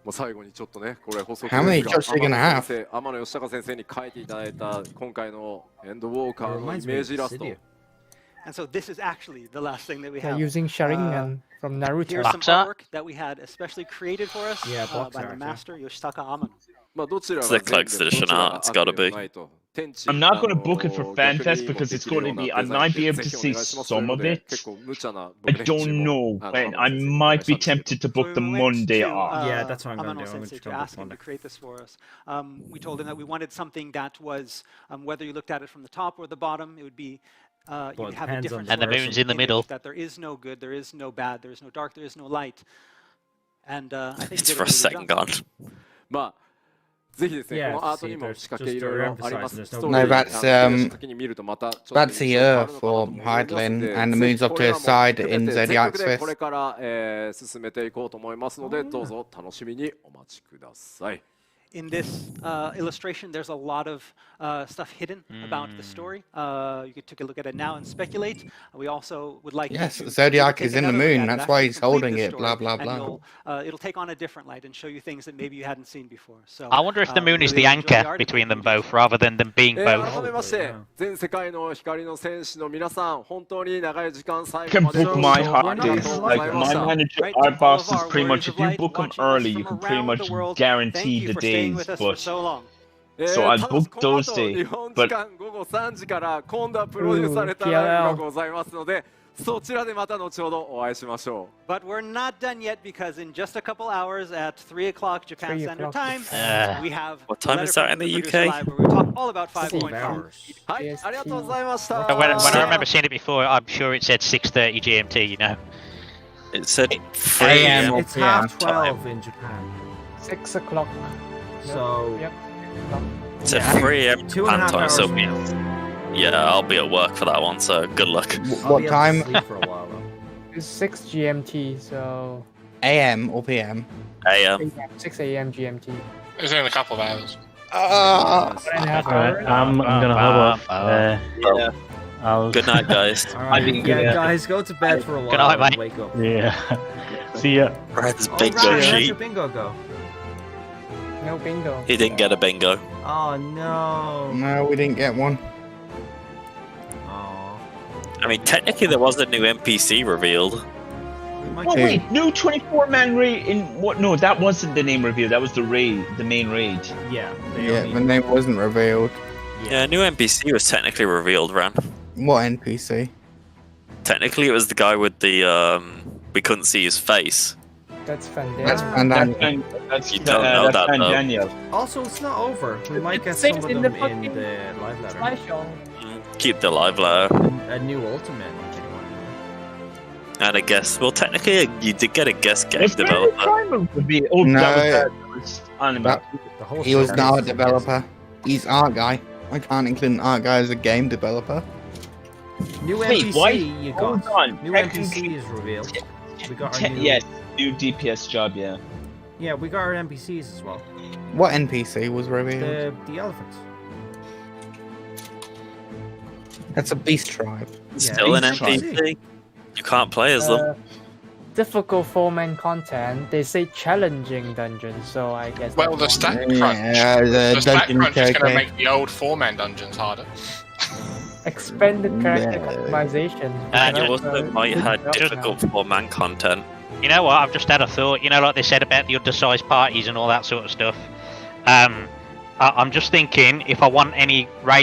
もう最後にちょっとね、これ補足 How many jobs are you gonna have? 天野義孝先生に書いていただいた今回のエンドウォーカーのイメージイラスト。 And so this is actually the last thing that we They're have. using Sharingan from Naruto. Here's some artwork that we had especially created for us by the master Yoshitaka Amano. まあどちらが It's the collector's edition art. It's gotta be. I'm not going to book it for FanFest because it's going to be. I might be able to see some of it. I don't know when. I might be tempted to book the Monday off. Yeah, that's what I'm going to do. I'm just going to ask him to create this for us. We told him that we wanted something that was, whether you looked at it from the top or the bottom, it would be. You have a difference. And the moon's in the middle. That there is no good, there is no bad, there is no dark, there is no light. And I think it's for a second gone. まあぜひですね、このアートにも仕掛けいろいろあります。 No, that's the Earth for Hydaelyn, and the moon's off to the side in Zodiac's fist. これから進めていこうと思いますので、どうぞ楽しみにお待ちください。 In this illustration, there's a lot of stuff hidden about the story. You can take a look at it now and speculate. We also would like. Yes, Zodiac is in the moon. That's why he's holding it. Blah blah blah. It'll take on a different light and show you things that maybe you hadn't seen before. So I wonder if the moon is the anchor between them both, rather than them being both. 改めまして、全世界の光の戦士の皆さん、本当に長い時間最 You 後 can まで book my holidays. Like my manager, our boss is pretty much. If you book them early, you can pretty much guarantee the days. But so I booked those days. But 午後3時から今度はプロデュースされたライブがございますので、そちらでまた後ほどお会いしましょう。 But we're not done yet because in just a couple hours at 3 o'clock Japan Standard Time, we have. What time is that in the UK? Where we talk all about 5.5. はい、ありがとうございました。 When I remember seeing it before, I'm sure it said 6:30 GMT. You know. It said 3 a.m. It's half 12 in Japan. 6 o'clock. So. Yep. It's at 3 a.m. Japan time, so yeah, I'll be at work for that one, so good luck. What time? It's 6 GMT, so. AM or PM? AM. 6 AM GMT. It's in a couple of hours. Alright, I'm gonna hop off. Good night, guys. Alright, guys, go to bed for a while. Good night, mate. Wake up. Yeah. See ya. Brad's Alright, bingo how'd sheet. your bingo go? No bingo. He didn't get a bingo. Oh no. No, we didn't get one. Oh. I mean, technically there was a new NPC revealed. Oh, wait, new 24-man raid in what? No, that wasn't the name reveal. That was the raid, the main raid. Yeah. Yeah, the name wasn't revealed. Yeah, new NPC was technically revealed, Ran. What NPC? Technically, it was the guy with the we couldn't see his face. That's Fanfest. That's Fanfest. That's You don't know that, though. Daniel. Also, it's not over. We might get some of them in the live letter. Keep the live letter. A new ultimate. And I guess, well, technically, you did get a guest game Was there a developer. time of the- Oh, No, that was He was not a developer. He's art guy. I can't include an art guy as a game developer. New NPC you got. New NPC is revealed. We got our new... Yes, new DPS job, yeah. Yeah, we got our NPCs as well. What NPC was revealed? The elephants. That's a beast tribe. Still an NPC? You can't play as them. Difficult 4-man content. They say challenging dungeons, so I guess. Well, the stack crunch. The stack crunch is going to make the old 4-man dungeons harder. Expanded character customization. And you also might have difficult 4-man content. You know what? I've just had a thought. You know, like they said about the undersized parties and all that sort of stuff. I'm just thinking if I want any raid